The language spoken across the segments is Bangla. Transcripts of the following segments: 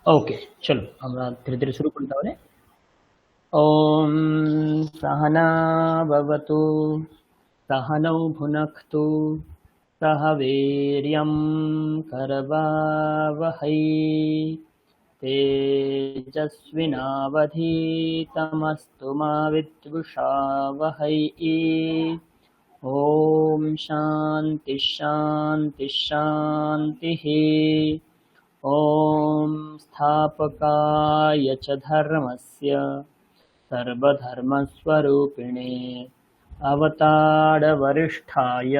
ওকে, চলো আমরা ধীরে ধীরে শুরু করি তাহলে। ওম सहना भवतु सहनौ भुनक्तु सह वीर्यं करवावहै तेजस्विनावधीतमस्तु मा विद्विषावहै। ॐ शान्ति शान्ति शान्तिः। ॐ स्थापकाय च धर्मस्य सर्वधर्मस्वरूपिणे अवतारवरिष्ठाय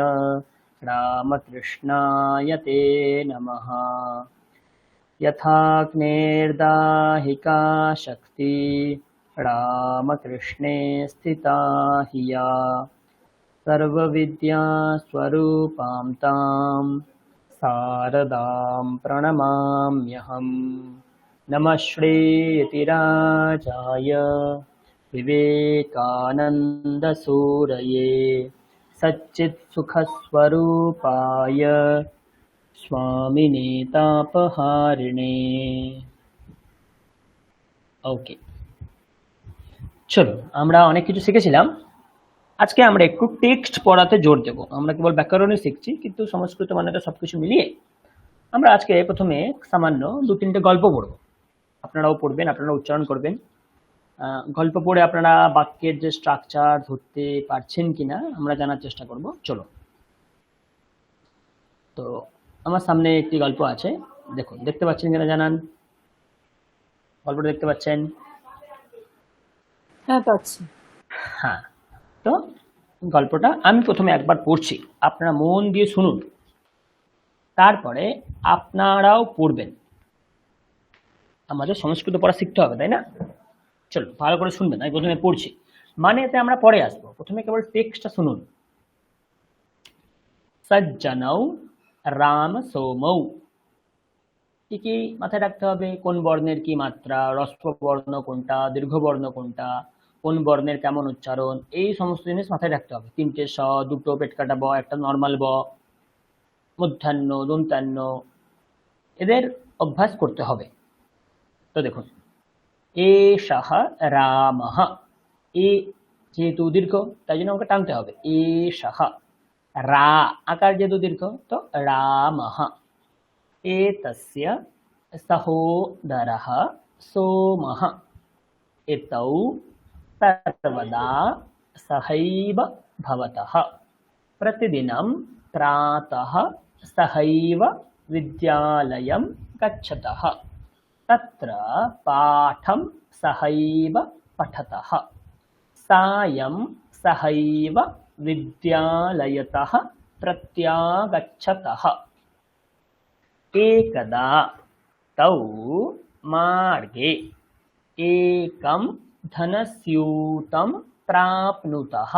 रामकृष्णाय ते नमः। यथाग्नेर्दाहिका शक्ति रामकृष्णे स्थिता हि या सर्वविद्यास्वरूपां तां शारदां प्रणमाम्यहम्। नमः श्रीयतिराजाय विवेकानन्दसूरये सच्चित्सुखस्वरूपाय स्वामिने तापहारिणे। ওকে, চলো আমরা অনেক কিছু শিখেছিলাম। আজকে আমরা একটু টেক্সট পড়াতে জোর দেব। আমরা কেবল ব্যাকরণই শিখছি, কিন্তু সংস্কৃত মানেটা সবকিছু মিলিয়ে আমরা আজকে প্রথমে সামান্য 2-3টে গল্প পড়ব। আপনারাও পড়বেন, আপনারা উচ্চারণ করবেন। গল্প পড়ে আপনারা বাক্যের যে স্ট্রাকচার ধরতে পারছেন কিনা আমরা জানার চেষ্টা করব। চলো, তো আমার সামনে একটি গল্প আছে, দেখুন, দেখতে পাচ্ছেন কিনা জানান। গল্পটা দেখতে পাচ্ছেন? হ্যাঁ, পাচ্ছি। হ্যাঁ, তো গল্পটা আমি প্রথমে একবার পড়ছি, আপনারা মন দিয়ে শুনুন, তারপরে আপনারাও পড়বেন। আমাদের সংস্কৃত পড়া শিখতে হবে, তাই না? চলো ভালো করে শুনবেন, আমি প্রথমে পড়ছি, মানে এতে আমরা পরে আসবো। প্রথমে কেবল টেক্সটটা শুনুন। সজ্জনৌ রাম সৌমৌ, কি কি মাথায় রাখতে হবে? কোন বর্ণের কি মাত্রা, হ্রস্ব বর্ণ কোনটা, দীর্ঘ বর্ণ কোনটা, কোন বর্ণের কেমন উচ্চারণ, এই সমস্ত জিনিস মাথায় রাখতে হবে। 3টে স, 2টো পেটকাটা ব, একটা নর্মাল ব, মধ্যাহ্ন, দন্তান্ন, এদের অভ্যাস করতে হবে। তো দেখুন, এষঃ রামঃ, এ যেহেতু দীর্ঘ তাই জন্য আমাকে টানতে হবে। এষঃ, রা আকার যেহেতু দীর্ঘ তো রামঃ। एतस्य सहोदरः सोमः, एतौ सर्वदा सहैव भवतः, प्रतिदिनं प्रातः सहैव विद्यालयं गच्छतः, तत्र पाठं सहैव पठतः, सायं सहैव विद्यालयतः प्रत्यागच्छतः, एकदा तौ मार्गे एकं धनस्यूतं प्राप्नुतः,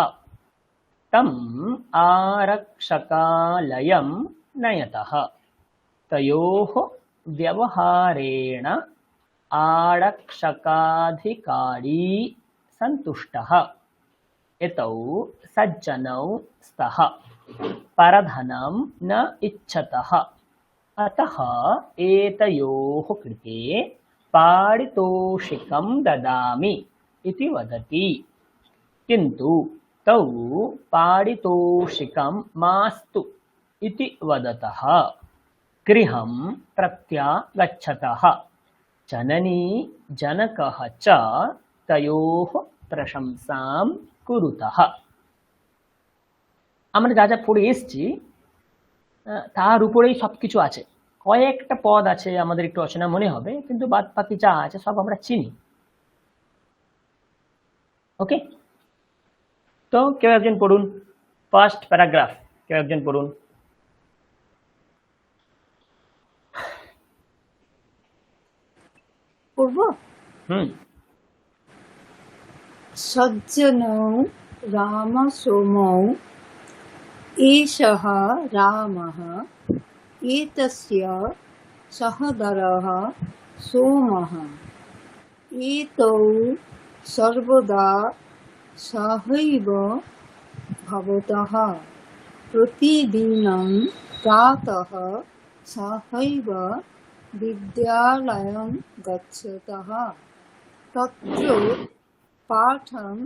तम् आरक्षकालयं नयतः, तयोः व्यवहारेण आरक्षकाधिकारी सन्तुष्टः, एतौ सज्जनौ स्तः, परधनं न इच्छतः, अतः एतयोः कृते पारितोषिकं ददामि इति वदति, किन्तु तौ पारितोषिकं मास्तु इति वदतः गृहं प्रत्यागच्छतः, जननी जनकः च तयोः प्रशंसां कुरुतः। আমরা যা যা পড়ে এসেছি তার উপরেই সবকিছু আছে। কয়েকটা পদ আছে আমাদের একটু অচেনা মনে হবে, কিন্তু বাদ বাকি যা আছে সব আমরা চিনি। ওকে, তো কেউ একজন পড়ুন ফার্স্ট প্যারাগ্রাফ, কেউ একজন পড়ুন। পড়ব? সজ্জনৌ রাম সোমৌ, एषः रामः, एतस्य सहोदरः सोमः, एतौ सर्वदा सहैव भवतः, प्रतिदिनं प्रातः सहैव विद्यालयं गच्छतः तत्र पाठं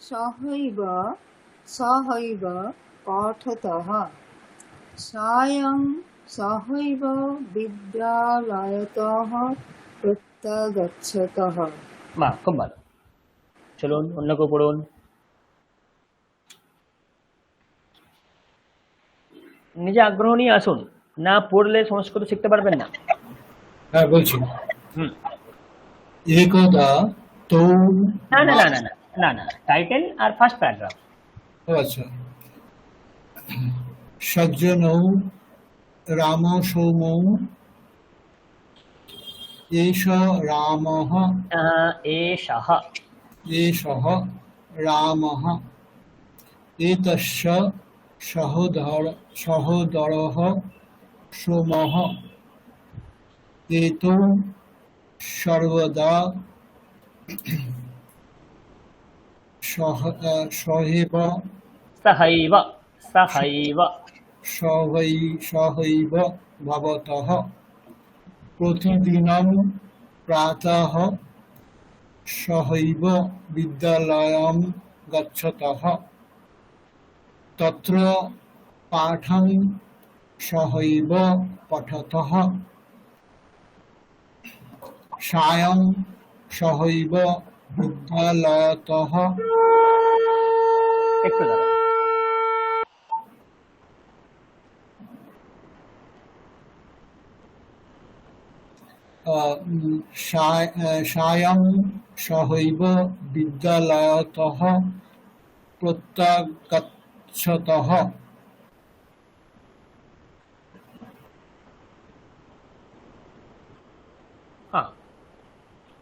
सहैव पठतः सायं सहैव विद्यालयतः प्रत्यागच्छतः। বাহ, খুব ভালো। চলুন অন্য কেউ পড়ুন। নিজে আগ্রহ নিয়ে আসুন, না পড়লে সংস্কৃত শিখতে পারবেন না। হ্যাঁ বলছি। হুম। একদা তৌ না না না না না না না, টাইটেল আর ফার্স্ট প্যারাগ্রাফ। আচ্ছা। সজ্জনৌ রাম সৌমৌ এষ রামः এষः এষः রামः এতস্য সহোদরः সোমः এতৌ সর্বদা সহৈব सहैव सहैव सहैव भवतः प्रतिदिनं प्रातः सहैव विद्यालयं गच्छतः तत्र पाठं सहैव पठतः सायं सहैव विद्यालयतः একটু দাঁড়ান। सायं सहैव विद्यालयतः प्रत्यागच्छतः হ্যাঁ,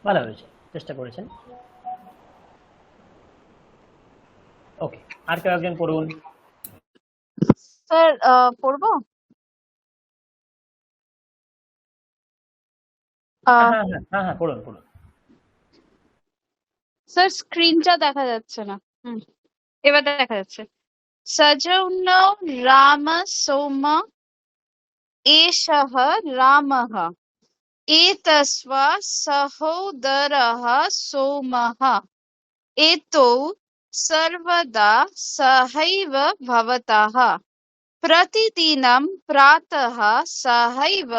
ভালো হয়েছে, চেষ্টা করেছেন। ওকে, আর কেউ একজন পড়ুন। স্যার পড়বো? হ্যাঁ আহ, হ্যাঁ হ্যাঁ হ্যাঁ হ্যাঁ, পড়ুন পড়ুন। স্যার স্ক্রিনটা দেখা যাচ্ছে না। এবার দেখা যাচ্ছে। সজৌনৌ রাম সৌম এষঃ রামः এতস্য সহোদরः সোমः এতৌ সর্বদা सहैव भवतः प्रतिदिनं प्रातः सहैव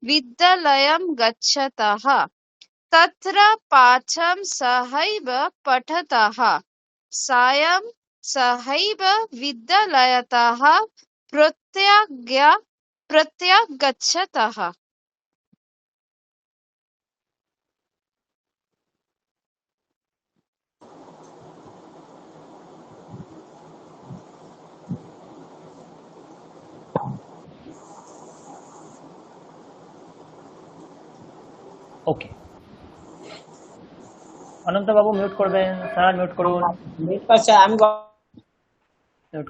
विद्यालयं गच्छतः तत्र पाठं सहैव पठतः सायं सहैव विद्यालयतः प्रत्यागच्छतः। ওকে, অনন্ত বাবু মিউট করবেন, স্যার মিউট করুন, মিউট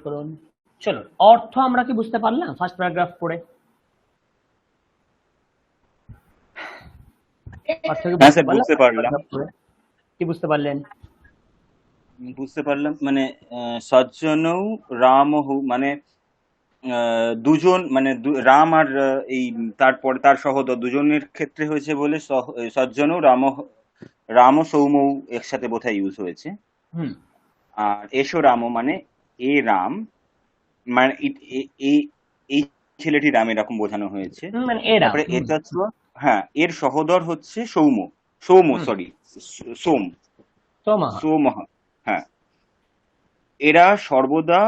করুন। চলো, অর্থ আমরা কি বুঝতে পারলাম ফার্স্ট প্যারাগ্রাফ পড়ে? অর্থ কি হ্যাঁ স্যার বুঝতে পারলাম। paragraph পড়ে? কি বুঝতে পারলেন? বুঝতে পারলাম মানে সজ্জনৌ রামহু মানে দুজন মানে রাম আর এই তারপরে তার সহোদর দুজনের ক্ষেত্রে হয়েছে বলে সজ্জনৌ রাম সৌমৌ একসাথে বোধহয় ইউজ হয়েছে। হুম। আর এসো রাম মানে এ রাম মানে এই ছেলেটি রাম এরকম বোঝানো হয়েছে। মানে এরা, তারপরে এটা হ্যাঁ এর সহোদর হচ্ছে সৌম সরি সোম সোমহ। হ্যাঁ, এরা সর্বদা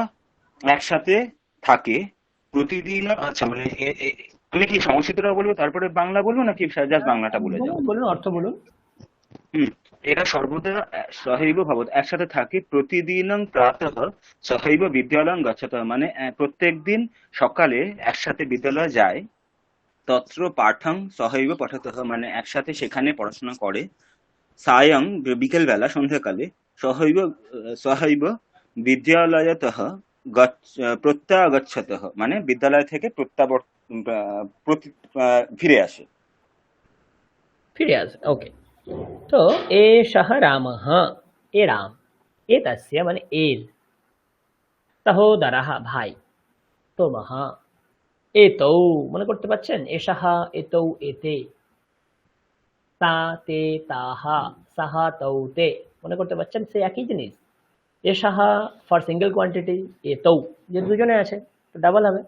একসাথে থাকে প্রতিদিন। আচ্ছা মানে তুমি কি সংস্কৃতটা বলবো তারপরে বাংলা বলবো নাকি জাস্ট বাংলাটা বলে যাও? বলুন, অর্থ বলুন। এরা সর্বদা সহৈব ভবত একসাথে থাকে প্রতিদিনং প্রাতঃ সহৈব বিদ্যালয়ং গচ্ছতঃ মানে প্রত্যেক দিন সকালে একসাথে বিদ্যালয়ে যায়। তত্র পাঠং সহৈব পঠতঃ মানে একসাথে সেখানে পড়াশোনা করে। সায়ং বিকেল বেলা সন্ধ্যাকালে সহৈব বিদ্যালয়তঃ প্রত্যাগচ্ছতঃ মানে বিদ্যালয় থেকে ফিরে আসে। ওকে, তো এষঃ রামঃ, এ রাম, এতস্য মানে এর, সহোদরः ভাই, সোমः, এতৌ মনে করতে পারছেন, এষঃ এতৌ এতে, তা তে তাহা সাহা তৌ তে, মনে করতে পারছেন সে একই জিনিস। এ সাহা ফর সিঙ্গেল কোয়ান্টিটি, এ তৌ যে দুজনে আছে তো ডাবল হবে,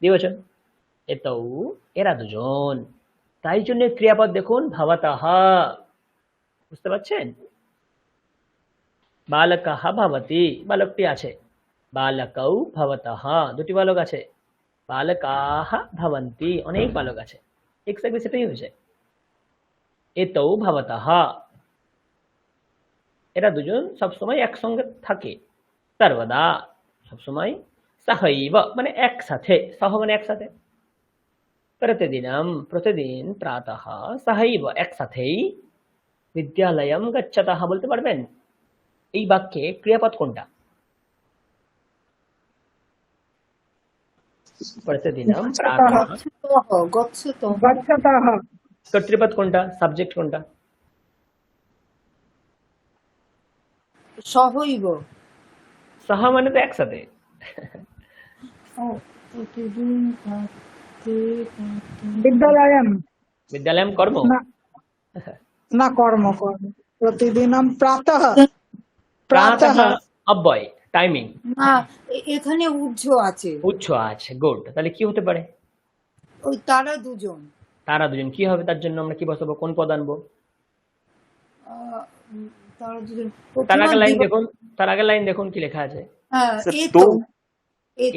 দ্বিবচন। এ তৌ এরা দুজন, তাই জন্য ক্রিয়াপদ দেখুন ভবতঃ, বুঝতে পারছেন? বালকः ভবতি, বালকটি আছে। বালকৌ ভবতः, দুটি বালক আছে। বালকাः ভবন্তি, অনেক বালক আছে। এক্স্যাক্টলি সেটাই হয়েছে। এতৌ ভবতः, এরা দুজন সবসময় একসঙ্গে থাকে। সর্বদা, সবসময়। সহৈব মানে একসাথে, সহ মানে একসাথে। প্রতিদিনম প্রতিদিন, প্রাতঃ সহৈব একসাথেই, বিদ্যালয়ম গচ্ছতঃ বলতে পারবেন? এই বাক্যে ক্রিয়াপদ কোনটা? প্রতিদিনম প্রাতঃ। গচ্ছতঃ, গচ্ছতঃ, गच्छतः কর্তৃপদ কোনটা? সাবজেক্ট কোনটা? সহৈব। সহ মানে তো একসাথে। ও, প্রতিদিন প্রাতে विद्यालयं বিদ্যালয়ম কর্ম। न न कर्म कर्म प्रतिदिनं प्रातः প্রাতঃ प्रातः অব্যয়, টাইমিং। না, এখানে উজ্জ আছে। উচ্চ আছে, গুড। তাহলে কি হতে পারে? ওই তারা দুজন। তারা দুজন কি হবে? তার জন্য আমরা কি বসাবো? কোন পদ আনবো? তারা দুজন তার আগের লাইন প্রথমে দেখুন, তার আগের লাইন দেখুন কি লেখা আছে। হ্যাঁ, স্যার, এতো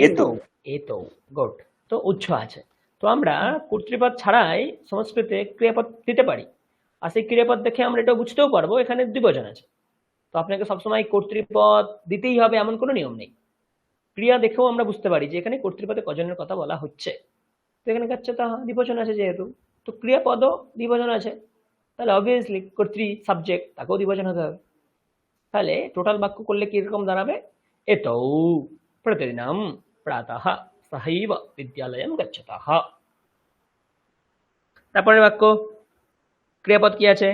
এতো এতো, গুড। তো উচ্চ আছে। তো আমরা কর্তৃপদ ছাড়াই সংস্কৃতে ক্রিয়াপদ দিতে পারি, আর সেই ক্রিয়াপদ দেখে আমরা এটা বুঝতেও পারবো এখানে দ্বিবচন আছে। তো আপনাকে সবসময় কর্তৃপদ দিতেই হবে এমন কোনো নিয়ম নেই। ক্রিয়া দেখেও আমরা বুঝতে পারি যে এখানে কর্তৃপদে কজনের কথা বলা হচ্ছে। তো এখানে গাচ্ছতঃ দ্বিবচন আছে যেহেতু, তো ক্রিয়াপদও দ্বিবচন আছে, তাহলে অবভিয়াসলি কর্তৃ সাবজেক্ট তাকেও দ্বিবচন হতে হবে। তাহলে টোটাল বাক্য করলে কিরকম দাঁড়াবে? এতৌ প্রতিদিনম প্রাতঃ সহৈব বিদ্যালয়ম গচ্ছতঃ। তারপরে বাক্য ক্রিয়াপদ কি আছে?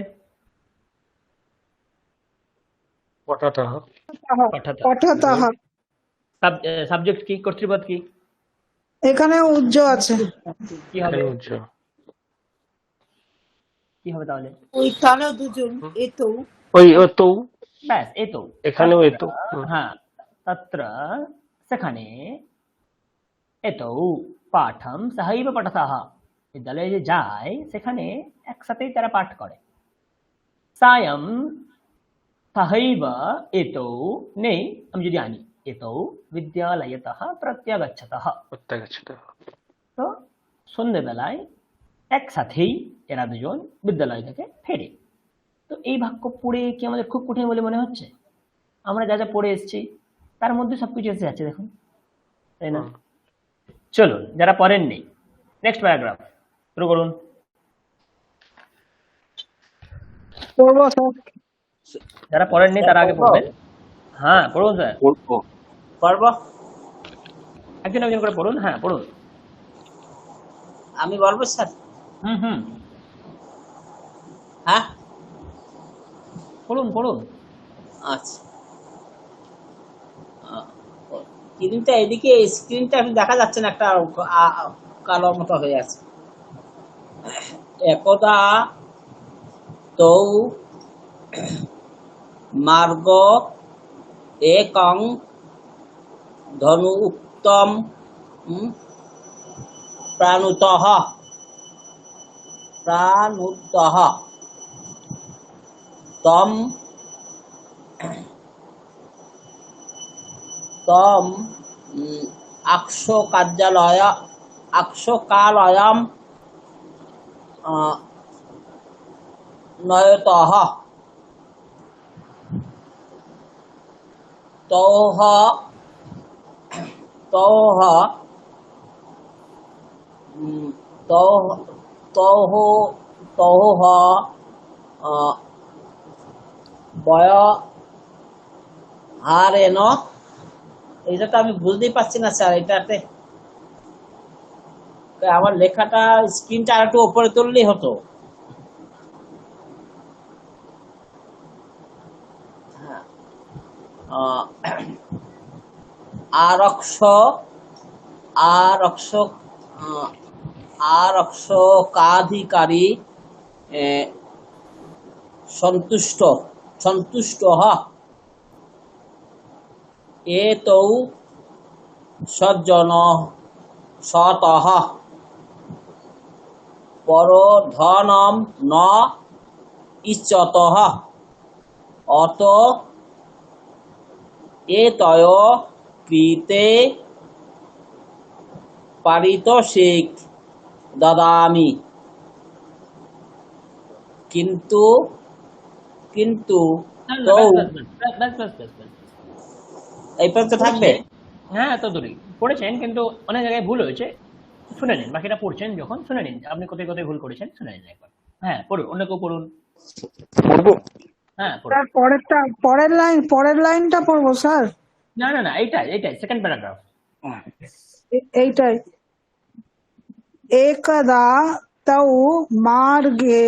পঠতः পঠতঃ। पठतः সাবজেক্ট কি? কর্তৃপদ কি? এখানে উজ্জ আছে কি হবে? কি হবে তাহলে? ওই তারা দুজন এতো ওই তো ব্যাস, এতৌ। এখানেও এতো। হ্যাঁ, তত্র সেখানে এতৌ পাঠম সহৈব পঠতঃ, বিদ্যালয়ে যে যায় সেখানে একসাথেই তারা পাঠ করে। সায়ং সহৈব এতৌ নেই, আমি যদি আনি এতৌ বিদ্যালয়তঃ প্রত্যাগচ্ছতঃ, তো সন্ধ্যেবেলায় একসাথেই এরা দুজন বিদ্যালয় থেকে ফেরে। তো এই বাক্য পড়ে কি আমাদের খুব কঠিন বলে মনে হচ্ছে? আমরা যা যা পড়ে এসেছি তার মধ্যে সবকিছু এসে যাচ্ছে, দেখুন, তাই না? চলুন, যারা পড়েননি নেক্সট প্যারাগ্রাফ শুরু করুন। পড়বো স্যার যারা পড়েননি তারা আগে পড়বেন। হ্যাঁ পড়ুন স্যার, পারবো? একজন একজন করে পড়ুন। হ্যাঁ পড়ুন। আমি বলবো স্যার? হুম, হ্যাঁ, পড়ুন পড়ুন। আচ্ছা। স্ক্রিনটা এদিকে, স্ক্রিনটা আমি দেখা যাচ্ছে না, একটা কালো মতো হয়ে আছে। একদা তৌ মার্গ একং ধনু উত্তম প্রাণুতঃ তম তম আকশকালয়ম নয়তঃ তৌহ তৌহ তৌহ তৌহ বয়হারেন। এটা তো আমি বুঝতেই পারছি না স্যার, এটাতে আমার লেখাটা স্ক্রিনটা আর একটু উপরে তুললেই হতো। আরক্ষকাধিকারী সন্তুষ্ট সন্তুষ্টः এতৌ সজ্জনः সতः পরধনম ন ইচ্ছতः অত এতয় কৃতে পারিতোষিক দদামি। কিন্তু কিন্তু না, না, তৌ ব্যাস, ব্যাস, ব্যাস, ব্যাস, ব্যাস, ব্যাস, ব্যাস। এই পর্যন্ত থাকবে। হ্যাঁ, এত দূরই পড়েছেন, কিন্তু অনেক জায়গায় ভুল হয়েছে। শুনে নিন, বাকিটা পড়ছেন যখন শুনে নিন আপনি কোথায় কোথায় ভুল করেছেন, শুনে নিন একবার। হ্যাঁ, পড়ুন, অন্য কেউ পড়ুন। পড়বো? হ্যাঁ, পড়ুন। স্যার পরের লাইনটা পড়বো স্যার? না, না, না, এইটাই সেকেন্ড প্যারাগ্রাফ। এইটাই। একদা তৌ মার্গে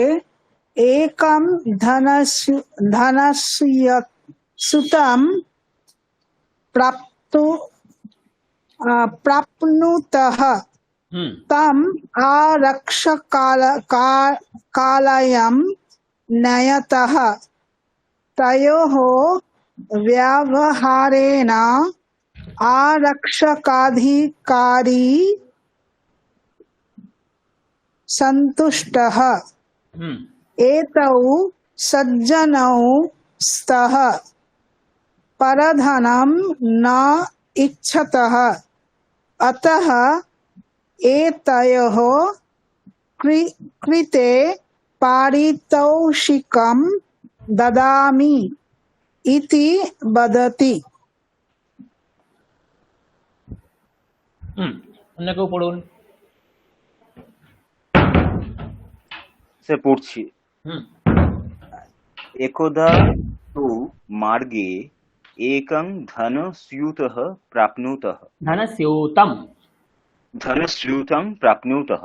একম ধনস্য সুতম প্রাপ্নুতः তম আরক্ষকালয়ং নয়তः তয়োঃ ব্যবহারেণ আরক্ষকাধিকারী সন্তুষ্টः एतौ सज्जनौ स्तः परधनं न इच्छतः अतः एतयोः कृते पारितोषिकं ददामि इति वदति। অন্য কেউ পড়ুন। সে পড়ছি। হুম একদা তু মার্গে একং ধনস্यूतः প্রাপ্নুতः ধনস্यूतম। ধনস্यूतं প্রাপ্নুতः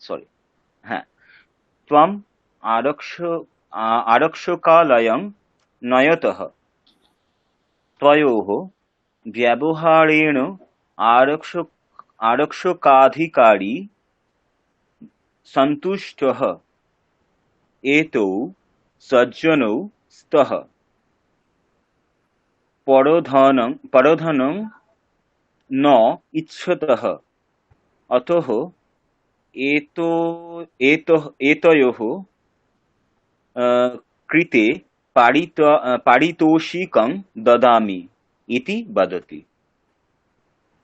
সরি হ্যাঁ ত্বম আরক্ষকালয়ং নয়তः তয়োঃ ব্যবহারেণ আরক্ষকাধিকারী সন্তুষ্টः এতৌ সজ্জনৌ স্তः পরধনং ন ইচ্ছতः অতঃ এতয়োঃ কৃতে পারিতোষিকং দদামি ইতি বদতি।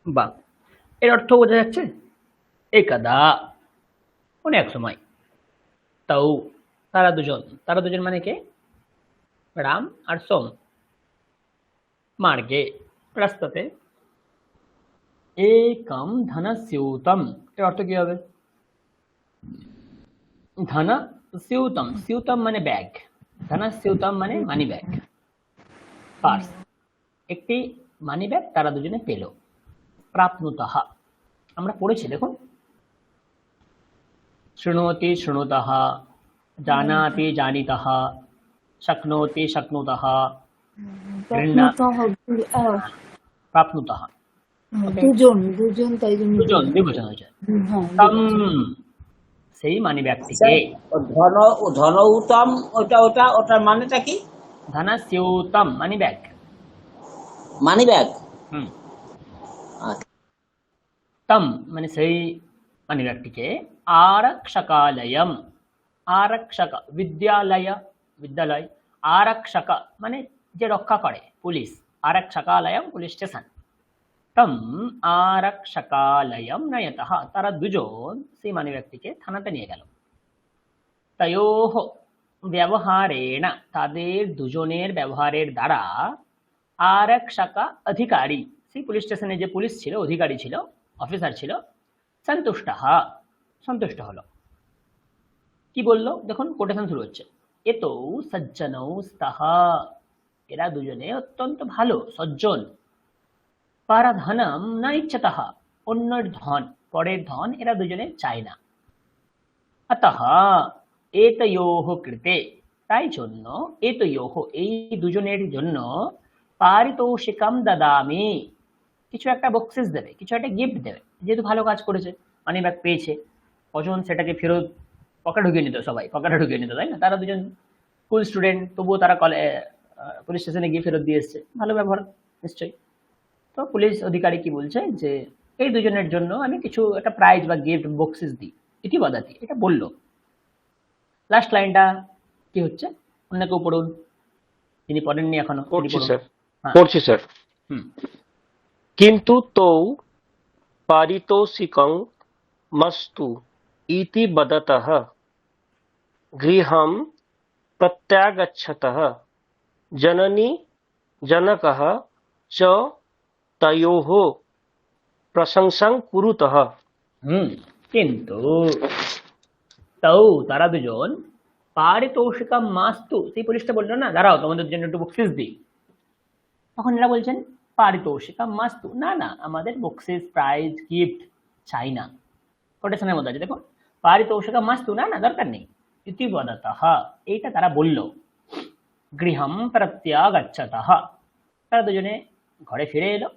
বাহ, এর অর্থ বোঝা যাচ্ছে? একদা কোন এক সময়, তাও তারা দুজন মানে কে? রাম আর সোম। মার্গে রাস্তাতে, একম ধনস্यूतम, এর অর্থ কি হবে? ধনস্यूतम, স্यूतम মানে ব্যাগ, ধনস্यूतम মানে মানি ব্যাগ, পার্স। একটি মানি ব্যাগ তারা দুজনে পেল। প্রাপ্নুতঃ আমরা পড়েছি, দেখুন, শৃণোতি শৃণুতः, জানাতি জানিতः, শক্নোতি শক্নুতः, প্রাপ্নুতः। দুজন তাই জন্য দুজন বিভূষণ হয়েছে। হ্যাঁ, তম, সেই মানি ব্যক্তিকে। ধনৌতম ওটার মানেটা কি? ধনস্यूतम মানি ব্যাগ। Money bag. তম মানে সেই মানি ব্যক্তিকে আরক্ষকালয়ম, আরক্ষক বিদ্যালয়, আরক্ষক মানে যে রক্ষা করে, পুলিশ। আরক্ষকালয়ম police station. তম আরক্ষকালয়ম নয়তঃ তারা দুজন সেই মানি ব্যক্তিকে থানাতে নিয়ে গেল। তয়োঃ ব্যবহারেণ তাদের দুজনের ব্যবহারের দ্বারা আরক্ষক অধিকারী, সেই পুলিশ স্টেশনে যে পুলিশ ছিল, অধিকারী ছিল, অফিসার ছিল, সন্তুষ্ট হলো। কি বললো দেখুন, কোটেশন শুরু হচ্ছে। এতৌ সজ্জনৌ স্তঃ, এরা দুজনে অত্যন্ত ভালো, সজ্জন। পরধনম ন ইচ্ছতঃ, অন্যের ধন, পরের ধন এরা দুজনে চায় না। অতঃ এতয়োঃ কৃতে, তাই জন্য, এতয়োঃ এই দুজনের জন্য, পারিতোষিকম দদামি, কিছু একটা বকশিস দেবে, কিছু একটা গিফট দেবে, যেহেতু ভালো কাজ করেছে, মানি ব্যাগ পেয়েছে। কজন সেটাকে ফেরত পকেটে ঢুকিয়ে নিত, সবাই পকেটে ঢুকিয়ে নিত, তাই না? তারা দুজন স্কুল স্টুডেন্ট, তবুও তারা পুলিশ স্টেশনে গিয়ে ফেরত দিয়ে এসছে, ভালো ব্যবহার নিশ্চয়ই। তো পুলিশ অধিকারী কি বলছে যে এই দুজনের জন্য আমি কিছু একটা প্রাইজ বা গিফট বক্সিস দিই, ইতি বাদাতি, এটা বললো। লাস্ট লাইনটা কি হচ্ছে, অন্য কেউ পড়ুন, তিনি পড়েননি এখনো, তিনি পড়ছি পড়ুন। স্যার, হ্যাঁ। পড়ছি স্যার। হুম। কিন্তু তৌ পারিতোষিকং মস্তু ইতি বদতः গৃহं প্রত্যাগচ্ছতः জননী জনকः চ তয়োঃ প্রশংসাং কুরুতः। কিন্তু তাও তারা দুজন পারিতোষিকা মাস্তু, সেই পুলিশটা বললো না দাঁড়াও তোমাদের জন্য একটু বক্সিস দিই, তখন এরা বলছেন পারিতোষিকা মাস্তু, না না আমাদের বক্সিস প্রাইজ গিফট চাই না। কোটেশনের মধ্যে আছে দেখুন, পারিতোষিকা মাস্তু, না না দরকার নেই। ইতি বদতঃ, এইটা তারা বলল। গৃহম প্রত্যাগচ্ছতঃ, তারা দুজনে ঘরে ফিরে এলো।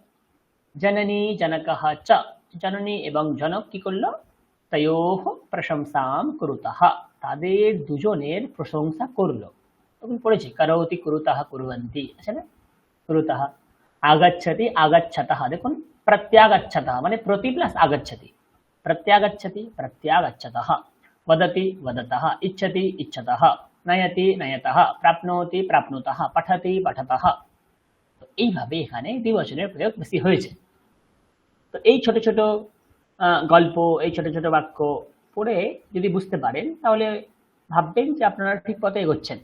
জননী জনকঃ চ, জননী এবং জনক কি করলো, তয়োঃ প্রশংসাম কুরুতঃ, তাদের দুজনের প্রশংসা করলো। তখন পড়েছি করোতি কুরুতঃ কুর্বন্তি, আছে না, কুরুতঃ। আগচ্ছতি আগচ্ছতঃ, দেখুন প্রত্যাগচ্ছতঃ মানে প্রতি প্লাস আগচ্ছতি, প্রত্যাগচ্ছতি প্রত্যাগচ্ছতঃ। वदति वदतः, इच्छति इच्छतः, नयति नयतः, प्राप्नोति प्राप्नुतः, पठति पठतः। তো এইভাবে এখানে দ্বিবচনের প্রয়োগ বেশি হয়েছে। তো এই ছোট ছোট গল্প, এই ছোট ছোট বাক্য পড়ে যদি বুঝতে পারেন তাহলে ভাববেন যে আপনারা ঠিক পথে এগোচ্ছেন।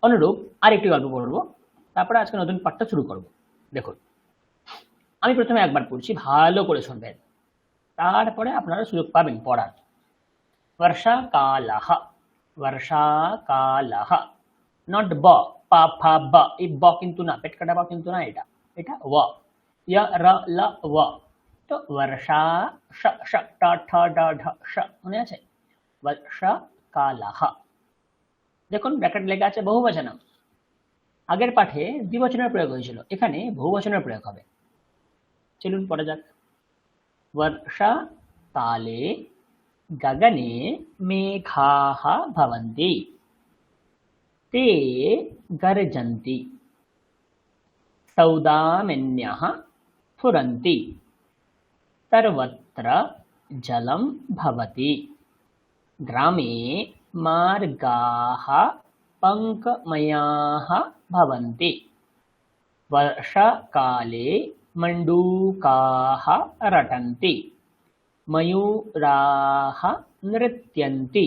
অনুরূপ আরেকটি গল্প পড়বো, তারপরে আজকে নতুন পাঠটা শুরু করব। দেখুন, আমি প্রথমে একবার পড়ছি, ভালো করে শুনবেন, তারপরে আপনারা সুযোগ পাবেন পড়ার। वर्षाकालः, वर्षाकालः, नॉट ब, पा फा ब, এই ব কিন্তু না, পেট কাটা ব কিন্তু না, এটা এটা व, य र ल व। তো वर्षा श श ट ठ ड ढ श, মনে আছে, वर्षाकालः। দেখুন ব্র্যাকেট লেখা আছে বহুবচনম, আগের পাঠে দ্বিবচনের প্রয়োগ হয়েছিল, এখানে বহুবচনের প্রয়োগ হবে। চলুন পড়া যাক। वर्षाकाले गगने मेघाः भवन्ति, ते गर्जन्ति, सौदामिन्यः स्फुरन्ति, सर्वत्र जलं भवति, ग्रामे मार्गाः पङ्कमयाः भवन्ति, वर्षाकाले मण्डूकाः रटन्ति, मयूराः नृत्यन्ति,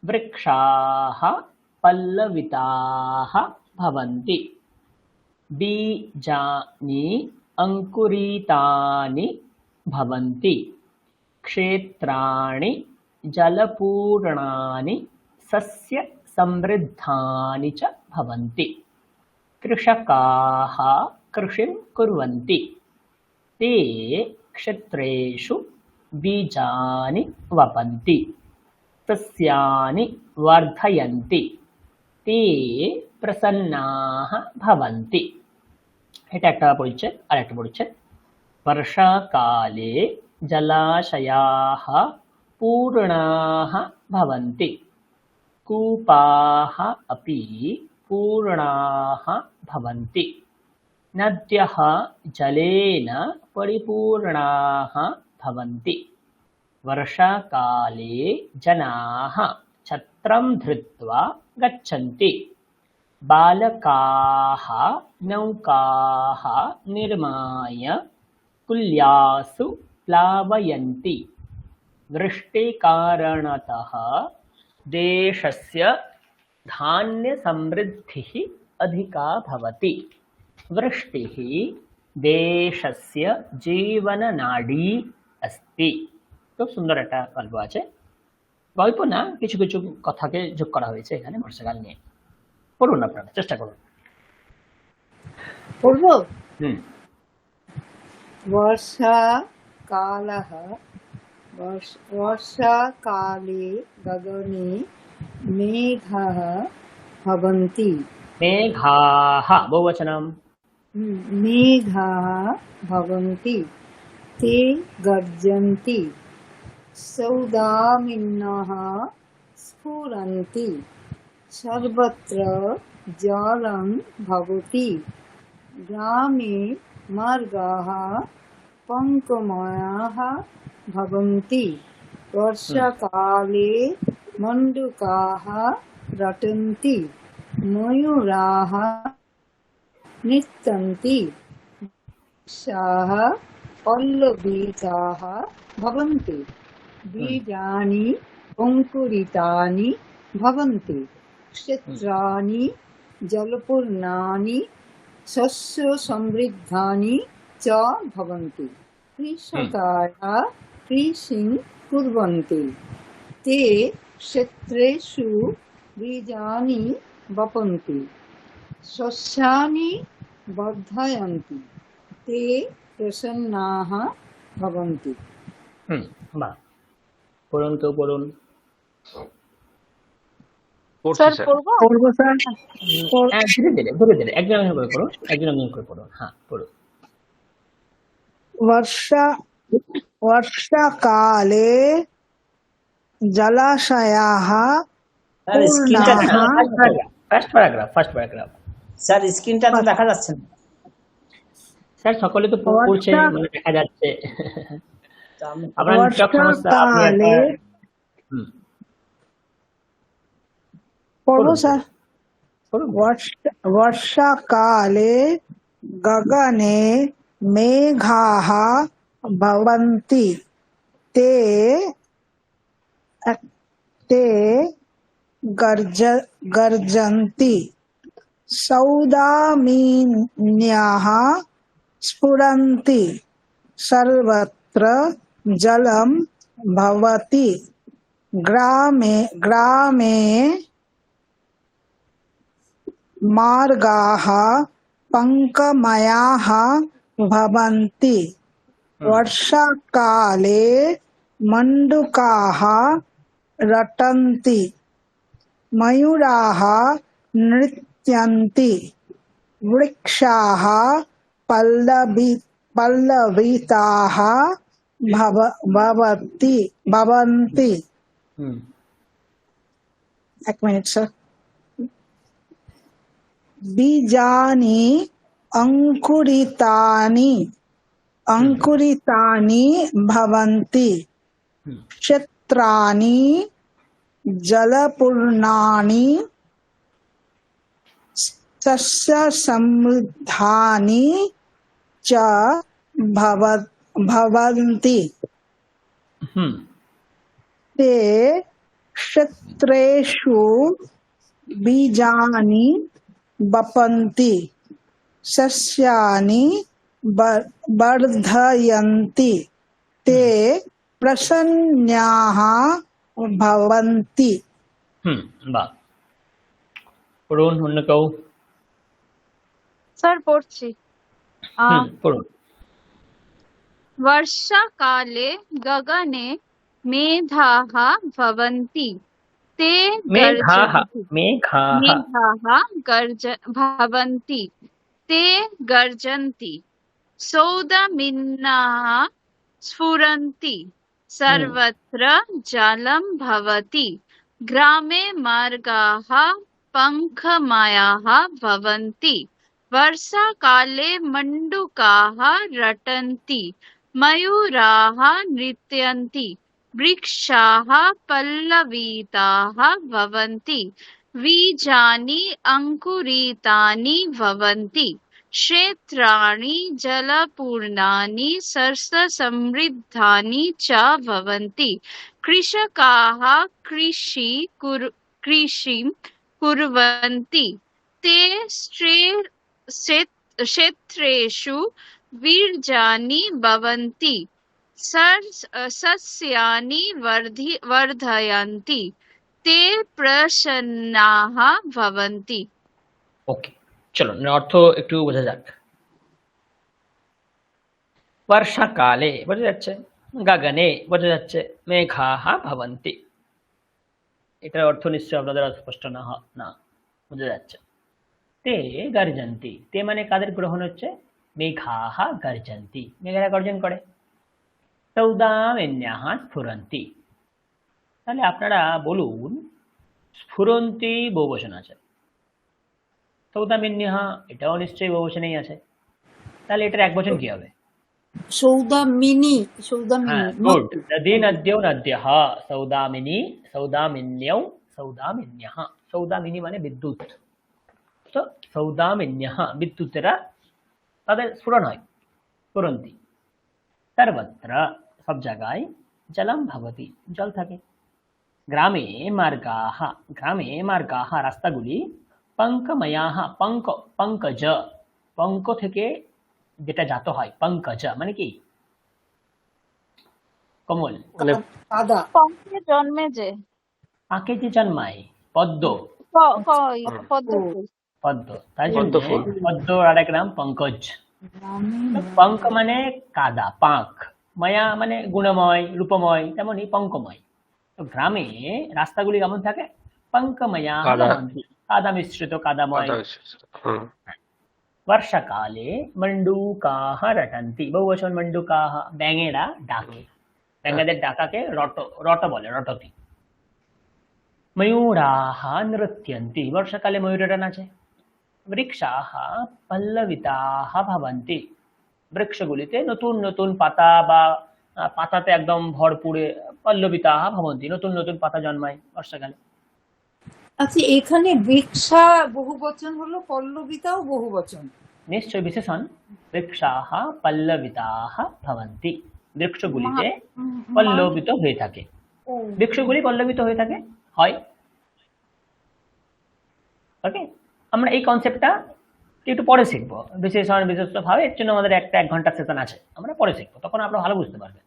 वृक्षाः पल्लविताः भवन्ति, बीजानि अंकुरितानि भवन्ति, क्षेत्राणि जलपूर्णानि सस्य समृद्धानि च भवन्ति, कृषकाः कृषिं कुर्वन्ति, ते क्षेत्रेषु बीजानि वपन्ति, सस्यानि वर्धयन्ति, ते प्रसन्नाः भवन्ति। এটা একটা পরিচ্ছেদ। আর একটা পরিচ্ছেদ, वर्षाकाले जलाशयाः पूर्णाः भवन्ति, कूपाः अपि पूर्णाः भवन्ति, नद्यः जलेन परिपूर्णाः भवन्ति, वर्षाकाले जनाः छत्रं धृत्वा गच्छन्ति, बालकाः नौकाः निर्माय कुल्यासु प्लावयन्ति, वृष्टिकारणतः देशस्य धान्यसमृद्धिः अधिका भवति, वृष्टिः देशस्य जीवननाडी अस्ति। খুব সুন্দর একটা গল্প আছে, গল্প না, কিছু কিছু কথাকে যোগ করা হয়েছে এখানে বর্ষাকাল নিয়ে। পড়ুন, আপনারা চেষ্টা করুন। পড়বো। वर्षाकालः, वर्षाकाले गगने मेघाः भवन्ति, मेघाः बहुवचनम, मेघाः भवन्ति, ते गर्जन्ति, सौदामिन्यः स्फुरन्ति, सर्वत्र जलं भवति ग्रामे मार्गाः पङ्कमयाः भवन्ति वर्षाकाले मण्डूकाः रटन्ति मयूराः नृत्यन्ति वृक्षाः पल्लविताः भवन्ति बीजानि अङ्कुरितानि भवन्ति क्षेत्राणि जलपूर्णानि शस्यसमृद्धानि च भवन्ति कृषकाः कृषिं कुर्वन्ति ते क्षेत्रेषु बीजानि वपन्ति शस्यानि वर्धयन्ति ते प्रसन्नाः भवन्ति বাহ, পড়ুন তো পড়ুন। পড়ছি স্যার স্যার। পড়বো? পড়বো স্যার। হ্যাঁ, ধীরে ধীরে ধীরে ধীরে একজন একজন করে পড়ুন, একজন একজন করে পড়ুন। হ্যাঁ পড়ুন। वर्षाकाले जलाशयाः স্যার স্ক্রিনটা पूर्णाः first paragraph, first paragraph. Sir স্ক্রিনটা তো দেখা যাচ্ছে না। স্যার সকলে তো পড়ছে, বর্ষা- মানে দেখা যাচ্ছে। তো আমি- আপনার নেটওয়ার্ক সমস্যা, আপনি वर्षाकाले হুম, पढ़ो सर। পড়ুন। वर्षाकाले गगने मेघाः भवन्ति ते ते गर्जन्ति सौदामिन्याः स्फुरन्ति सर्वत्र जलं भवति ग्रामे ग्रामे मार्गाः पङ्कमयाः भवन्ति वर्षाकाले मण्डूकाः रटन्ति मयूराः नृत्यन्ति वृक्षाः पल्लविताः भवन्ति। হুম, एक मिनट सर। बीजानि अंकुरितानि भवन्ति হুম, क्षेत्राणि जलपूर्णानि सस्यसमृद्धानि च भवन्ति হুম, ते क्षेत्रेषु बीजानि वपन्ति सस्यानि वर्धयन्ति ते प्रसन्नाः भवन्ति। হুম, বাহ, পড়ুন অন্য কেউ। স্যার পড়ছি। হুম, পড়ুন। वर्षाकाले गगने मेघाः भवन्ति ते মেঘাः, गर्जन्ति মেঘাः। भवन्ति ते गर्जन्ति सौदामिन्याः स्फुरन्ति सर्वत्र जलं भवति ग्रामे मार्गाः पङ्कमयाः भवन्ति वर्षाकाले मण्डूकाः रटन्ति मयूराः नृत्यन्ति वृक्षाः पल्लविताः भवन्ति बीजानि अङ्कुरितानि भवन्ति क्षेत्राणि जलपूर्णानि सस्यसमृद्धानि च भवन्ति कृषकाः कृषिं कुर्वन्ति ते क्षेत्रेषु बीजानि भवन्ति सस्यानि वर्धयन्ति ते प्रसन्नाः भवन्ति। ওকে, চলো অর্থ একটু বোঝা যাক। বর্ষাকালে বোঝা যাচ্ছে, গগনে বোঝা যাচ্ছে, মেঘাः ভবন্তি। এটার অর্থ নিশ্চয় আপনাদের স্পষ্ট না বোঝা যাচ্ছে। তে গর্জন্তি, তে মানে কাদের গ্রহণ হচ্ছে? মেঘাः গর্জন্তি, মেঘেরা গর্জন করে। সৌদামিন্যাः স্ফুরন্তি, তাহলে আপনারা বলুন স্ফুরন্তি বহুবচন আছে, সৌদামিন্যঃ এটাও নিশ্চয়ই বহুবচনেই আছে, তাহলে এটার একবচন কি হবে? সৌদামিনী, হ্যাঁ, সৌদামিনী গুড। নদী নদ্যৌ নদ্যঃ, সৌদামিনী সৌদামিন্যৌ সৌদামিন্যঃ। সৌদামিনী মানে বিদ্যুৎ, তো সৌদামিন্যঃ বিদ্যুতেরা তাদের স্ফুরণ হয়, স্ফুরন্তি। সর্বত্র সব জায়গায় জলম ভবতি জল থাকে। গ্রামে মার্গাহ, গ্রামে মার্গাহ রাস্তাগুলি, পঙ্কময়াহ পঙ্ক পঙ্কজ, পঙ্ক থেকে যেটা জাত হয়, পঙ্কজ মানে কি কমল, মানে কাদা। পঙ্কে জন্মে যে আঁকে যে জন্মায় পদ্ম, পদ্ম ফুল। পদ্ম, তাই পদ্ম জন্য ফুল। পদ্ম আর এক নাম পঙ্কজ। গ্রামে তো পঙ্ক মানে কাদা, পাঁক, মায়া মানে গুণময় রূপময়, তেমনি পঙ্কময়। তো গ্রামে রাস্তাগুলি কেমন থাকে? পঙ্কময়া কাদা। ভবন্তি, কাদা মিশ্রিত, কাদাময়। হুম। বর্ষাকালে মন্ডুকাহ রটন্তি, বহুবচন মন্ডুকাহ, ব্যাঙেরা ডাকে, ব্যাঙেদের ডাকাকে রট বলে, রটতি। ময়ূরাহ নৃত্যন্তি, বর্ষাকালে ময়ূরেরা নাচে। বৃক্ষাহ পল্লবিতাহ ভবন্তি, বৃক্ষগুলিতে নতুন নতুন পাতা বা পাতাতে একদম ভরপুরে, পল্লবিতাহ ভবন্তি নতুন নতুন পাতা জন্মায় বর্ষাকালে। আচ্ছা, এখানে বৃক্ষা বহুবচন হলো, পল্লবিতাও বহুবচন। নিশ্চয় বিশেষণ, বৃক্ষাহ পল্লবিতাহ ভবন্তি, বৃক্ষগুলিতে পল্লবিত হয়ে থাকে, বৃক্ষগুলি পল্লবিত হয়ে থাকে, হয়। ওকে, আমরা এই কনসেপ্টটা একটু পরে শিখবো, বিশেষণ বিশেষ ভাবে। এর জন্য আমাদের একটা 1 ঘন্টার সেশন আছে, আমরা পরে শিখবো, তখন আপনারা ভালো বুঝতে পারবেন।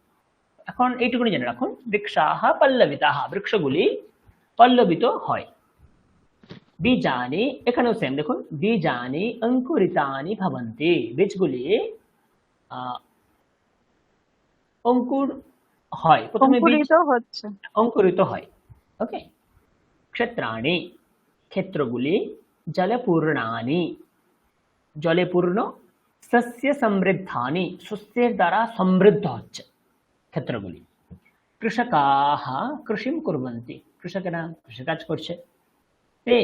এখন এইটুকুনি জেনে রাখুন, বৃক্ষাহ পল্লবিতাহ, বৃক্ষগুলি পল্লবিত হয়। বীজানি, এখানেও সেম দেখুন, বীজানি অঙ্কুরিতানি ভবন্তি, বীজগুলি অঙ্কুর হয়, প্রথমে বীজ অঙ্কুরিত হচ্ছে। অঙ্কুরিত হয়। ওকে, ক্ষেত্রাণি, ক্ষেত্রগুলি, জলপূর্ণানি, জলে পূর্ণ, শস্য সমৃদ্ধানি, শস্যের দ্বারা সমৃদ্ধ হচ্ছে ক্ষেত্রগুলি। কৃষকাহ কৃষিম কুর্বন্তি, কৃষকেরা কৃষিকাজ করছে। তে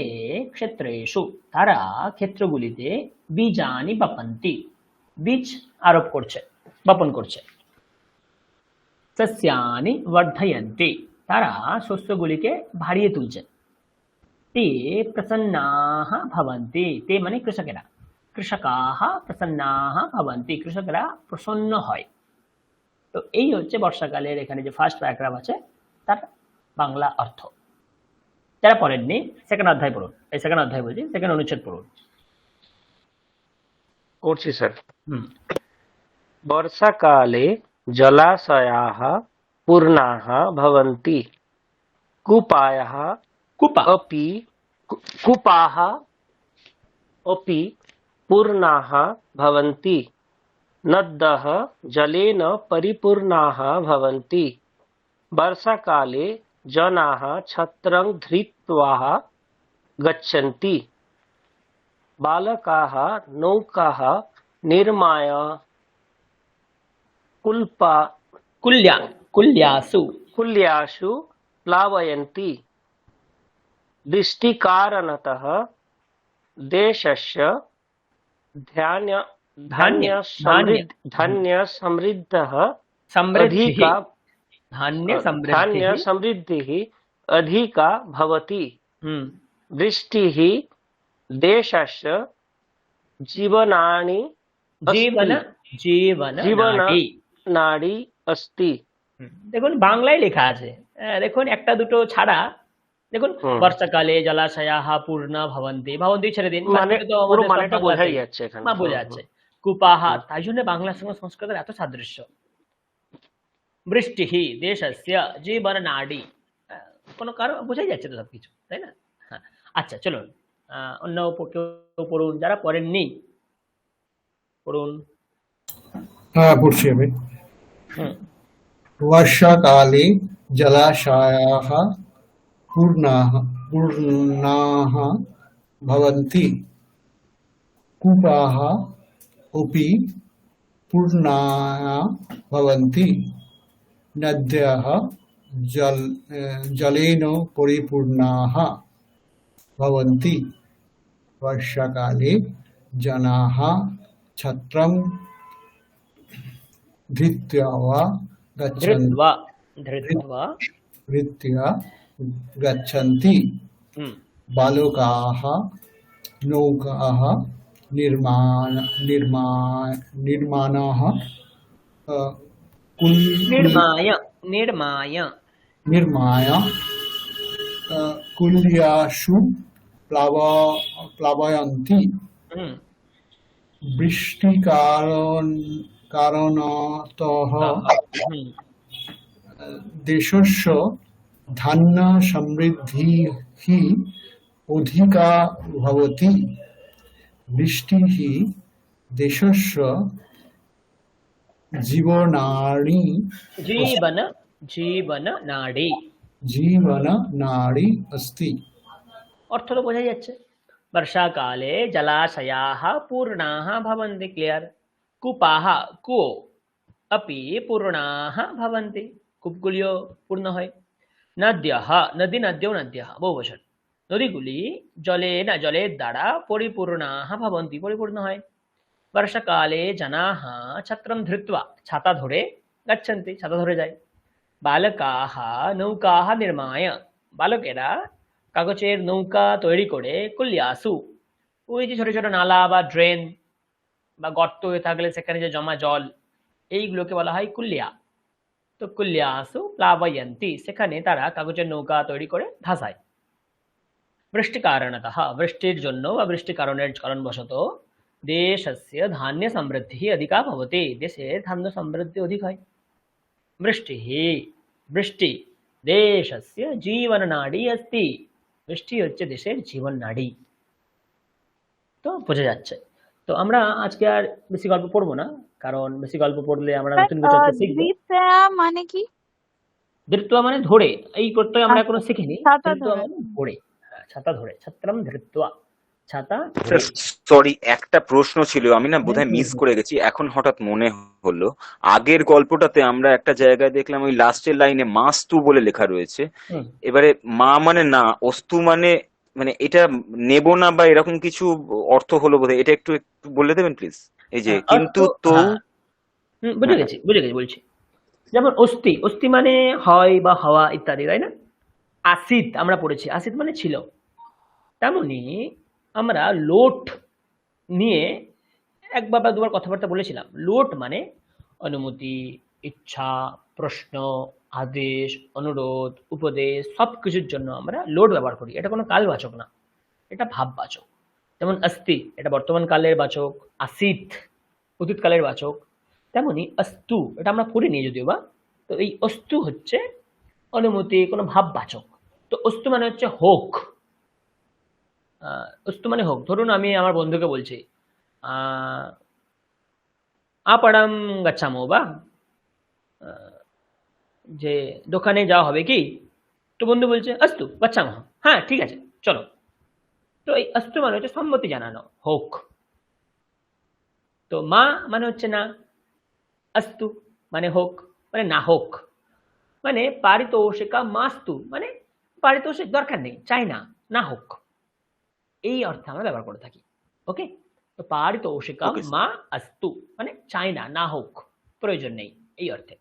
ক্ষেত্রেষু, তারা ক্ষেত্রগুলিতে বীজানি বপন্তি, বীজ আরোপ করছে, বপন করছে। সস্যানি বর্ধয়ন্তি, তারা শস্যগুলিকে বাড়িয়ে তুলছে। তে প্রসন্নাহ ভবন্তি, তে মানে কৃষকেরা, কৃষকাহ প্রসন্নাহ ভবন্তি, কৃষকেরা প্রসন্ন হয়। তো এই হচ্ছে বর্ষাকালের এখানে যে ফার্স্ট প্যারাগ্রাফ আছে তার বাংলা অর্থ। যারা পড়েননি সেকেন্ড অধ্যায় পড়ুন, এই সেকেন্ড অধ্যায় বলছি, সেকেন্ড অনুচ্ছেদ পড়ুন। করছি স্যার। হুম, वर्षाकाले जलाशयाः पूर्णाः भवन्ति, कूपाः কূপা, कूपाः अपि पूर्णाः भवन्ति, नद्यः जलेन परिपूर्णाः भवन्ति। वर्षाकाले जनाः छत्रं धृत्वा गच्छन्ति, बालकाः नौकाः निर्माय कुल्यासु कुल्यासु प्लावयन्ति। वृष्टिकारणतः देशस्य धान्य समृद्धः अधिका धान्य समृद्धिः अधिका भवति। वृष्टिः देशस्य জীবনাড়ি अस्ति। দেখুন বাংলায় লেখা আছে, দেখুন একটা দুটো ছাড়া, দেখুন বর্ষাকালে জলাশয়াঃ পূর্ণা ভবন্তি, ভবন্তি ছেড়ে দিন, পুরো মানেটা বোঝাই যাচ্ছে এখানে, বোঝা যাচ্ছে। কুপাহ, তাই জন্য বাংলার সঙ্গে সংস্কৃতের এত সাদৃশ্য। বৃষ্টিহি দেশস্য জীবনাড়ি, কোনো কারণ বোঝাই যাচ্ছে তো সবকিছু, তাই না? হ্যাঁ, আচ্ছা চলুন অন্য কেউ পড়ুন, যারা পড়েননি পড়ুন। হ্যাঁ, পড়ছি আমি। वर्षाकाले जलाशयाः पूर्णाः भवन्ति, कूपाः अपि पूर्णाः भवन्ति, नद्यः जलेन परिपूर्णाः भवन्ति वर्षाकाले जनाः छत्रं धृत्वा वा गच्छन्ति धृत्वा धृत्वा धृत्वा गच्छन्ति बालकाः नौकाः निर्माणाः निर्माय निर्माय निर्माय कुल्यासु प्लावयन्ति वृष्टिकारणतः देशस्य धान्यसमृद्धिः अधिका भवति वृष्टिः देशस्य जीवनाडी जीवन জীবনাড়ি जीवननाडी अस्ति অর্থ তো বোঝা যাচ্ছে বর্ষাকালে জলাশয়াः পূর্ণাः ভবन्ति ক্লিয়ার কূপাः কুয়ো अपि পূর্ণাः ভবन्ति কূপগুলিও পূর্ণ হয় নদ্যः নদ্যः বহুবচন নদীগুলি জলের দ্বারা পরিপূর্ণাः ভবन्ति পরিপূর্ণ হয় বর্ষাকালে জনাः ছত্রম ধৃত্বা ছাতা ধরে গচ্ছন্তি ছাতা ধরে যায় বালকাः নৌকাः নির্মায় বালকেরা কাগজের নৌকা তৈরি করে কুল্যাসু ওই যে ছোট ছোট নালা বা ড্রেন বা গর্ত হয়ে থাকলে সেখানে যে জমা জল এইগুলোকে বলা হয় কুল্যা তো কুল্যাসু প্লাবয়ন্তি সেখানে তারা কাগজের নৌকা তৈরি করে ভাসায় বৃষ্টি কারণতঃ বৃষ্টির জন্য বা বৃষ্টি কারণবশত দেশস্য ধান্য সমৃদ্ধি অধিকা ভবতি দেশের ধান্য সমৃদ্ধি অধিক হয় বৃষ্টি দেশস্য জীবননাডি अस्ति বৃষ্টি হচ্ছে দেশের জীবন নাড়ি তো বোঝা যাচ্ছে তো আমরা আজকে আর বেশি গল্প পড়বো না কারণ বেশি গল্প পড়লে আমরা নতুন কিছু একটা শিখবো দ্বিতীয়া মানে কি? ধৃত্বা মানে ধরে এই প্রত্যয় আমরা এখনো শিখিনি ছাতা ধৃত্বা ধরে। মানে ধরে হ্যাঁ, ছাতা ধরে ছত্রম ধৃত্বা ছাতা স্যার সরি, একটা প্রশ্ন ছিল, আমি না বোধহয় মিস করে গেছি, এখন হঠাৎ মনে হলো। আগের গল্পটাতে আমরা একটা জায়গায় দেখলাম ওই লাস্টের লাইনে মাস্তু বলে লেখা রয়েছে। হুম। এবারে মা মানে না, অস্তু মানে মানে এটা নেব না বা এরকম কিছু অর্থ হলো বোধহয়, এটা একটু একটু বলে দেবেন প্লিজ। এই যে কিন্তু তো বুঝে গেছি বলছি যেমন অস্থি অস্থি মানে হয় বা হওয়া ইত্যাদি তাই না আসিত আমরা পড়েছি আসিত মানে ছিল তেমনি আমরা লোট নিয়ে একবার বা দুবার কথাবার্তা বলেছিলাম লোট মানে অনুমতি ইচ্ছা প্রশ্ন আদেশ অনুরোধ উপদেশ সব কিছুর জন্য আমরা লোট ব্যবহার করি এটা কোনো কালবাচক না এটা ভাববাচক যেমন অস্তি এটা বর্তমান কালের বাচক আসিত অতীতকালের বাচক তেমনি অস্তু এটা আমরা পড়িনি যদিও বা তো এই অস্তু হচ্ছে অনুমতি কোনো ভাববাচক তো অস্তু মানে হচ্ছে হোক অস্তু মানে হোক ধরুন আমি আমার বন্ধুকে বলছি আপড়াম গাচ্ছামো বা যে দোকানে যাওয়া হবে কি তো বন্ধু বলছে অস্তু গাচ্ছামো হ্যাঁ ঠিক আছে চলো তো এই অস্তু মানে হচ্ছে সম্মতি জানানো হোক তো মা মানে হচ্ছে না অস্তু মানে হোক মানে না হোক মানে পারিতোষিকা মাস্তু মানে পারিতোষিক দরকার নেই চাই না না হোক এই অর্থে আমরা ব্যবহার করে থাকি ওকে তো পারিতোষিকা মা অস্তু মানে চাই না না হোক প্রয়োজন নেই এই অর্থে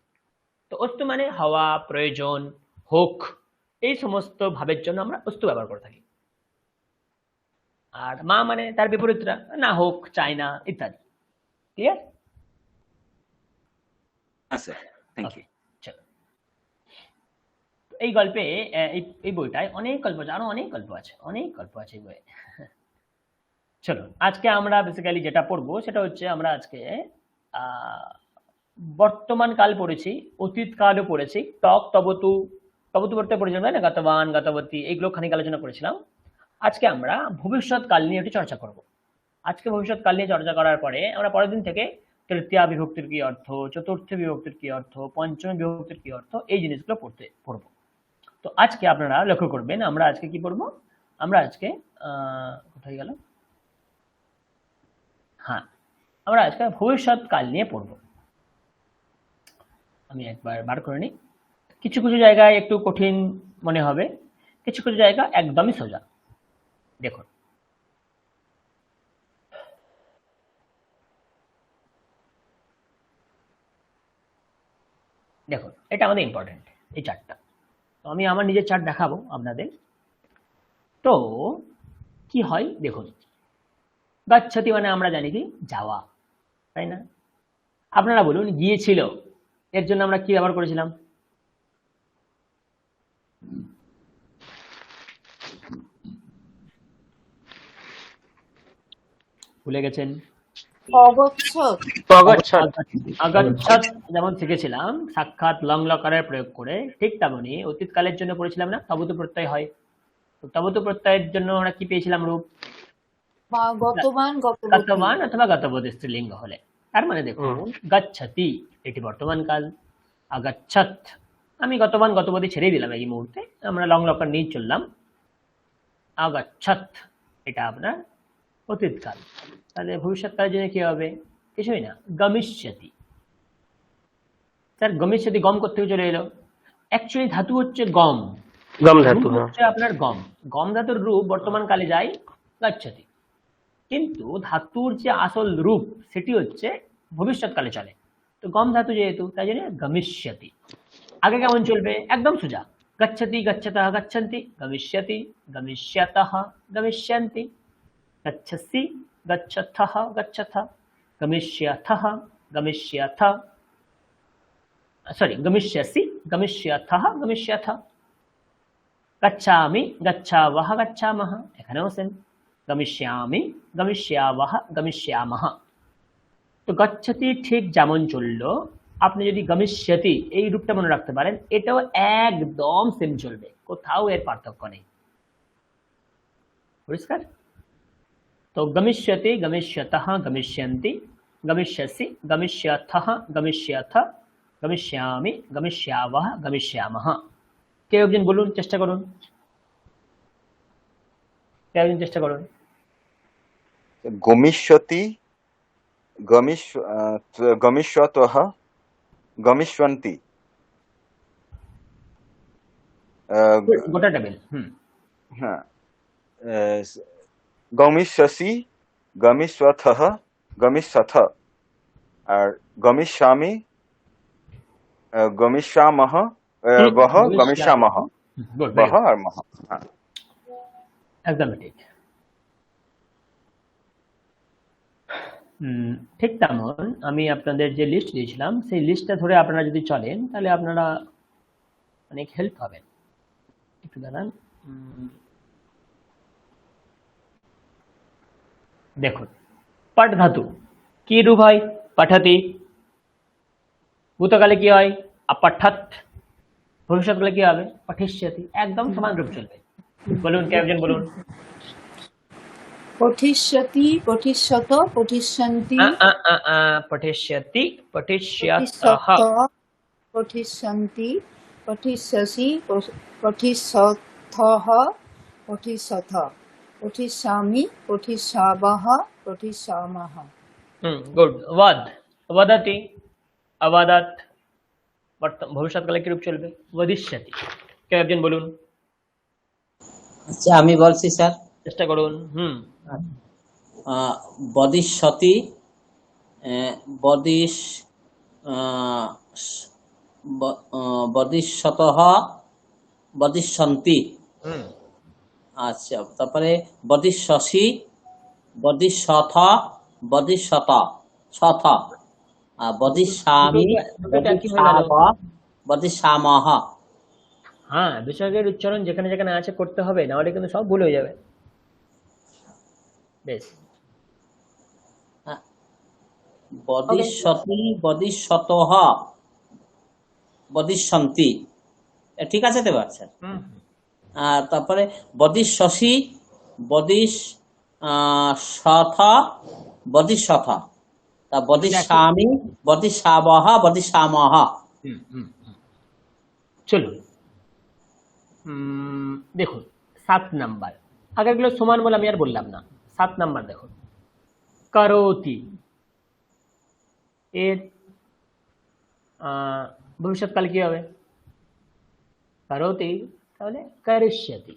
তো অস্তু মানে হওয়া প্রয়োজন হোক এই সমস্ত ভাবের জন্য আমরা অস্তু ব্যবহার করে থাকি আর মা মানে তার বিপরীতটা না হোক চাই না ইত্যাদি ক্লিয়ার থ্যাংক ইউ। এই গল্পে এই বইটায় অনেক গল্প আছে আরো অনেক গল্প আছে এই বইয়ে চলো আজকে আমরা বেসিক্যালি যেটা পড়বো সেটা হচ্ছে আমরা আজকে বর্তমান কাল পড়েছি অতীত কালও পড়েছি টক তবতু পড়তে পড়েছিলাম তাই না গতবান গতবতী এইগুলো খানিক আলোচনা করেছিলাম আজকে আমরা ভবিষ্যৎ কাল নিয়ে একটু চর্চা করব আজকে ভবিষ্যৎ কাল নিয়ে চর্চা করার পরে আমরা পরের দিন থেকে তৃতীয়া বিভক্তির কি অর্থ চতুর্থ বিভক্তির কি অর্থ পঞ্চম বিভক্তির কি অর্থ এই জিনিসগুলো পড়বো তো আজকে আপনারা লক্ষ্য করবেন আমরা আজকে কি পড়বো আমরা আজকে কোথায় গেল হ্যাঁ আমরা আজকে ভবিষ্যৎ কাল নিয়ে পড়বো আমি একবার বার করে নিই কিছু কিছু জায়গায় একটু কঠিন মনে হবে কিছু কিছু জায়গা একদমই সোজা দেখুন দেখুন এটা আমাদের ইম্পর্টেন্ট, এই চার্টটা। তো আমি আমার নিজের চার্ট দেখাবো আপনাদের। তো কি হয় দেখুন, গচ্ছতি মানে আমরা জানি কি যাওয়া, তাই না? আপনারা বলুন গিয়েছিল, এর জন্য আমরা কি ব্যবহার করেছিলাম? ভুলে গেছেন? অগচ্ছত। অগচ্ছত। অগচ্ছত যেমন শিখেছিলাম সাক্ষাৎ লং লকারের প্রয়োগ করে, ঠিক তেমনি অতীতকালের জন্য পড়েছিলাম না তবতু প্রত্যয় হয়। তো তবতু প্রত্যয়ের জন্য আমরা কি পেয়েছিলাম রূপ? বা গতমান গতবতী। গতমান অথবা গতবোধ স্ত্রীলিঙ্গ হলে। তার মানে দেখুন গচ্ছতি এটি বর্তমান কাল, আগচ্ছত আমি গতমান গতবোধী ছেড়েই দিলাম এই মুহূর্তে, আমরা লং লকার নিয়ে চললাম। আগচ্ছত এটা আপনার অতীতকাল। তাহলে ভবিষ্যৎকালের জন্য কি হবে? কিছুই না, গমিষ্যতি। স্যার গমিষ্যতি গম কোথেকে চলে এলো? অ্যাকচুয়ালি ধাতু হচ্ছে গম, গম ধাতু। রূপ হচ্ছে আপনার গম। গম ধাতুর রূপ বর্তমান কালে যায় গচ্ছতি, কিন্তু ধাতুর যে আসল রূপ সেটি হচ্ছে ভবিষ্যৎকালে চলে। তো গম ধাতু যেহেতু, তাই জন্য গমিষ্যতি। আগে কেমন চলবে? একদম সোজা, গচ্ছতি গচ্ছতঃ গচ্ছন্তি, গমিষ্যতি গমিষ্যতঃ গমিষ্যন্তি, গচ্ছসি গচ্ছথः গচ্ছথ, গমিষ্যথः গমিষ্যথ, সরি গমিষ্যসি গমিষ্যথः গমিষ্যথ, গচ্ছামি গচ্ছাবহ গচ্ছামহ, এখানেও সেম, গমিষ্যামি গমিষ্যাবহ গমিষ্যামহ। তো গচ্ছতি ঠিক যেমন চললো, আপনি যদি গমিষ্যতি এই রূপটা মনে রাখতে পারেন, এটাও একদম সেম চলবে, কোথাও এর পার্থক্য নেই। পরিষ্কার? তো গমিষ্যতি গমিষ্যতঃ গমিষ্যন্তি, গমিষ্যসি গমিষ্যথः গমিষ্যথ, গমিষ্যামি গমিষ্যাবহ গমিষ্যামহ। কেউ একজন বলুন, চেষ্টা করুন, কেউ একজন চেষ্টা করুন। গমিষ্যতি গমিষ্যতঃ গমিষ্যন্তি, গোটাটা বেল। হ্যাঁ, গমিষ্যসি গমিষ্যথः গমিষ্যথ, আর গমিষ্যামি গমিষ্যামহ বহ গমিষ্যামহ, বহ আর মহ। একদম ঠিক। ঠিক তেমন আমি আপনাদের যে লিস্ট দিয়েছিলাম সেই লিস্টটা ধরে আপনারা যদি চলেন তাহলে আপনারা অনেক হেল্প পাবেন। একটু দাঁড়ান, দেখুন পট ধাতু কি রূপ হয়? পঠতি। ভূতকালে কি হয়? আপঠত। ভবিষ্যৎকালে কি হবে? পঠিষ্যতি। একদম সমান রূপ চলবে। বলুন, কে একজন বলুন। পঠিষ্যতি পঠিষ্যত পঠিষ্যন্তি পঠিষ্যতি পঠিষ্যতঃ পঠিষ্যন্তি পঠিষ্যসি পঠিষ্যথः পঠিষ্যথ পঠিষ্যামি পঠিষ্যাবহ পঠিষ্যামহ। গুড। ওয়াদ ওয়াদাতি অবাদাত। ভবিষ্যৎকালে কি রূপ চলবে? ওয়াদিষ্যতি। কেউ একজন বলুন। আচ্ছা আমি বলছি স্যার, চেষ্টা করুন। বদিষ্যতি বদিষ্যতঃ বদিষ্যন্তি। আচ্ছা, তারপরে বদিষ্যসি বদিষ্যথ বদিষ্যত শথ, বদিষ্যামি বদিষ্যামহ। হ্যাঁ, বিসর্গের উচ্চারণ যেখানে যেখানে আছে করতে হবে, না হলে কিন্তু সব ভুল হয়ে যাবে। বেশ। বদিষ্যতি বদিষ্যতঃ বদিষ্যন্তি, ঠিক আছে তো স্যার? আর তারপরে বদিষ্যসি বদিষ্যথ বদিষ্যথ, তা বদিষ্যামি বদিষ্যাবহ বদিষ্যামহ। চলুন দেখুন 7 নাম্বার। আগেরগুলো সমান বলে আমি আর বললাম না। 7 নাম্বার দেখুন, করোতি। এর ভবিষ্যৎকাল কি হবে? করোতি, তাহলে করিষ্যতি।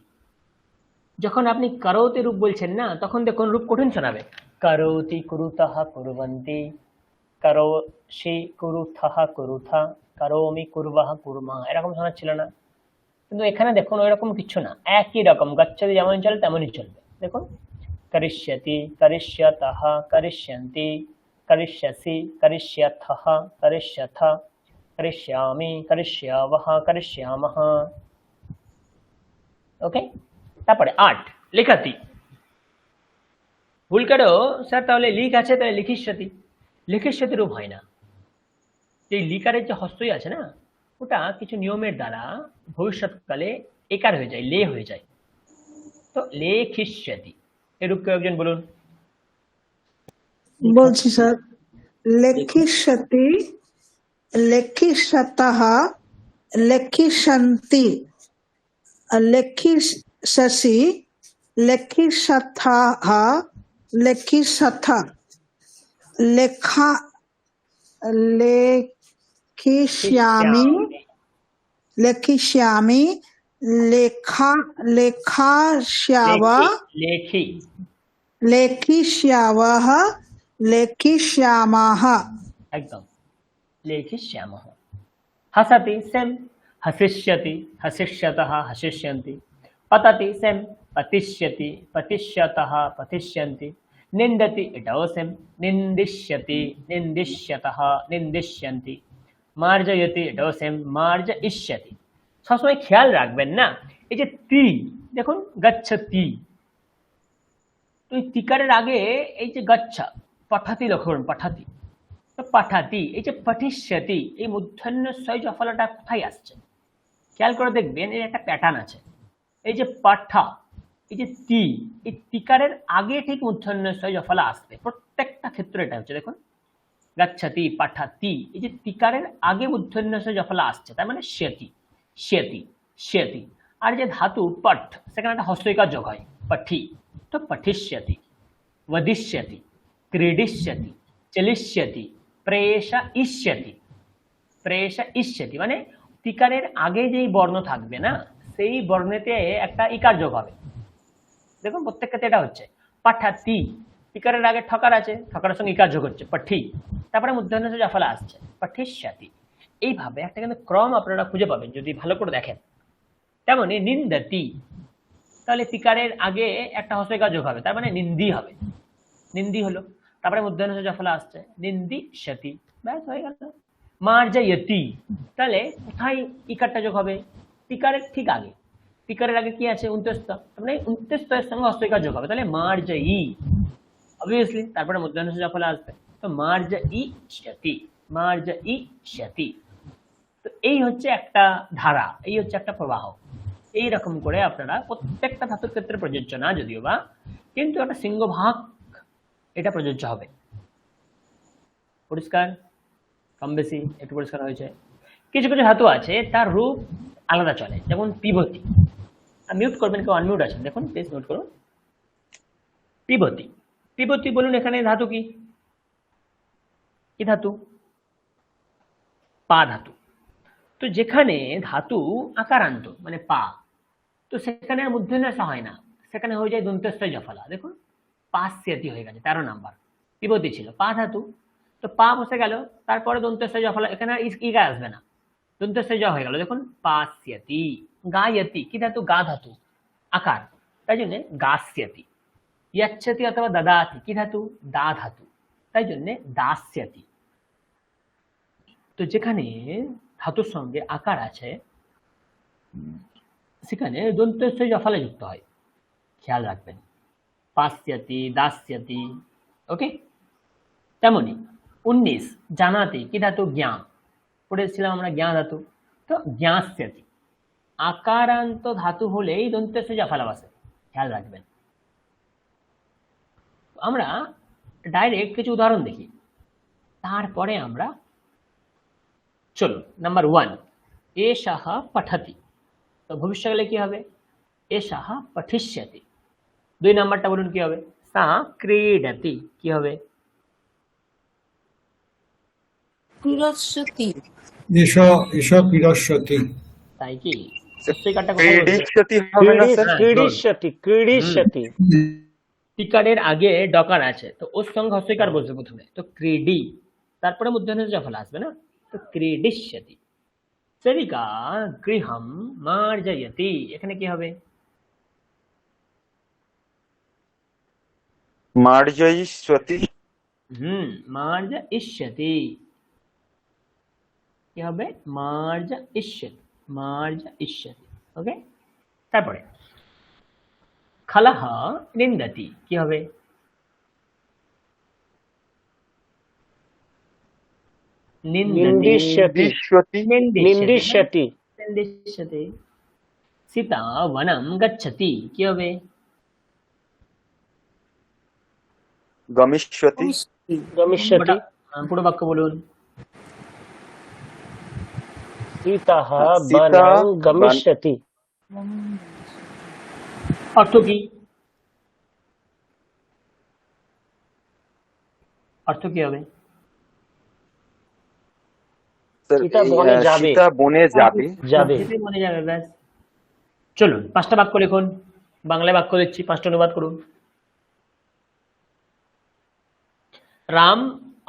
যখন আপনি করোতি রূপ বলছেন না, তখন দেখুন রূপ কঠিন শোনাবে। করোতি কুরুতঃ কুরবন্তি, করোষি কুরুথঃ কুরুথা, করোমি কুর্বঃ কুর্মঃ, এরকম শোনাচ্ছিল না? কিন্তু এখানে দেখুন ওইরকম কিছু না, একই রকম গচ্ছতি যেমন চলে তেমনই চলবে। দেখুন করিষ্যতি, করিষ্যতঃ, করিষ্যন্তি, করিষ্যসি, করিষ্যথঃ, করিষ্যথ, করিষ্যামি, করিষ্যাবহ, করিষ্যামः। ওকে, তারপরে 8 লিখাতি। ভুল করো স্যার, তাহলে লিখ আছে তাহলে লিখিষ্যতি, লিখিষ্যতি রূপ হয় না। এই লিকারের যে হস্তই আছে না, ওটা কিছু নিয়মের দ্বারা ভবিষ্যৎকালে একার হয়ে যায়, লে হয়ে যায়। তো লেখিষ্যতি এর রূপ কেউ একজন বলুন। বলছি স্যার, লেখিষ্যতি, লেখিষ্যতঃ, লেখিষ্যন্তি, লেখিষ্যসি, লেখিষ্যথः, লেখিষ্যথ, লেখা, লেখিষ্যামি, লেখিষ্যামি, লেখা, লেখাস্যাব, লেখি, লেখিষ্যাবः, লেখিষ্যামः। একদম লেখিষ্যামः। हसति सेम, हसिष्यति, हसिष्यतः, हसिष्यन्ति। पतति सेम, पतिष्यति, पतिष्यतः, पतिष्यन्ति। निन्दति एटाও सेम, निन्दिष्यति, निन्दिष्यतः, निन्दिष्यन्ति। मार्जयति এটাও সেম, মার্জয়িষ্যতি। সবসময় খেয়াল রাখবেন না, এই যে তি, দেখুন গচ্ছতি, তো এই তিকারের আগে এই যে গচ্ছা, পঠাতি লক্ষণ, পঠাতি, তো পাঠাতি, এই যে পঠিষ্যতি, এই মূর্ধন্যস্বয় জফলাটা কোথায় আসছে খেয়াল করে দেখবেন, এর একটা প্যাটার্ন আছে। এই যে পাঠা, এই যে তি, এই তিকারের আগে ঠিক মূর্ধন্যস্বয় জফলা আসবে, প্রত্যেকটা ক্ষেত্রে এটা হচ্ছে। দেখুন গচ্ছতি, পাঠাতি, এই যে তিকারের আগে মূর্ধন্যস্বয় জফলা আসছে, তার মানে শ্যতি, শ্যতি, শ্যতি। আর যে ধাতু পঠ, সেখানে একটা হস্তইকার যোগ হয়, পঠি, তো পঠিষ্যতি, वदिष्यति, क्रीडिष्यति, चलिष्यति, प्रेषयिष्यति। প্রেষয়িষ্যতি মানে তিকারের আগে যেই বর্ণ থাকবে না, সেই বর্ণেতে একটা ইকার যোগ হবে। দেখুন প্রত্যেক ক্ষেত্রে এটা হচ্ছে। পাঠাতি, তিকারের আগে ঠকার আছে, ঠকারের সঙ্গে ইকার যোগ হচ্ছে, পঠি, তারপরে মূর্ধন্য জফলা আসছে, পঠিষ্যতি। এইভাবে একটা কিন্তু ক্রম আপনারা খুঁজে পাবেন যদি ভালো করে দেখেন। তেমনি নিন্দতি, তাহলে তিকারের আগে একটা হস্তইকার যোগ হবে, তার মানে নিন্দি হবে, নিন্দি হলো, তারপরে মূর্ধন্য জফলা আসছে, নিন্দিষ্যতি, ব্যাস হয়ে গেল। মার্জয়তি, তাহলে কোথায় ইকারটা যোগ হবে? তিকারের ঠিক আগে, তিকারের আগে কি আছে? উন্তস্ত, মানে উন্তস্ত এর সঙ্গে হস্তইকার যোগ হবে, তাহলে মার্জয়ী অবভিয়াসলি, তারপরে মূর্ধন্য জফলা আসবে, তো মার্জয়িষ্যতি, মার্জয়িষ্যতি। তো এই হচ্ছে একটা ধারা, এই হচ্ছে একটা প্রবাহ। এইরকম করে আপনারা প্রত্যেকটা ধাতুর ক্ষেত্রে প্রযোজ্য না যদিও বা, কিন্তু একটা সিংহভাগ এটা প্রযোজ্য হবে। পরিষ্কার? কম বেশি একটু পরিষ্কার হয়েছে। কিছু কিছু ধাতু আছে তার রূপ আলাদা চলে, যেমন পিবতি। মিউট করবেন, কেউ আনমিউট আছেন, দেখুন প্লিজ মিউট করুন। পিবতি, পিবতি বলুন এখানে ধাতু কি? কি ধাতু? পা ধাতু। তো যেখানে ধাতু আকারান্ত মানে পা, তো সেখানে আর মূর্ধন্যস্ব হয় না, সেখানে হয়ে যায় দন্তস্বয় জফলা। দেখুন পাস্যতি হয়ে গেছে, 13 নাম্বার। পিবতি ছিল পা ধাতু, তো পা বসে গেল, তারপরে দন্তস্বয় জফলা, এখানে আর ইগা আসবে না, দন্তস্বয় জ হয়ে গেল। দেখুন পাস্যতি। গায়তি, কি ধাতু? গা ধাতু, আকার, তাই জন্য গাস্যতি। यच्छति অথবা দদাতি, কি ধাতু? দা ধাতু, তাই জন্য দাস্যতি। তো যেখানে ধাতুর সঙ্গে আকার আছে সেখানে দন্তস্বয় জফলা যুক্ত হয়, খেয়াল রাখবেন। পাস্যতি, দাস্যতি, ওকে। তেমনি 19 জানাতে, কি ধাতু? জ্ঞান, পড়েছিলাম আমরা জ্ঞান ধাতু, তো জ্ঞাস্যতি। আকারান্ত ধাতু হলেই দন্তস্বয় জফলা বসে, খেয়াল রাখবেন। আমরা ডাইরেক্ট কিছু উদাহরণ দেখি, তারপরে আমরা চলো নাম্বার 1 এষাহ পঠতি, তো ভবিষ্যৎকালে কি হবে? এষাহ পঠিষ্যতি। 2 নাম্বারটা বলুন কি হবে? সা ক্রীডতি, কি হবে? ক্রীড়স্যতি। এষ ক্রীড়স্যতি। তাই কি? হস্যইকারটা কোথায় বসবে? ক্রীডিষ্যতি হবে না স্যার? হ্যাঁ, ক্রীডিষ্যতি ক্রীডিষ্যতি টিকারের আগে ডকার আছে, তো ওর সঙ্গে হস্যইকার বসবে প্রথমে, তো ক্রীডি, তারপরে মূর্ধন্য যফল আসবে না, তো ক্রীডিষ্যতি। সেবিকা গৃহম মার্জয়তি, এখানে কি হবে? মার্জয়িষ্যতি। মার্জয়িষ্যতি, কি হবে? মার্জয়িষ্যতি, মার্জয়িষ্যতি। ওকে, তারপরে খালাহ নিন্দতি, কি হবে? নিন্দতি, নিন্দিষ্যতি নিন্দিষ্যতি। নিন্দিষ্যতি নিন্দিষ্যতি। সীতা বনম গচ্ছতি, কি হবে? গমিষ্যতি। ভবিষ্যতি। গমিষ্যতি পুরো বাক্য বলুন। সীতাः সীতা বনং গমিষ্যতি। অর্থ কি? অর্থ কি হবে? স্যার, সীতা বনে যাবে। সীতা বনে যাবে। যাবে। সেটাই মনে যাবে, ব্যাস। চলুন 5টা বাক্য লিখুন, বাংলায় বাক্য দিচ্ছি, 5টা অনুবাদ করুন। রাম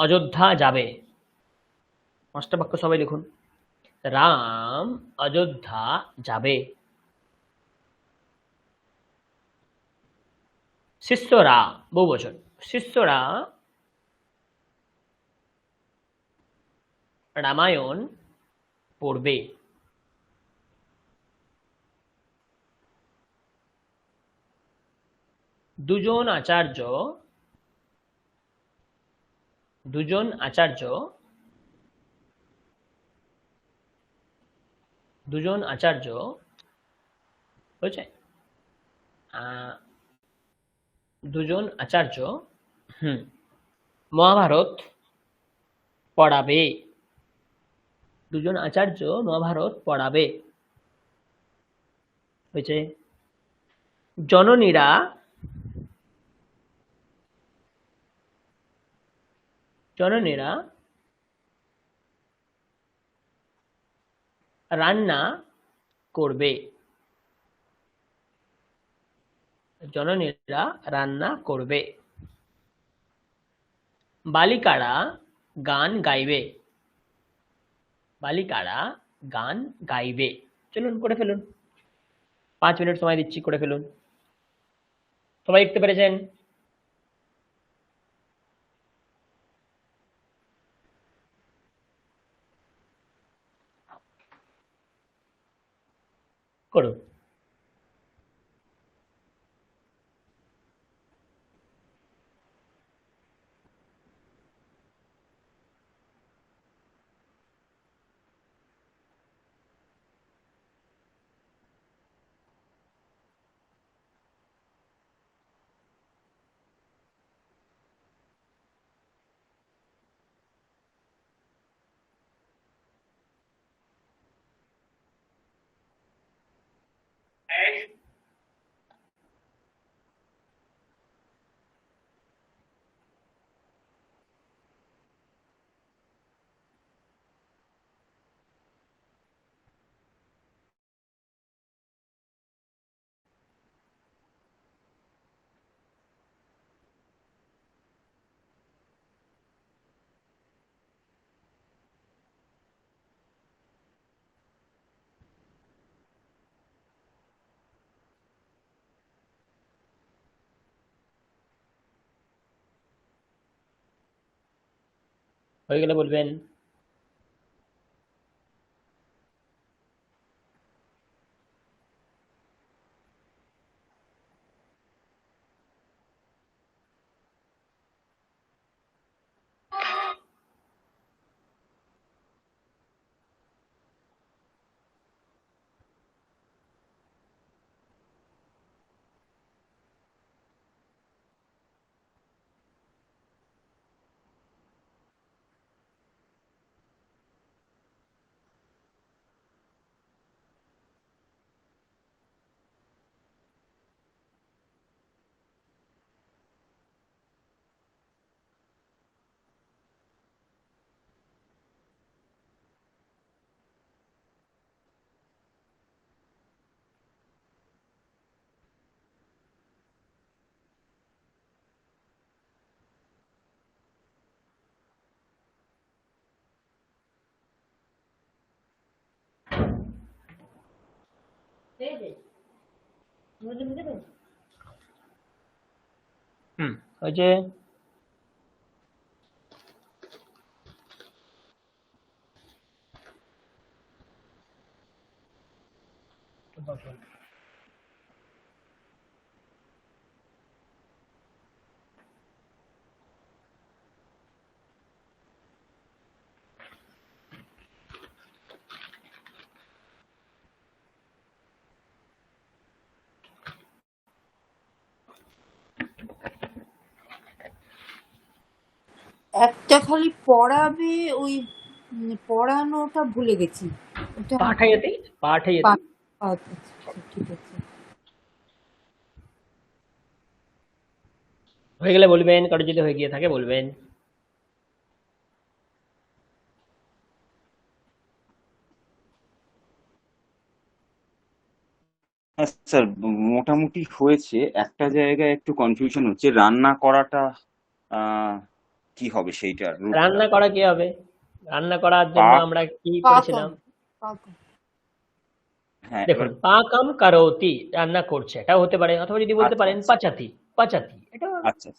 অযোধ্যা যাবে, 5টা বাক্য সবাই লিখুন। রাম অযোধ্যা যাবে। শিষ্যরা, বহুবচন, শিষ্যরা রামায়ণ পড়বে। দুজন আচার্য, দুজন আচার্য, দুজন আচার্য হয়েছে, দুজন আচার্য মহাভারত পড়াবে। দুজন আচার্য মহাভারত পড়াবে হয়েছে। জননীরা, জননীরা রান্না করবে। জননীরা রান্না করবে। বালিকারা গান গাইবে। বালিকারা গান গাইবে। চলুন করে ফেলুন, 5 মিনিট সময় দিচ্ছি, করে ফেলুন। সবাই লিখতে পেরেছেন? করুন। হয়ে গেলে বলবেন। ওই যে একটা খালি পড়াবে, ওই পড়ানোটা ভুলে গেছি। ওটা পাঠয়তি পাঠয়তি আচ্ছা, ঠিক আছে। হয়ে গেলে বলবেন, কারো যদি হয়ে গিয়ে থাকে বলবেন। হ্যাঁ স্যার, মোটামুটি হয়েছে। একটা জায়গায় একটু কনফিউশন হচ্ছে, রান্না করাটা কি হবে সেইটার রূপটা। রান্না করা কি হবে? রান্না করার জন্য পাক, আমরা কি পাকম করেছিলাম? পাকম হ্যাঁ দেখুন, এবার পাকম কারোতি, রান্না করছে, এটাও হতে পারে। অথবা যদি বলতে আচ্ছা পারেন আচ্ছা পাচাতি, পাচাতি, এটা আচ্ছা।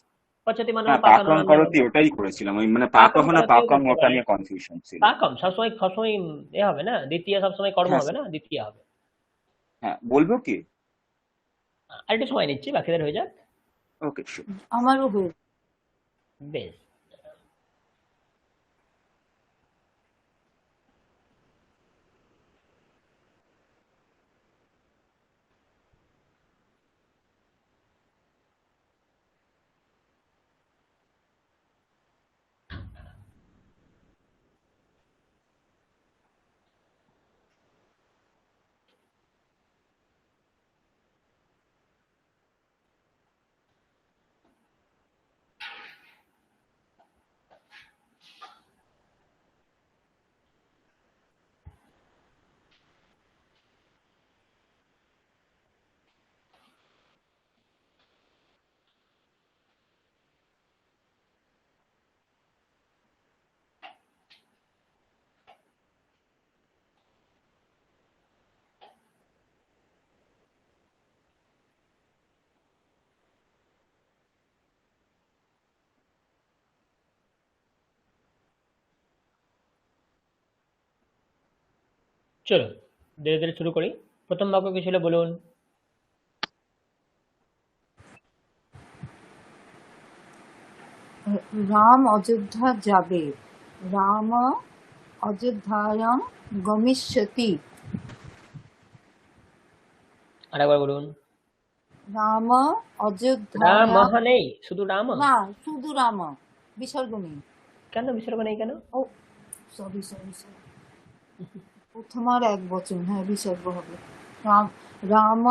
পাচাতি মানে হ্যাঁ, পাকানো, পাকম রান্না করতি করা। ওটাই করেছিলাম, ওই মানে পাকম পাকহ না কারোতিও পাকম করতে ওটা পারে। নিয়ে কনফিউশন ছিল। পাকম সবসময় সবসময় এ হবে না, দ্বিতীয় সবসময় কর্ম হ্যাঁ হবে স্যার, না, দ্বিতীয় হবে। হ্যাঁ বলবো কি? আর একটু সময় নিচ্ছি, বাকিদের হয়ে যাক। Okay sure. আমারও হয়ে বেশ, চলো ধীরে ধীরে শুরু করি। প্রথম বাক্য কি ছিল বলুন? রাম অযোধ্যা যাবে। রাম অযোধ্যায়াং গমিষ্যতি। আরেকবার বলুন। রাম রাম অযোধ্যায়াং, নেই, শুধু রাম। না শুধু রাম, বিসর্গ নেই। কেন বিসর্গ নেই কেন? ও সরি সরি সরি, প্রথমার এক বচন, হ্যাঁ বিসর্গ হবে। রাম রাম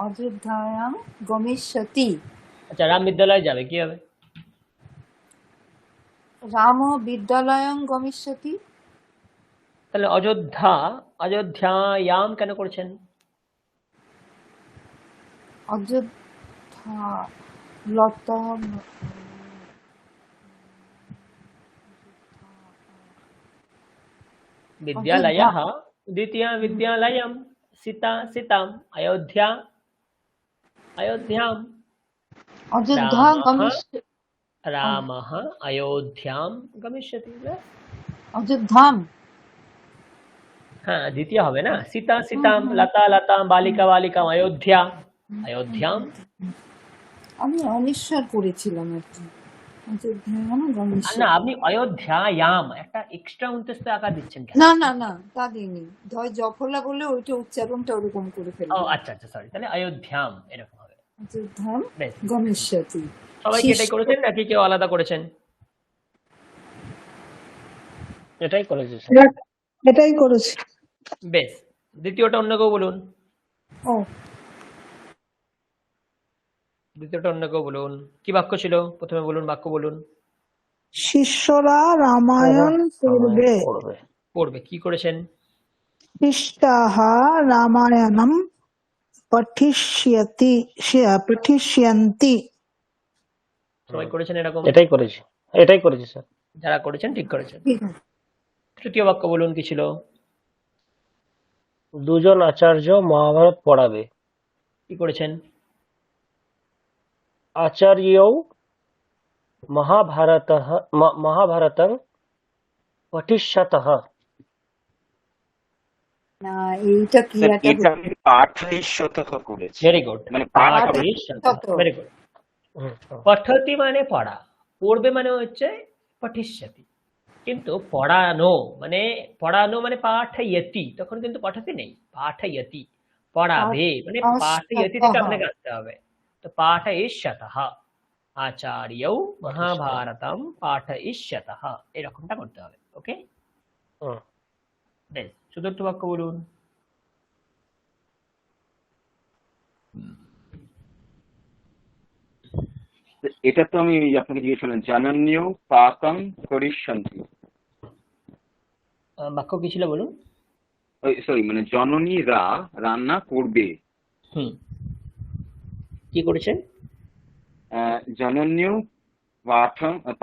অযোধ্যায়াং গমিষ্যতি। আচ্ছা, রাম বিদ্যালয়ে যাবে, কি হবে? রাম বিদ্যালয়ং গমিষ্যতি। তাহলে অযোধ্যা, অযোধ্যায়াম কেন করছেন? অযোধ্যা লতা विद्यालयः द्वितीय विद्यालयं, सीता सीताम्, अयोध्या अयोध्याम्, অযোধ্যা रामः গমিষ্য रामः अयोध्यां गमिष्यति। অযোধ্যাম। हाँ, द्वितीय হবে না, सीता सीतां, लता लतां, बालिका बालिकाम्, अयोध्या अयोध्यां। আমি অনিশ্বর করেছিলাম আর কি, অযোধ্যায়াম আর গমিষ্যতি। না, আপনি অযোধ্যায়াম একটা এক্সট্রা উনতেস্ত আকার দিচ্ছেন কেন? না না না, তা দিইনি, ধর জফলা বলে ওইটা উচ্চারণটা ওরকম করে ও ফেলবো। আচ্ছা আচ্ছা, সরি, তাহলে অযোধ্যাম এরকম হবে। অযোধ্যাম বেশ, গমিষ্যতি। সবাই কি এটাই করেছেন নাকি কেউ আলাদা করেছেন? এটাই করেছে স্যার। এটাই করেছি। বেশ, দ্বিতীয়টা অন্য কেউ বলুন। ও দ্বিতীয়টা অন্য কেউ বলুন। কি বাক্য ছিল? প্রথমে বলুন, বাক্য বলুন। শিষ্যরা রামায়ণ পড়বে। পড়বে। পড়বে, কি করেছেন? শিষ্টাः রামায়ণম পঠিষ্যন্তি। সবাই করেছেন এরকম? এটাই করেছি, এটাই করেছি স্যার। যারা করেছেন ঠিক করেছেন। ঠিক আছে। তৃতীয় বাক্য বলুন, কি ছিল? দুজন আচার্য মহাভারত পড়াবে। কি করেছেন? আচার্যৌ মহাভারতং পঠিষ্যতঃ। না, এইটা স্যার ক্রিয়াটা এটা আমি পাঠয়িষ্যত করেছি, ভেরি গুড। মানে পাঠ পাঠ হবে। Very good. পঠতি মানে পড়া, পড়বে মানে হচ্ছে পঠিষ্যতি। কিন্তু পড়ানো মানে পাঠয়তি, তখন কিন্তু পঠতি নেই, পাঠয়তি, পড়াবে মানে পাঠয়তি থেকে আপনাকে আসতে হবে। তো পাঠয়িষ্যতঃ আচার্যৌ মহাভারতম পাঠয়িষ্যতঃ, এরকমটা করতে হবে। ওকে, বেশ, চতুর্থ বাক্য বলুন। এটা তো আমি আপনাকে জিজ্ঞেস করলাম, জনন্যৌ পাকং করিষ্যন্তি। বাক্য কি ছিল বলুন? সরি, মানে জননীরা রান্না করবে। হুম, কি করেছেন? জনন্যৌ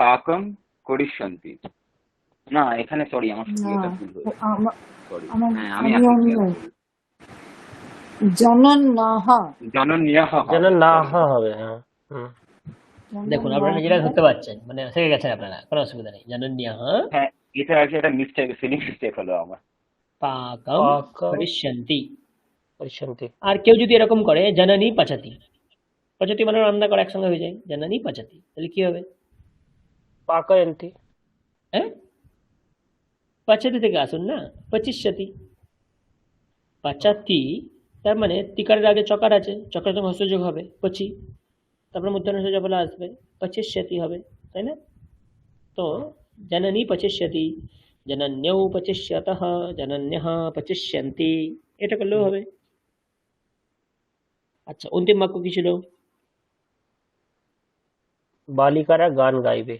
পাকং করিষ্যন্তি। না, এখানে সরি, আমার এটা ভুল হয়েছে। সরি, হ্যাঁ আমি জনন্যঃ জনন্যঃ যেন না হবে। হ্যাঁ, দেখুন আপনারা নিজেরা ধরতে পারছেন, মানে শিখে গেছেন আপনারা, কোনো অসুবিধা নেই। জনন্যঃ হ্যাঁ, এটা আর কি একটা মিস্টেক, স্পেলিং মিস্টেক হলো আমার। পাকম করিষ্যন্তি। পঠিষ্যন্তি। আর কেউ যদি এরকম করে জননী পচতি, পচতি মানে রান্না করা একসঙ্গে হয়ে যায়, জননী পচতি, তাহলে কি হবে? পাকয়ন্তি। হ্যাঁ, পচতি থেকে আসুন না, পচিষ্যতি। পচতি তার মানে তিকারের আগে চকার আছে, চকার সঙ্গে হস্যযোগ হবে পচি, তারপরে মূর্ধন্য জফলা আসবে, পচিষ্যতি হবে, তাই না? তো জননী পচিষ্যতি, জনন্যৌ পচিষ্যতঃ, জনন্যঃ পচিষ্যন্তি, এটা করলেও হবে। আচ্ছা, অন্তিম বাক্য কি ছিল? বালিকারা গান গাইবে।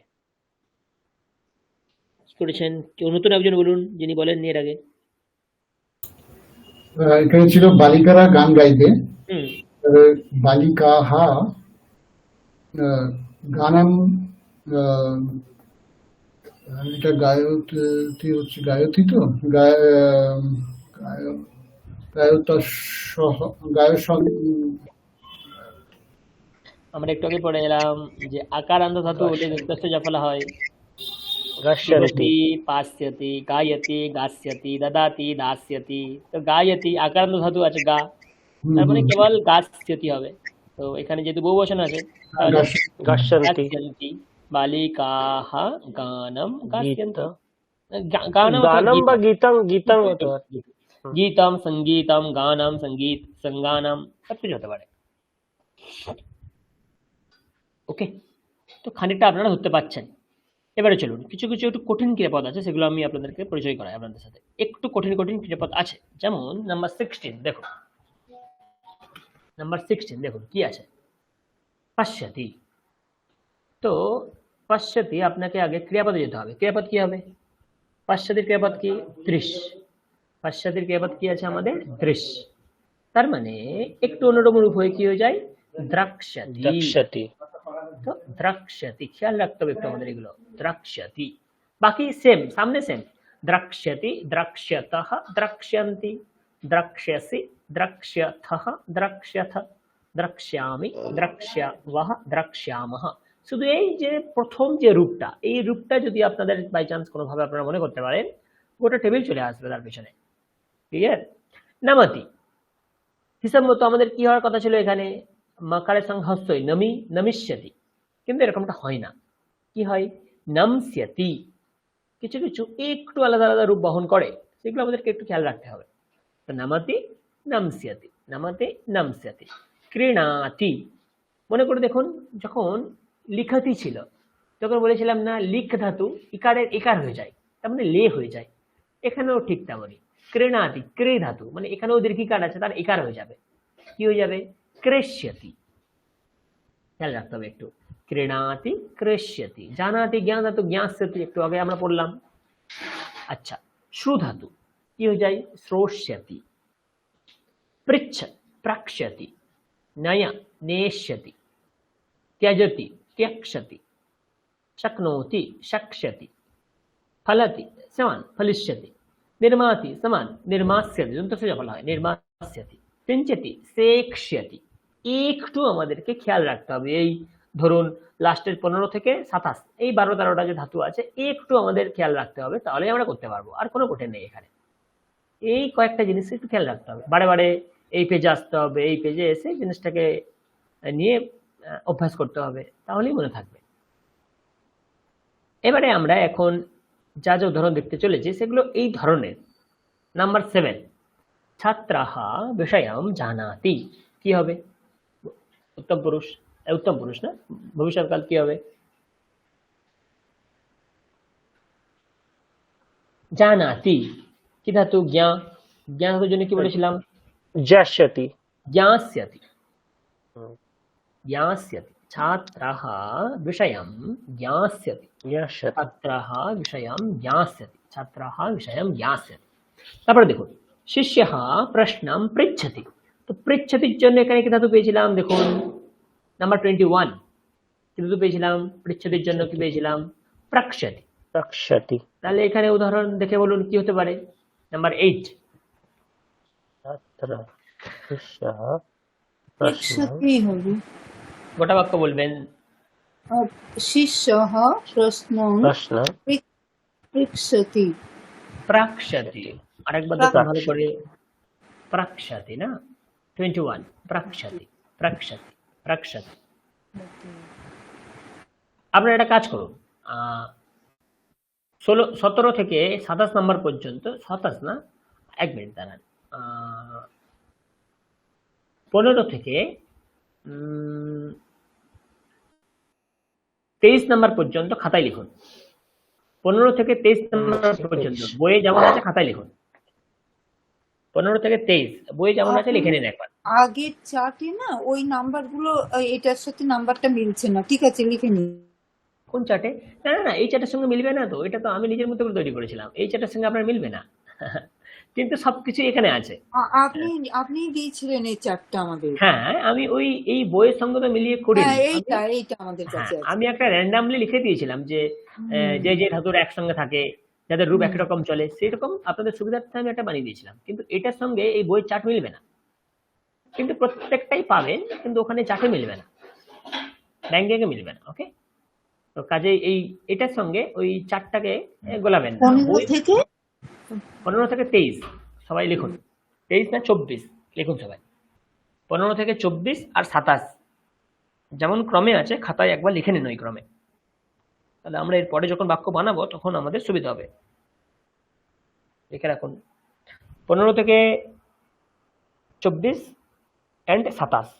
কি করেছেন? কেউ নতুন একজন বলুন যিনি বলেননি এর আগে। এখানে ছিল বালিকারা গান গাইবে। হুম, বালিকাহা গানম, এটা গায়ত্রী হচ্ছে, গায়ত্রী তো আমরা একটু আগে পড়ে এলাম যে আকারান্ত ধাতু হলে যুক্তস্থ জফলা হয়। গাস্যন্তি। পিবতি, পাস্যতি, গায়তি, গাস্যতি, দদাতি, দাস্যতি। তো গায়তি আকারান্ত ধাতু আছে গা, তার মানে কেবল গাস্যতি হবে। তো এখানে যেহেতু বহু বচন আছে তাহলে গাস্যন্তি। গাস্যন্তি। বালিকাহ গানম গাস্যন্তি। গানম বা গীতম, গীতম হতে পারে। গীতম, সঙ্গীতম, গানম, সঙ্গীত, সঙ্গানম, সবকিছু হতে পারে। ওকে, তো খানিকটা আপনারা ধরতে পারছেন। এবারে চলুন, কিছু কিছু একটু কঠিন ক্রিয়াপদ আছে, সেগুলো আমি আপনাদেরকে পরিচয় করাই আপনাদের সাথে। একটু কঠিন কঠিন ক্রিয়াপদ আছে, যেমন নাম্বার 16 দেখুন। নাম্বার 16 দেখুন কি আছে, পশ্যতি। তো পশ্যতি আপনাকে আগে ক্রিয়াপদে যেতে হবে। ক্রিয়াপদ কি হবে? পশ্যতির ক্রিয়াপদ কি? দৃশ্য। পশ্যতির ক্রিয়াপদ কি আছে আমাদের? দৃশ্য। তার মানে একটু অন্যরকম রূপ হয়ে কি হয়ে যায়? দ্রাক্ষ্যতি। দ্রাক্ষ্যতি। তো দ্রাক্ষ্যতি, খেয়াল রাখতে হবে একটু আমাদের এগুলো। দ্রাক্ষ্যতি, বাকি সেম, সামনে সেম। দ্রাক্ষ্যতি, দ্রাক্ষ্যতঃ, দ্রাক্ষ্যন্তি, দ্রাক্ষ্যসি, দ্রাক্ষ্যথঃ, দ্রাক্ষ্যথ, দ্রাক্ষ্যামি, দ্রাক্ষ্যাবহ, দ্রাক্ষ্যামহ। শুধু এই যে প্রথম যে রূপটা, এই রূপটা যদি আপনাদের বাই চান্স কোনোভাবে আপনারা মনে করতে পারেন, গোটা টেবিল চলে আসবে তার পিছনে। ক্লিয়ার? নামতি হিসাব মতো আমাদের কি হওয়ার কথা ছিল এখানে? মাকারের সঙ্গে হস্তই নমি, নমিষ্যতি, কিন্তু এরকমটা হয় না। কি হয়? নমস্যতি। কিছু কিছু একটু আলাদা আলাদা রূপ বহন করে, সেগুলো আমাদেরকে একটু খেয়াল রাখতে হবে। তো নামাতি, নমস্যতি, নামাতি, নমস্যতি। ক্রীণাতি, মনে করে দেখুন, যখন লিখতি ছিল তখন বলেছিলাম না লিখ ধাতু ইকারের ইকার হয়ে যায়, তার মানে লে হয়ে যায়। এখানেও ঠিক তেমনই। ক্রীণাতি, ক্রে ধাতু মানে এখানেও দীর্ঘিকার আছে, তার ইকার হয়ে যাবে। কি হয়ে যাবে? ক্রেষ্যতি। খেয়াল রাখতে হবে একটু। ক্রীণাতি, ক্রেষ্যতি। জানাতি, জ্ঞান ধাতু জ্ঞাস্যতি, একটু আগে আমরা পড়লাম। আচ্ছা, শ্রু ধাতু কি হয়ে যায়? শ্রোষ্যতি। পৃচ্ছ, প্রাক্ষ্যতি। নয়, নেষ্যতি। त्यजति, त्यक्षति। शक्नोति, शक्ष्यति। फलति, समान फलिष्यति। নির্মাতি সমান নির্মাস্যতি, দন্তস্য বলা হয় নির্মাস্যতি। সিঞ্চতি সেক্ষ্যতি। একটু আমাদেরকে খেয়াল রাখতে হবে, এই ধরুন লাস্টের 15 থেকে 27 এই 12-13টা যে ধাতু আছে একটু আমাদের খেয়াল রাখতে হবে, তাহলে আমরা করতে পারবো। আর কোনো কঠিন নেই এখানে, এই কয়েকটা জিনিস একটু খেয়াল রাখতে হবে। বারে বারে এই পেজে আসতে হবে, এই পেজে এসে জিনিসটাকে নিয়ে অভ্যাস করতে হবে, তাহলেই মনে থাকবে। এবারে আমরা এখন যা যা উদাহরণ দেখতে চলেছি সেগুলো এই ধরনের। নাম্বার 7, ছাত্রাহ বিষয়ম জানাতি। কি হবে? উত্তম পুরুষ, উত্তম পুরুষ না, ভবিষ্যৎকাল কি হবে? জানাতি কি ধাতু? জ্ঞা। জ্ঞা ধাতুর জন্য কি বলেছিলাম? যাস্যতি। জ্ঞাস্যতি, জ্ঞাস্যতি। ছাত্রাহ বিষয়ম জ্ঞাস্যতি, যাস্যতি। ছাত্রাহ বিষয়ম জ্ঞাস্যতি, ছাত্রাহ বিষয়ম জ্ঞাস্যতি। তারপরে দেখুন, শিষ্যः প্রশ্নম পৃচ্ছতি। তো পৃচ্ছতির জন্য এখানে কি ধাতু পেয়েছিলাম? দেখুন নাম্বার 21 কি ধাতু পেয়েছিলাম? পৃচ্ছতির জন্য কি পেয়েছিলাম? প্রক্ষতি। প্রক্ষতি। তাহলে এখানে উদাহরণ দেখে বলুন কি হতে পারে? নাম্বার 8, ছাত্র শিষ্যः প্রশ্নম। পৃচ্ছতি হবে। গোটা বাক্য বলবেন। শিষ্যः প্রশ্নম প্রশ্ন পৃচ্ছতি। প্রাক্ষতি। আরেকবার দেখুন ভালো করে, প্রাক্ষতি না, 21 প্রাক্ষতি, প্রাক্ষতি, প্রাক্ষতি। আপনারা একটা কাজ করুন, 17 থেকে 27 নম্বর পর্যন্ত, 27 না, 1 মিনিট দাঁড়ান, 15 থেকে 23 নম্বর পর্যন্ত খাতায় লিখুন। 15 থেকে 23 নম্বর পর্যন্ত বইয়ে যেমন আছে খাতায় লিখুন। 15 থেকে 23 বইয়ে যেমন আছে লিখে নিন একবার। আগের চার্টে না ওই নাম্বারগুলো এটার সাথে নাম্বারটা মিলছে না, ঠিক আছে লিখে নিন। কোন চার্টে? না না না, এই চার্টের সঙ্গে মিলবে না তো, এটা তো আমি নিজের মতো করে তৈরি করেছিলাম, এই চার্টের সঙ্গে আপনার মিলবে না। কিন্তু সবকিছু এখানে আছে। আপনি দিয়েছিলেন এই চার্টটা আমাদের। হ্যাঁ, আমি ওই এই বইয়ের সঙ্গে তো মিলিয়ে করি। হ্যাঁ এইটা আমাদের হ্যাঁ, কাছে আছে। আমি একটা র্যান্ডামলি লিখে দিয়েছিলাম যে যে ধাতুর একসঙ্গে থাকে, যাদের রূপ একই রকম চলে, সেরকম আপনাদের সুবিধার্থে আমি একটা বানিয়ে দিয়েছিলাম। কিন্তু এটার সঙ্গে এই বইয়ের চার্ট মিলবে না, কিন্তু প্রত্যেকটাই পাবেন, কিন্তু ওখানে চার্টে মিলবে না, ব্যাংকে মিলবে না। ওকে, তো কাজে এই এটার সঙ্গে ওই চার্টটাকে গোলাবেন না। 15 থেকে 23 সবাই লিখুন, 23 না 24 লিখুন সবাই। 15 থেকে 24 আর 27 যেমন ক্রমে আছে খাতায় একবার লিখে নিন ওই ক্রমে, তাহলে আমরা এরপরে যখন বাক্য বানাবো তখন আমাদের সুবিধা হবে। লিখে রাখুন 15 থেকে 24 and 27।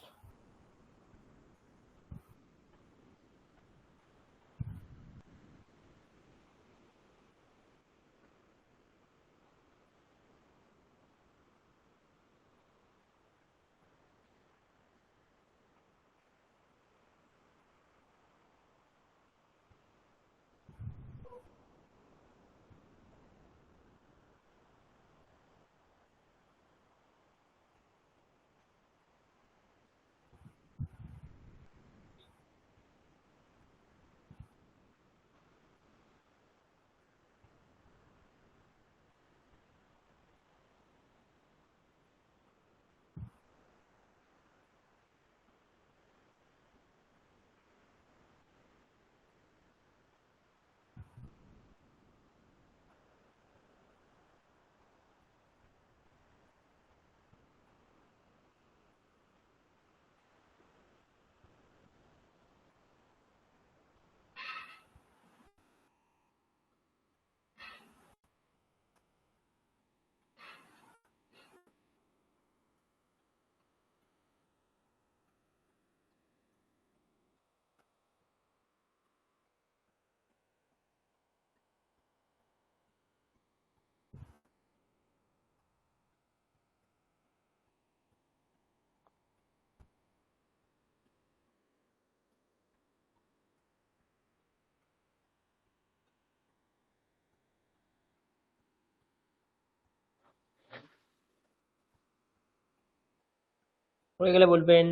হয়ে গেলে বলবেন।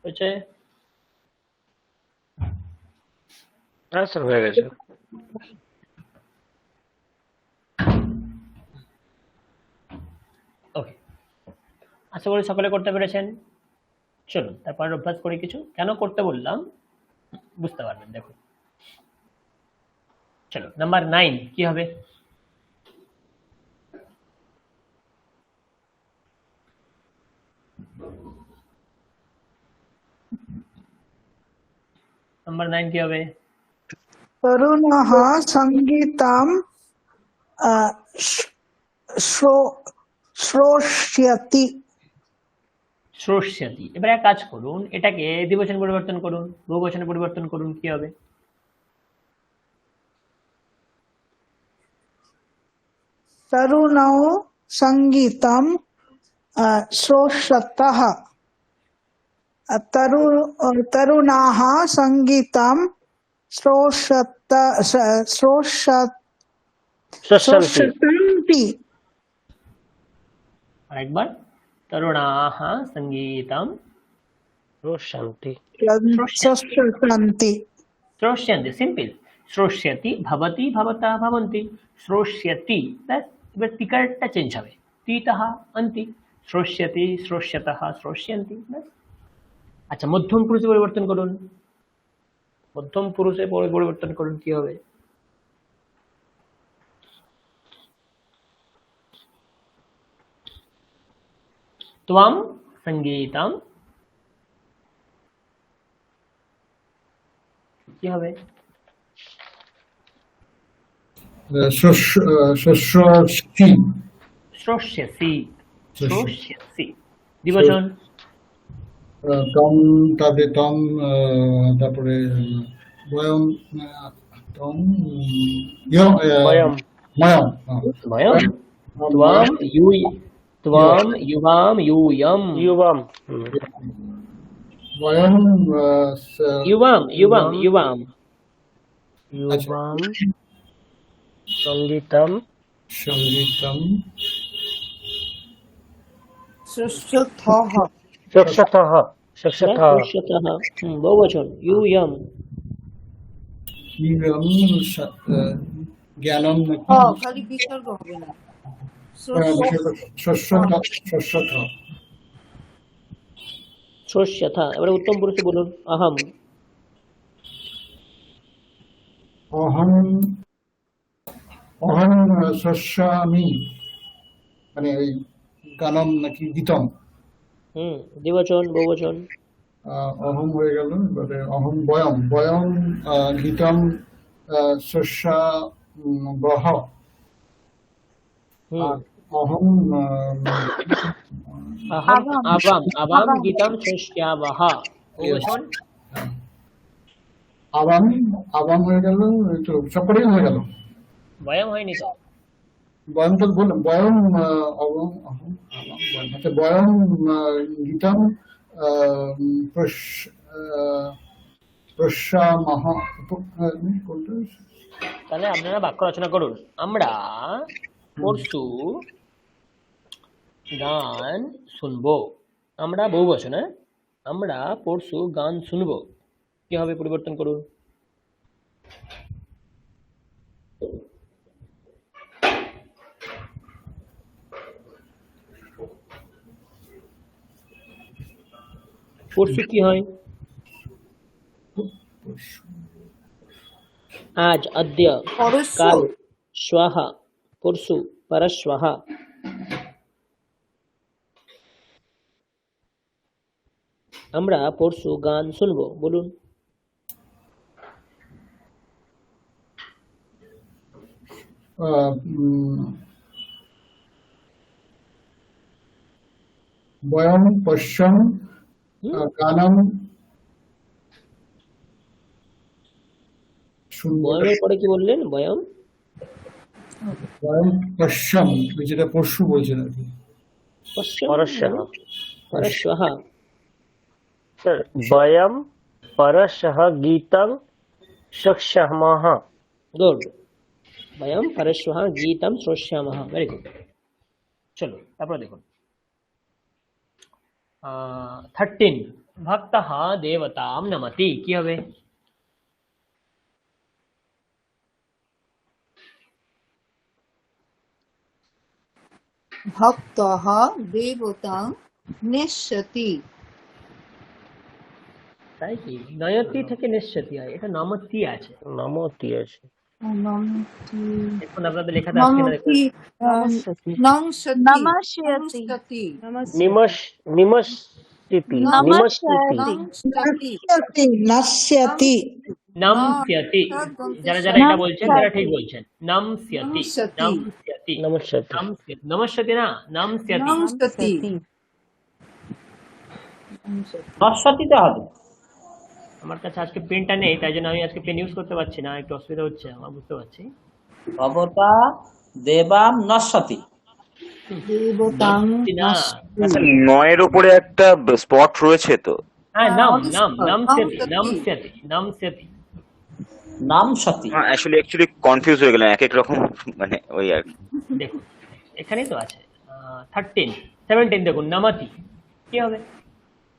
হয়েছে? হ্যাঁ স্যার হয়ে গেছে। ওকে, আশা করি সকলে করতে পেরেছেন। চলুন তারপর অভ্যাস করি কিছু। কেন করতে বললাম বুঝতে পারবেন, দেখুন। চলো, নাম্বার 9 কি হবে? নাম্বার 9 কি হবে? तरुणः सङ्गीतं श्रोष्यति। শ্রোষ্যতি। এবার এক কাজ করুন, এটাকে দ্বিবচন পরিবর্তন করুন, বহুবচনে পরিবর্তন করুন, কি হবে? तरुणौ सङ्गीतं श्रोष्यतः। तरुणाः सङ्गीतं श्रोष्यन्ति। আরেকবার, তরুণাः সঙ্গীতম শান্তি। श्रोष्यन्ति। শ্রোষ্যন্তি, সিম্পল। শ্রোষ্যতি, ভবতি, ভবতः, ভবন্তি। শ্রোষ্যতি, ব্যাস। এবার টিকারটা চেঞ্জ হবে, তিতः অন্তি। শ্রোষ্যতি, শ্রোষ্যতः, শ্রোষ্যন্তি, ব্যাস। আচ্ছা, মধ্যম পুরুষে পরিবর্তন করুন। মধ্যম পুরুষে পরিবর্তন করুন, কি হবে? त्वं संगीतम কি হবে? শস্যশি। শ্রোষ্যসি, শ্রোষ্যসি। দ্বিবচন। তম, তারপরে তম, তারপরে বয়ম, তম, বয়ম। ময়ম, বয়ম। त्वं युवां यूयं। युवम। বয়ম, युवां युवां युवां। युवम संगीतम সঙ্গীতম श्रुष्यथः। शिक्षतः। शिक्षतः। श्रोष्यतः, बहुवचन। यूयं। ইয়ম, জ্ঞানম, খালি বিসর্গ হবে না। শস্যথ, শস্যথ। শ্রোষ্যথা। এবারে উত্তম পুরুষে বলুন, অহম। অহম, অহম শস্যামি, মানে ওই গানম নাকি গীতম। দ্বিবচন, বহুবচন। অহম হয়ে গেল। এবারে অহম বয়ম, বয়ম গীতম শস্যা বহ। আর অহম अहम अवम अवम गीतम श्रोष्यावः, বহুবচন। আবাম, আবাম হয়ে গেল। এই তো সকলেই হয়ে গেল। বয়ম হয়নি তো? বয়ম তো বললাম, বয়ম অবম অহম আবাম বয়ম। আচ্ছা, বয়ম গীতম প্রশ্যামহ। কোনটা? তাহলে আপনারা বাক্য রচনা করুন। আমরা পরশু গান শুনবো। আমরা বহুবচন, হ্যাঁ? আমরা পরশু গান শুনবো, কি হবে? পরিবর্তন করুন। পরশু কি হয়? আজ, অদ্য, পরশু। কাল, শ্বः, পরশু, পরশ্বः। আমরা পরশু গান শুনবো, বলুন। বয়ম পশ্যম গানম শুনবো। বয়মের পরে কি বললেন? বয়ম, বয়ম পশ্যম, যেটা পরশু বলছেন আর কি। परशः। পরশ্বः। सर वयम परशः गीतं शक्ष्यामः। गुड। वयम परश्वः गीतम श्रोष्यामः। Very good. चलो তারপরে দেখুন 13 ভক্তঃ দেবতাম নমতি কি হবে? ভক্তঃ দেবতাং নেশ্যতি। তাই কি? নয়তি থেকে নিশ্চতি হয়, এটা নমতি আছে। নমতি আছে। নমতি দেখুন আপনাদের লেখাতে আসছে না, দেখুন। নমতি নমস্যতি। নংসতি নমস্যতি। নংসতি নিমস্যতি। নমস্যতি। নাস্যতি নাস্যতি নমস্যতি। যারা যারা এটা বলছেন তারা ঠিক বলছেন। নমস্যতি, নমস্যতি। নমস্যতি, নমস্যতি। নমস্যতি, নমস্যতি না, নমস্যতি। নংসতি নস্বতীতে হবে। আমার কাছে আজকে পেনটা নেই, তাই জন্য আমি আজকে পেন ইউজ করতে পারছি না, একটু অসুবিধা হচ্ছে আমার, বুঝতে পারছি। ভবতা দেবাম নস্বতী। দেবতাং নমস্যতি না। আচ্ছা, নয়ের উপরে একটা স্পট রয়েছে তো। হ্যাঁ, নমস্যতি, নমস্যতি। নমস্যতি, নমস্যতি। নাম সতী। অ্যাকচুয়ালি কনফিউজ হয়ে গেলাম, এক এক রকম মানে ওই আর কি। দেখুন এখানেই তো আছে 13, 17 দেখুন, নমতি কি হবে?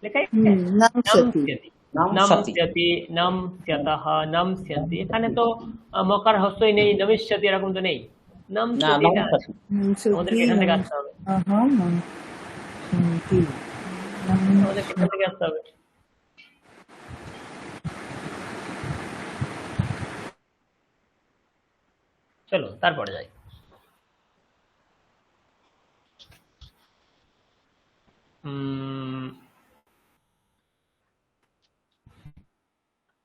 লেখাই নংসতি নমস্যতি, নমস্যতঃ, নমস্যতি। এখানে তো মকার হস্তই নেই, নমিষ্যতি এরকম তো নেই, না নমস্যতি নাম এটা আছে। সতী। আমাদেরকে এখান থেকে আসতে হবে, আমাদেরকে এখান থেকে আসতে হবে। চলো তারপরে যাই।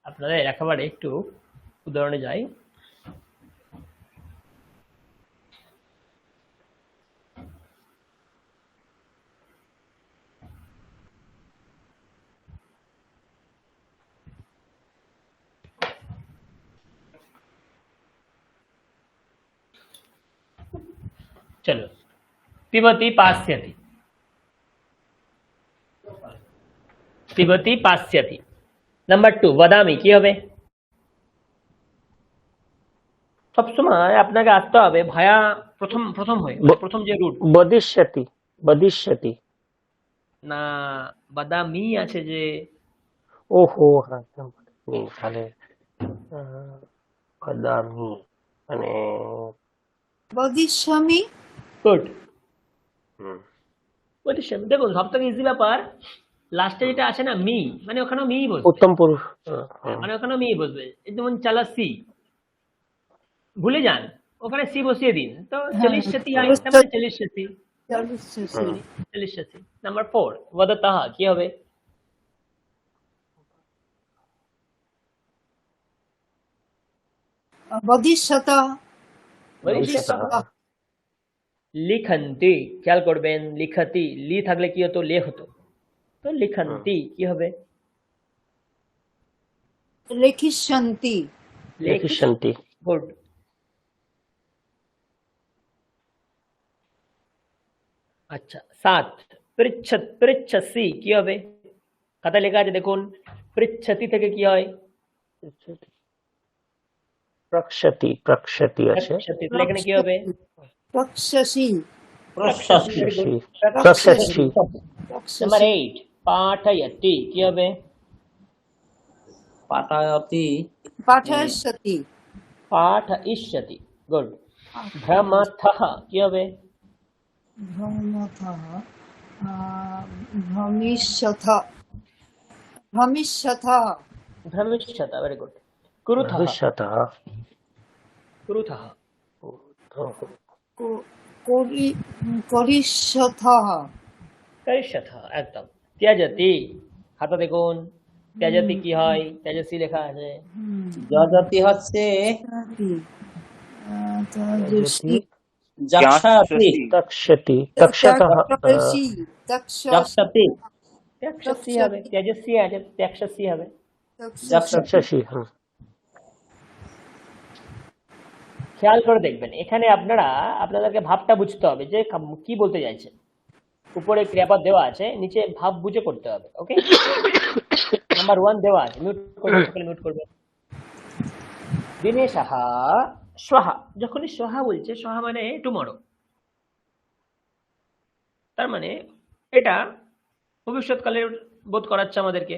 আপনাদের একেবারে একটু উদাহরণে যাই। চলো, পিবতি পাস্যতি, পিবতি পাস্যতি। নাম্বার 2 বাদামি কি হবে? সবসময় আপনাকে আসতে হবে ভায়া প্রথম প্রথম হয়ে, মানে প্রথম যে রুট। বদিষ্যতি। বদিষ্যতি। না, বাদামি আছে যে। ওহো হ্যাঁ, তাহলে বাদামি মানে বদিষ্যামি। গুড, দেখুন সব থেকে ইজি ব্যাপার, লাস্টে যেটা আছে না মি, মানে ওখানে মি বসবে, উত্তম পুরুষ। মানে ওখানে মি বসবে। যেমন চালাসি, ভুলে যান, ওখানে সি বসিয়ে দিন, তো চলিষ্যতি হয়, তার মানে চলিষ্যতি, চলিষ্যতি। নাম্বার 4 বদতঃ কি হবে? বদিষ্যতঃ। লিখন্তি, খেয়াল করবেন, লিখতি, লি থাকলে কি হতো? লে হতো, তো লিখন্তি কি হবে? লেখিষ্যন্তি। লেখিষ্যন্তি। গুড। আচ্ছা 7 পৃচ্ছসি কি হবে? খাতা লেখা আছে দেখুন, পৃচ্ছতি থেকে কি হয়? প্রক্ষতি। প্রক্ষতি আছে। প্রক্ষতি, তাহলে এখানে কি হবে? প্রক্ষসি। প্রক্ষসি। প্রক্ষসি। নাম্বার 8 পাঠয়তি কি হবে? পাঠায়তি। পাঠয়স্যতি। পাঠয়িষ্যতি। গুড। ভ্রমথঃ কি হবে? ভ্রমথঃ ভ্রমিষ্যথ। ভ্রমিষ্যথ। ভ্রমিষ্যত, ভেরি গুড। কুরুথঃ, ভবিষ্যতঃ। কুরুথঃ। করিষ্যথः। করিষ্যথ, একদম। ত্যজতি, খাতা দেখুন, ত্যজতি কি হয়? তেজস্বী লেখা আছে। যজতি হচ্ছে তেজস্বী। যক্ষাতি। তক্ষতি। তক্ষতঃ। তক্ষসি। যক্ষাতি। ত্যক্ষসি হবে, তেজস্বী আছে, ত্যক্ষসি হবে। তক্ষসি। খেয়াল করে দেখবেন, এখানে আপনাদেরকে ভাবটা বুঝতে হবে যে কি বলতে চাইছে। উপরে ক্রিয়াপদ দেওয়া আছে, নিচে ভাব বুঝে করতে হবে। ওকে, নাম্বার 1 দেওয়া আছে, মিউট করবেন, সকলে মিউট করবেন। দিনেশঃ শ্বহা, যখনই শ্বহা বলছে, শ্বহা মানে টুমরো, তার মানে এটা ভবিষ্যৎকালের বোধ করাচ্ছে আমাদেরকে।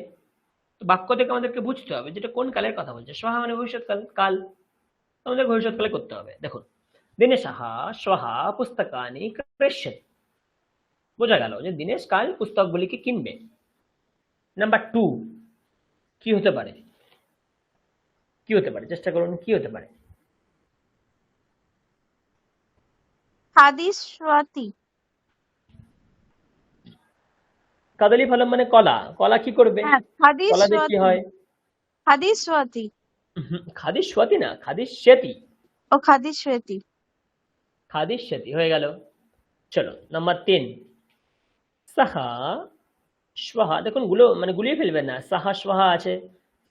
তো বাক্য থেকে আমাদেরকে বুঝতে হবে যেটা কোন কালের কথা বলছে। শ্বাহা মানে ভবিষ্যৎকাল, কাল, আমাদের ভবিষ্যৎকালে করতে হবে। দেখুন, দিনেশাহ শ্বাহা পুস্তকানি ক্রেষ্যতি, বোঝা গেল যে দিনেশ কাল পুস্তকগুলিকে কিনবে। নাম্বার 2 কি হতে পারে? কি হতে পারে? চেষ্টা করুন, কি হতে পারে? খাদিস্বতি। কাদলী ফলম মানে কলা, কলা কি করবে? হ্যাঁ, কলা দিয়ে কি খাদিস্বতি। হয়? খাদিস্বতি খাদিস্বতি না, খাদিষ্যতি। ও খাদিস্বতি। খাদিষ্যতি হয়ে গেল। চলো নাম্বার 3, সাহা শ্বাহা। দেখুন মানে গুলিয়ে ফেলবেন না, সাহা শ্বাহা আছে,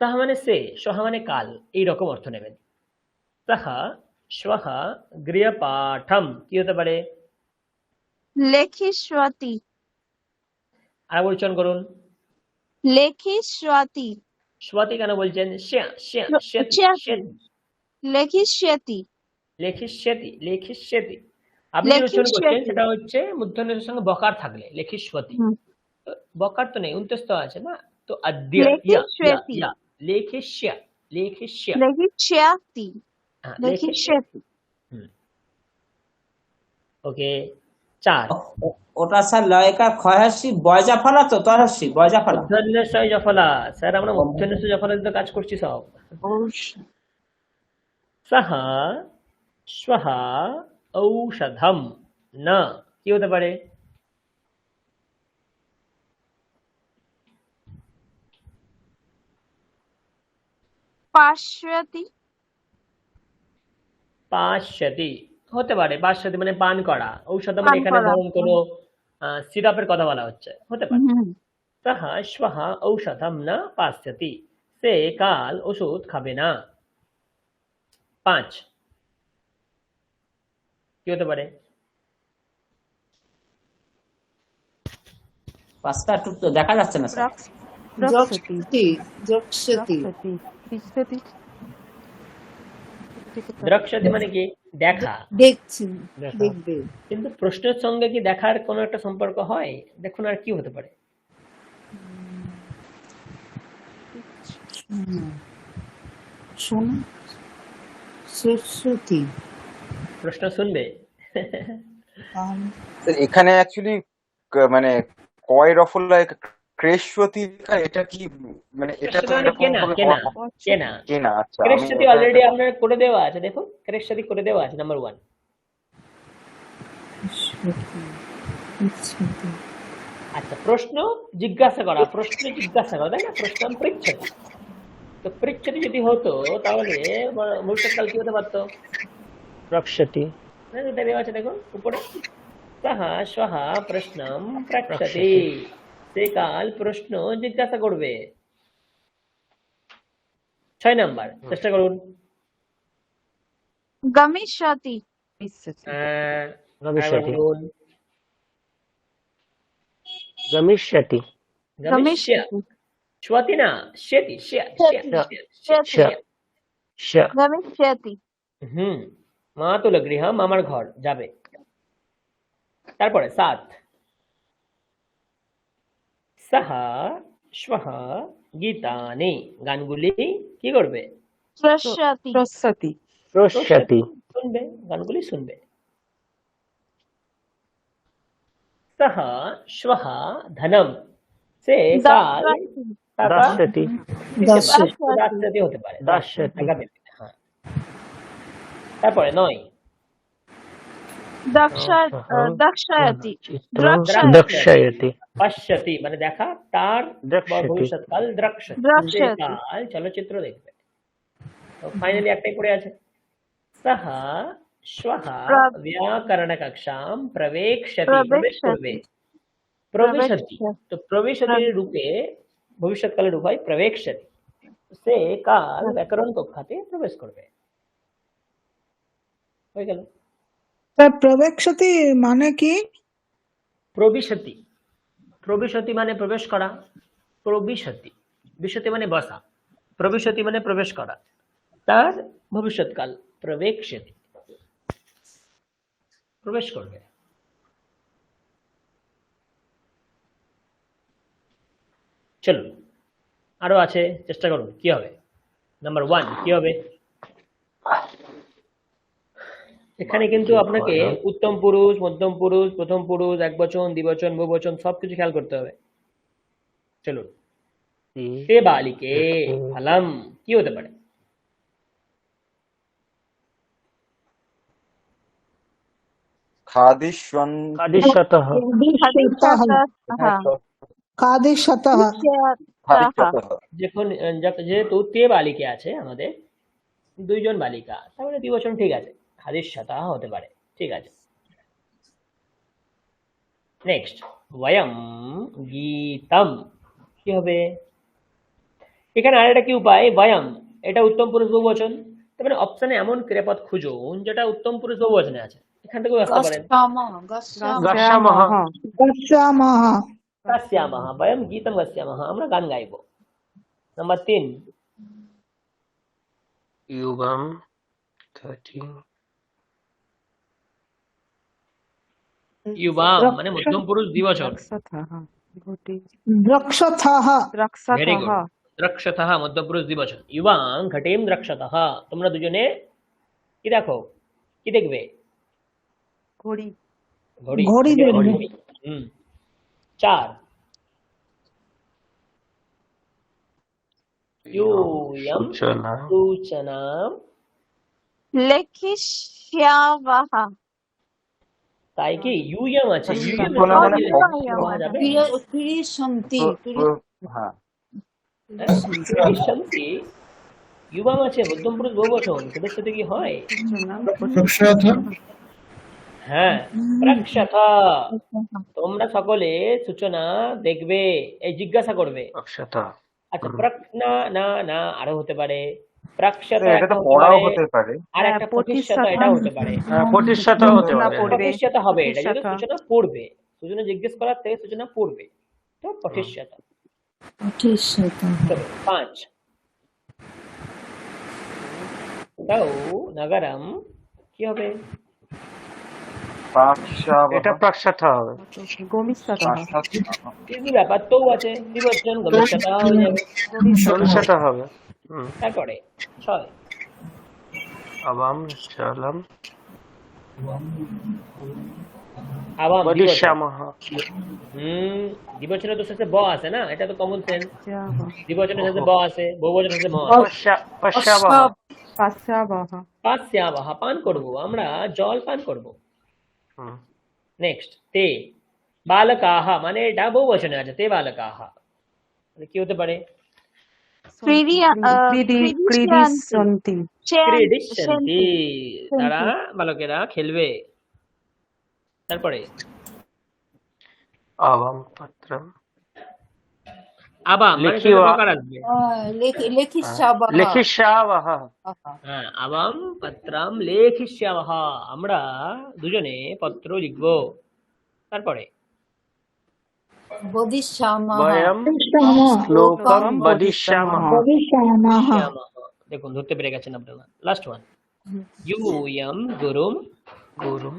সাহা মানে সে, শ্বাহা মানে কাল, এই রকম অর্থ নেবেন। সাহা শ্বাহা গৃহপাঠম কি হতে পারে? লেখিষ্যতি। আর উচ্চারণ করুন। লেখিষ্যতি। স্বাতি কেন বলছেন? শ্যা শ্যা শ্যাতি শ্যাতি। লেখিষ্যতি। লেখিষ্যতি লেখিষ্যতি। আপনি যে উচ্চারণ করছেন লেখিষ্যতি। সেটা হচ্ছে মূর্ধন্যের সঙ্গে বকার থাকলে লেখিষ্যতি। বকার তো নেই, উন্তস্ত আছে না, তো আদ্য ইয়া ইয়া লেখিষ্যতি। ইয়া লেখিষ্যা লেখিষ্যা। লেখিষ্যতি। হ্যাঁ, লেখিষ্যতি। ওকে। 4, ওটা স্যার লয়কার ক্ষয়হাস্যি বয়জা ফলা তো তরহাস্যি বয়জা ফলা। মূর্ধন্যস্বয় জফলা। স্যার আমরা মূর্ধন্যস্বয় জফলা দিয়ে তো কাজ করছি সব। সাহা শ্বাহা ঔষধম না কি হতে পারে? পাশ্যতি। পাশ্যতি হতে পারে। পাশ্যতি মানে পান করা, ঔষধ মানে পান এখানে করা। ধরুন কোনো সিরাপের কথা বলা হচ্ছে, হতে পারে। হুম। সাহা শ্বাহা ঔষধম না পাশ্যতি, সে কাল ওষুধ খাবে না। 5 কি হতে পারে? পাঁচটা একটু তো দেখা যাচ্ছে না স্যার। যক্ষতি যক্ষতি দ্রক্ষ্যতি মানে কি? দেখা। দেখছি, দেখা। দেখবে। কিন্তু প্রশ্নের সঙ্গে কি দেখার কোনো একটা সম্পর্ক হয়? দেখুন আর কি হতে পারে? শোনো সরস্বতী। প্রশ্ন শুনবে? এখানে অ্যাকচুয়ালি মানে কয় রফলায় ক্রেশ্বতী এটা কি মানে এটা তো ক্রেষ্যতি মানে এরকম কেনা ভাবে কেনা কেনা। কেনা। আচ্ছা আমি ক্রেষ্যতি এটা অলরেডি আপনার করে দেওয়া আছে, দেখুন ক্রেষ্যতি করে দেওয়া আছে নাম্বার 1। আচ্ছা, প্রশ্ন জিজ্ঞাসা করা, তাই না? প্রশ্ন পৃচ্ছতি। তো পৃচ্ছতি যদি হতো তাহলে ভবিষ্যৎকাল কি হতে পারতো? রক্ষতি। এটা দেওয়া আছে দেখুন উপরে। সাহা শ্বাহা প্রশ্নম প্রক্ষতি, প্রক্ষতি। সে কাল প্রশ্ন জিজ্ঞাসা করবে। 6 নাম্বার, চেষ্টা করুন। গমিষ্যতি। আরেকবার বলুন। গমিষ্যতি। গমিষ্যা। শ্বাতি না, শ্যতি শ্যা শ্যা শ্যা শ্যা। শ। গমিষ্যতি। মাতুল গৃহম আমার ঘর যাবে। তারপরে 7, সাহা শ্বাহা গীতানি, গানগুলি কি করবে? শ্রস্যতি। রস্যতি। শুনবে, গানগুলি শুনবে। সাহা শ্বাহা ধনম, সে কাল টাকা দাস্যতি। দিতে পারে। দাস্যতি হতে পারে, দাস্যতি। টাকা দেবে। হ্যাঁ। তারপরে 9, দক্ষয়তি। দ্রক্ষ্যতি। পশ্যতি মানে দেখা, তার দ্রক্ষ্যতি। ভবিষ্যৎকাল দ্রক্ষ্যতি, দ্রক্ষ্যতি। সে কাল চলচ্চিত্র দেখবে। তো ফাইনালি একটাই পড়ে আছে, সাহা শ্বাহা ব্যাকরণ কক্ষাম প্রবেশতি, প্রবেশ করবে। প্রবেশতি, তো প্রবেশতির রূপে ভবিষ্যৎকালের রূপ হয় প্রবেশতি, সে কাল ব্যাকরণ কক্ষাতে প্রবেশ করবে। হয়ে গেল। প্রবেক্ষতি মানে কি? প্রবিশতি, প্রবিশতি মানে প্রবেশ করা। প্রবিশতি, বিশতি মানে বসা, প্রবিশতি মানে প্রবেশ করা। তার ভবিষ্যৎকাল প্রবেশতি, প্রবেশ করবে। চলুন, আরো আছে, চেষ্টা করুন কি হবে। নাম্বার 1 কি হবে? এখানে কিন্তু আপনাকে উত্তম পুরুষ, মধ্যম পুরুষ, প্রথম পুরুষ, একবচন, দ্বিবচন, বহুবচন সবকিছু খেয়াল করতে হবে। চলুন, তে বালিকে ফলম কি হতে পারে? খাদিস্বন खादिष्यतः খাদিষ্যতः খাদিষ্যতः যখন যেহেতু তে বালিকে আছে আমাদের দুইজন বালিকা, তাহলে দ্বিবচন ঠিক আছে, খাদিষ্যতা হতে পারে, ঠিক আছে। নেক্সট, বয়ম গীতম কি হবে? এখানে আরেকটা কি উপায়, বয়ম এটা উত্তম পুরুষ বহুবচন, তার মানে অপশনে এমন ক্রিয়াপদ খুঁজুন যেটা উত্তম পুরুষ বহুবচনে আছে, এখান থেকেও আসতে পারেন। गच्छामः গচ্ছামः গাস্যামহ, বয়ম গীতম গাস্যামহ, আমরা গান গাইব। নাম্বার 3 युगम 13 ইউবাম মানে মধ্যম পুরুষ দ্বিবচন। দ্রক্ষথः ভেরি গুড, দ্রক্ষতঃ মধ্যম পুরুষ দ্বিবচন। ইউবাং ঘটিম দ্রক্ষতঃ, তোমরা দুজনে কি দেখো, কি দেখবে? ঘড়ি, ঘড়ি দেখবে। ঘড়ি। 4 यूयं सूचना सूचनां लेखिष्यावः তাই কি ইউয়াম আছে, ইউয়াম সূচনা মানে পাওয়া যাবে। ক্রিয়াশন্তি হ্যাঁ শান্তি ইউয়াম আছে মধ্যম পুরুষ বহুবচন, তোদের সাথে কি হয়? প্রক্ষাথ হ্যাঁ, প্রক্ষথা, তোমরা সকলে সূচনা দেখবে, এই জিজ্ঞাসা করবে। अक्षता আচ্ছা, প্রক না না না আরো হতে পারে, প্রক্ষতা এটা একটা তো হতে পড়াও পারে, হতে পারে। আর একটা প্রতিষ্ঠাতা এটা হতে পারে। प्रतिशत होते पारे প্রতিষ্ঠাতা হবে, এটা যদি সূচনা পড়বে, সূচনা জিজ্ঞেস করার থেকে সূচনা পড়বে, তো প্রতিষ্ঠাতা। চলো 5 তাও নগরম কি হবে? এটা প্রাকশাথা হবে কিন্তু ব্যাপার তো আছে, দ্বিবচন গমিষ্যতা হয়ে যাবে। গমিষ্যতা হবে তারপরে 6 আবাম চালাম আবাম দ্বিবচন। বদিষ্যামহ দ্বিবচনে তো শেষে ব আছে না, এটা তো কমন সেন্স। দ্বিবচনের শেষে ব আছে, বহুবচনের শেষে ম আছে। পশ্যাবহ পাস্যাবহ পান করব, আমরা জল পান করব। নেক্সট, তে বালকাহ মানে এটা বহুবচনে আছে, তে বালকাহ মানে কি হতে পারে? ক্রীডিষ্যন্তি, তারা বালকেরা খেলবে। তারপরে আবাম পত্রম আবাম মানে লিখিও প্রকার আসবে। লিখিষ্যাবহ হ্যাঁ, আবাম পত্রম লেখিষ্যামহ, আমরা দুজনে পত্র লিখব। তারপরে বয়ম শ্লোকম বদিষ্যামহ বদিষ্যামः দেখুন ধরতে পেরে গেছেন আপনারা। লাস্ট ওয়ান, ইউয়ম গুরুম গুরুম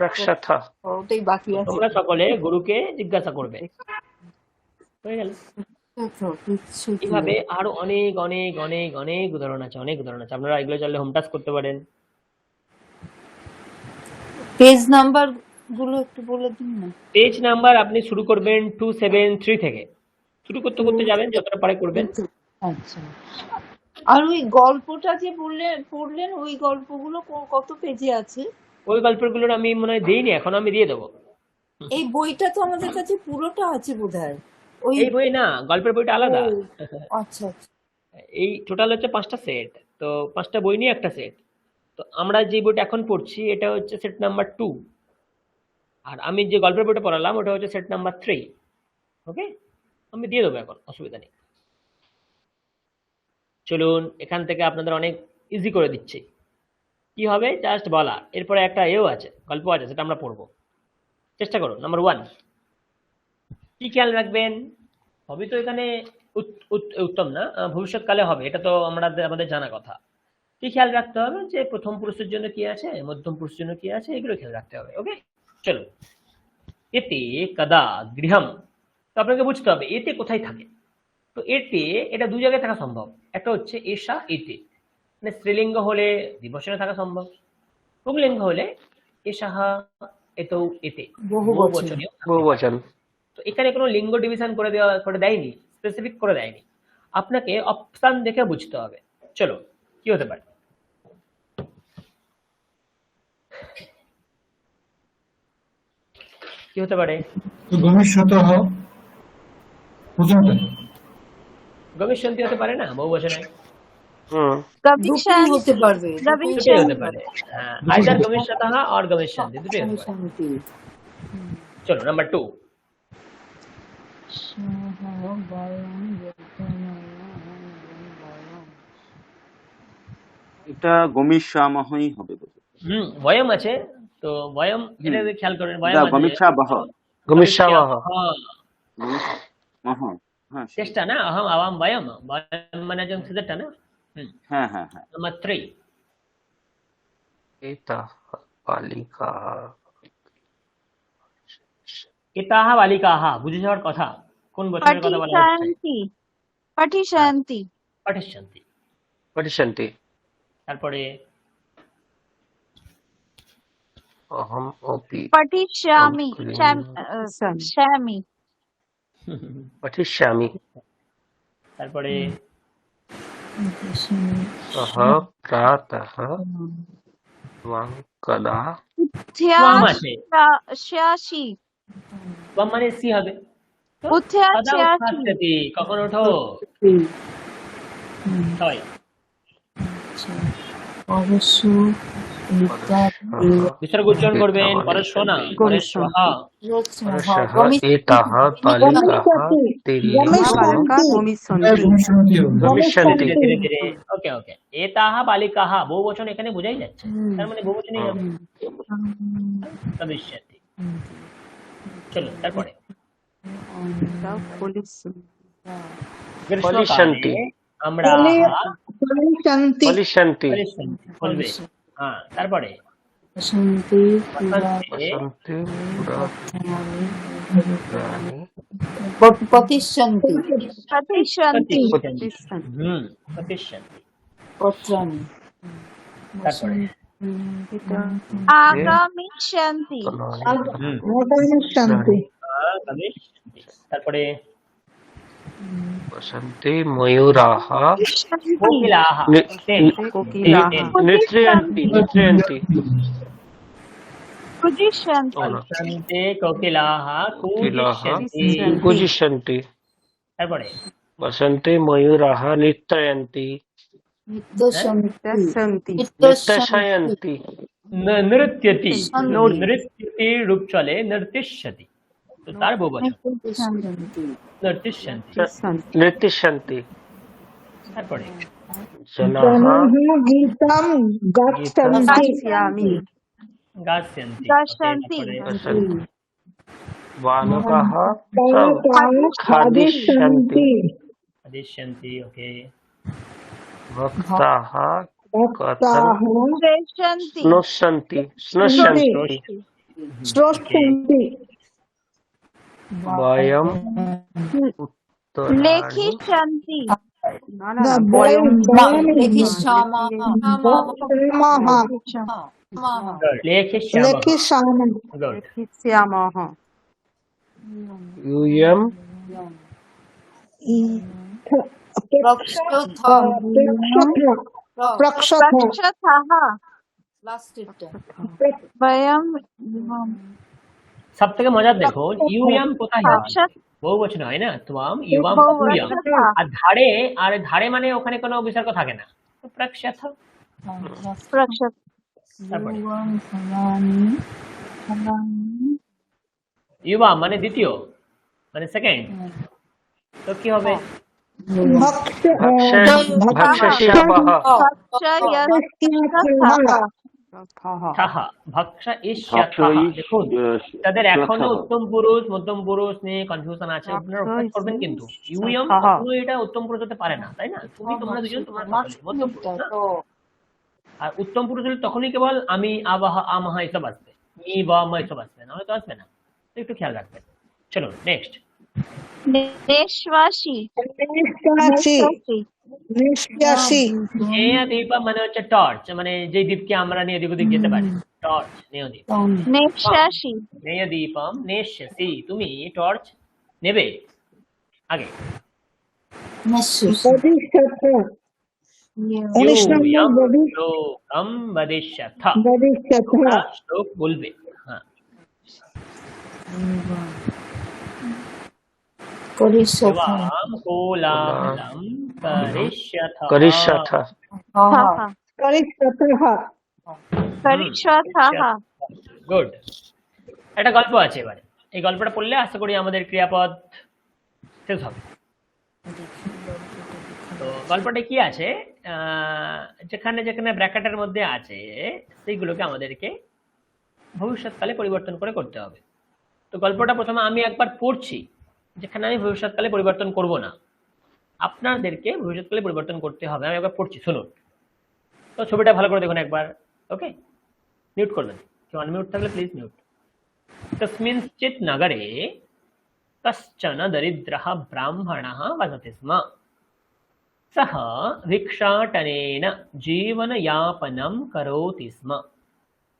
প্রাকশাথা ওটাই বাকি আছে। তোমরা সকলে গুরুকে জিজ্ঞাসা করবে। হয়ে গেল। এভাবে আরো অনেক অনেক অনেক অনেক উদাহরণ আছে, অনেক উদাহরণ আছে, আপনারা এগুলো চাইলে হোম টাস্ক করতে পারেন। পেজ নাম্বার গুলো একটু বলে দিন না। পেজ নাম্বার আপনি শুরু করবেন 273 থেকে, শুরু করতে করতে যাবেন, যতটা পারে করবেন। আচ্ছা, আর ওই গল্পটা যে পড়লেন ওই গল্পগুলো কত পেজে আছে? ওই গল্পগুলো আমি মনে হয় দিইনি, এখন আমি দিয়ে দেবো। এই বইটা তো আমাদের কাছে পুরোটা আছে বোধহয়। এই বই না, গল্পের বইটা আলাদা। আচ্ছা আচ্ছা, এই টোটাল হচ্ছে 5টা সেট, তো 5টা বই নিয়ে একটা সেট। তো আমরা যে বইটা এখন পড়ছি এটা হচ্ছে সেট নাম্বার 2, আর আমি যে গল্পের বইটা পড়ালাম ওটা হচ্ছে সেট নাম্বার 3। ওকে, আমি দিয়ে দেবো এখন, অসুবিধা নেই। চলুন, এখান থেকে আপনাদের অনেক ইজি করে দিচ্ছি। কি হবে জাস্ট বলা, এরপরে একটা এও আছে, গল্প আছে, সেটা আমরা পড়বো। চেষ্টা করুন। নাম্বার 1 কি খেয়াল রাখবেন? সবই তো এখানে উত্তম না, ভবিষ্যৎকালে হবে, এটা তো আমাদের জানা কথা। কি খেয়াল রাখতে হবে যে প্রথম পুরুষের জন্য কি আছে, মধ্যম পুরুষের জন্য কি আছে, এগুলো খেয়াল রাখতে হবে। ওকে, চলো। ইতি কদা গৃহম তো আপনাকে বুঝতে হবে এতে কোথায় থাকে। তো এতে এটা দুই জায়গায় থাকা সম্ভব। একটা হচ্ছে এসা এতে, মানে স্ত্রীলিঙ্গ হলে দ্বিবচনে থাকা সম্ভব, পুংলিঙ্গ হলে এসাহা এতৌ এতে বহুবচনীয় থাকে। বহুবচন। তো এখানে কোনো লিঙ্গ ডিভিশন করে দেয়নি, স্পেসিফিক করে দেয়নি, আপনাকে অপশন দেখে বুঝতে হবে। চলো কি হতে পারে, কি হতে পারে? তো গমিষ্যতঃ প্রথমটা গমিষ্যন্তি হতে পারে না বহু বচনে? দুটোই হতে পারবে, দুটোই হতে পারে। আইদার গমিষ্যতঃ আর গমিষ্যন্তি, দুটোই হতে পারে। শান্তি। চলো নাম্বার 2। এটা গমিষ্যামহই হবে বোধহয়। বয়ম আছে, তো বয়ম এটা খেয়াল করেন, বয়ম আছে গমিষ্যাবহ। গমিষ্যামহ। মহ। হ্যাঁ চেষ্টা না, অহম আওয়াম বয়ম, বয়ম মানে একজন সিদ্ধারটা না। হ্যাঁ হ্যাঁ হ্যাঁ। নাম্বার 3। এতাহ বালিকা। এতাহা বালিকাহা বুঝে যাওয়ার কথা, কোন বচনের কথা বলা হচ্ছে? পঠিশন্তি, পঠিশন্তি, পঠিষ্যন্তি। পঠিষ্যন্তি। তারপরে অহম অপি পঠিষ্যামি, শ্যামি, পঠিষ্যামি। তারপরে সহ প্রাতঃ ত্বং কদা। ত্বম আছে, শ্যাসি, ত্বম মানে সি হবে। তো উথ্যা কদা শ্যাসি, উত্থাস্যতি, কখন ওঠো? সবাই বিসর্গ উচ্চারণ করবেন, পরস্য না পরস্যহ। এতাহ বালিকাः গমিষ্যন্তি। ধীরে ধীরে, ওকে ওকে। এতাহা বালিকাহা বহু বচন এখানে বোঝাই যাচ্ছে, তার মানে বহু বচনই হবে। ভবিষ্যতি। চলো তারপরে পলিষ্যন্তি। আমরা শান্তি পলিষ্যন্তি। বলবে। হ্যাঁ, তারপরে বসন্তি প্রতিষ্ঠান্তি, পঠিষ্যন্তি, প্রতিষ্ঠান্তি। পত্রাণি, তারপরে আগামিষ্যন্তি, শান্তি তারপরে বসন্তি ময়ূরাः কোকিলাহা। নৃত্যন্তি। নৃত্যন্তি। কুজিষ্যন্তি, বসন্তে কোকিলাহা কুজিষ্যন্তি। কুজিষ্যন্তি। তারপরে বসন্তে ময়ূরাः নৃত্যয়ন্তি। নিত্যশান্তি, নৃত্যশয়ন্তি। নৃত্যতি, নৃত্যতি রূপ চলে নৃত্যস্যতি, তো তার বহু বচন নৃত্যস্যন্তি। নৃত্যস্যন্তি। তারপরে জনাः গীতাম গাচ্ছন্তি গাস্যন্তি। গাস্যন্তি। গচ্ছন্তি। বালকাः খাদিষ্যন্তি খাদিষ্যন্তি, ওকে। ভক্তাः ভক্তাঃ শ্রেষ্যন্তি, স্নুষ্যন্তি। স্নুষ্যন্তি। শ্রোষ্ঠন্তি বয়ম উত্তরাণি। লেখিষ্যন্তি, লেখিষ্যামः। গুড। यूयम् প্রক্ষথাঃ, বয়ম সব থেকে মজার দেখো, ইউয়াম কোথায় হয়? বহু বচন হয় না, তোমাম ইউয়াম ইউয়াম। আর ধারে মানে ওখানে কোনো বিসর্গ থাকে না, তো প্রক্ষথ। তারপরে ইউয়াম মানে দ্বিতীয়, মানে সেকেন্ড, তো কি হবে? ভক্ষস্যাবः। ভক্ষা ইষ্যাথা। দেখুন, তাদের এখনো উত্তম পুরুষ মধ্যম পুরুষ নিয়ে কনফিউশন আছে, আপনারা অভ্যাস করবেন। কিন্তু ইউয়াম কখনো এটা উত্তম পুরুষ হতে পারে না, তাই না? তোমরা দুজন তোমরা মধ্যম পুরুষ না? আর উত্তম পুরুষ হলে তখনই কেবল আমি, আবাহা, আমাহা এসব আসবে, মি বা মা এসব আসবে, নাহলে তো আসবে না। তো একটু খেয়াল রাখবেন। চলো নেক্সট, নিঃশ্বাসী নিঃশ্বাসী নিঃশ্বাসী নিঃশ্বাসী নেয় দীপম মানে হচ্ছে টর্চ, মানে যে দ্বীপকে আমরা নিয়ে এদিক ওদিক যেতে পারি, টর্চ নেয় দীপ। নিঃশ্বাসী নেয় দীপম নেশ্যসি, তুমি টর্চ নেবে আগে। বধিষ্যথ 19 নম্বর ইয়ং শ্লোকম বদিষ্যথ, বধিষ্যথ তোমরা শ্লোক বলবে। হ্যাঁ, শিবাম কোলাহলম করিষ্যথ করিষ্যথ করিষ্যথ করিষ্যথ। গুড। একটা গল্প আছে, এবারে এই গল্পটা পড়লে আশা করি আমাদের ক্রিয়াপদ শেষ হবে। তো গল্পটা কি আছে, যেখানে যেখানে ব্র্যাকেটের মধ্যে আছে সেইগুলোকে আমাদেরকে ভবিষ্যৎকালে পরিবর্তন করে করতে হবে। তো গল্পটা প্রথমে আমি একবার পড়ছি, যেখানে আমি ভবিষ্যৎকালে পরিবর্তন করব না, আপনাদেরকে ভবিষ্যৎকালে পরিবর্তন করতে হবে। আমি একবার পড়ছি, শুনুন। তো ছবিটা ভালো করে দেখুন একবার। ওকে, মিউট করবেন, কেউ আনমিউট থাকলে প্লিজ মিউট। कस्मिंश्चित् नगरे कश्चन दरिद्रः ब्राह्मणः वसति स्म। सः भिक्षाटनेन जीवनयापनं करोति स्म।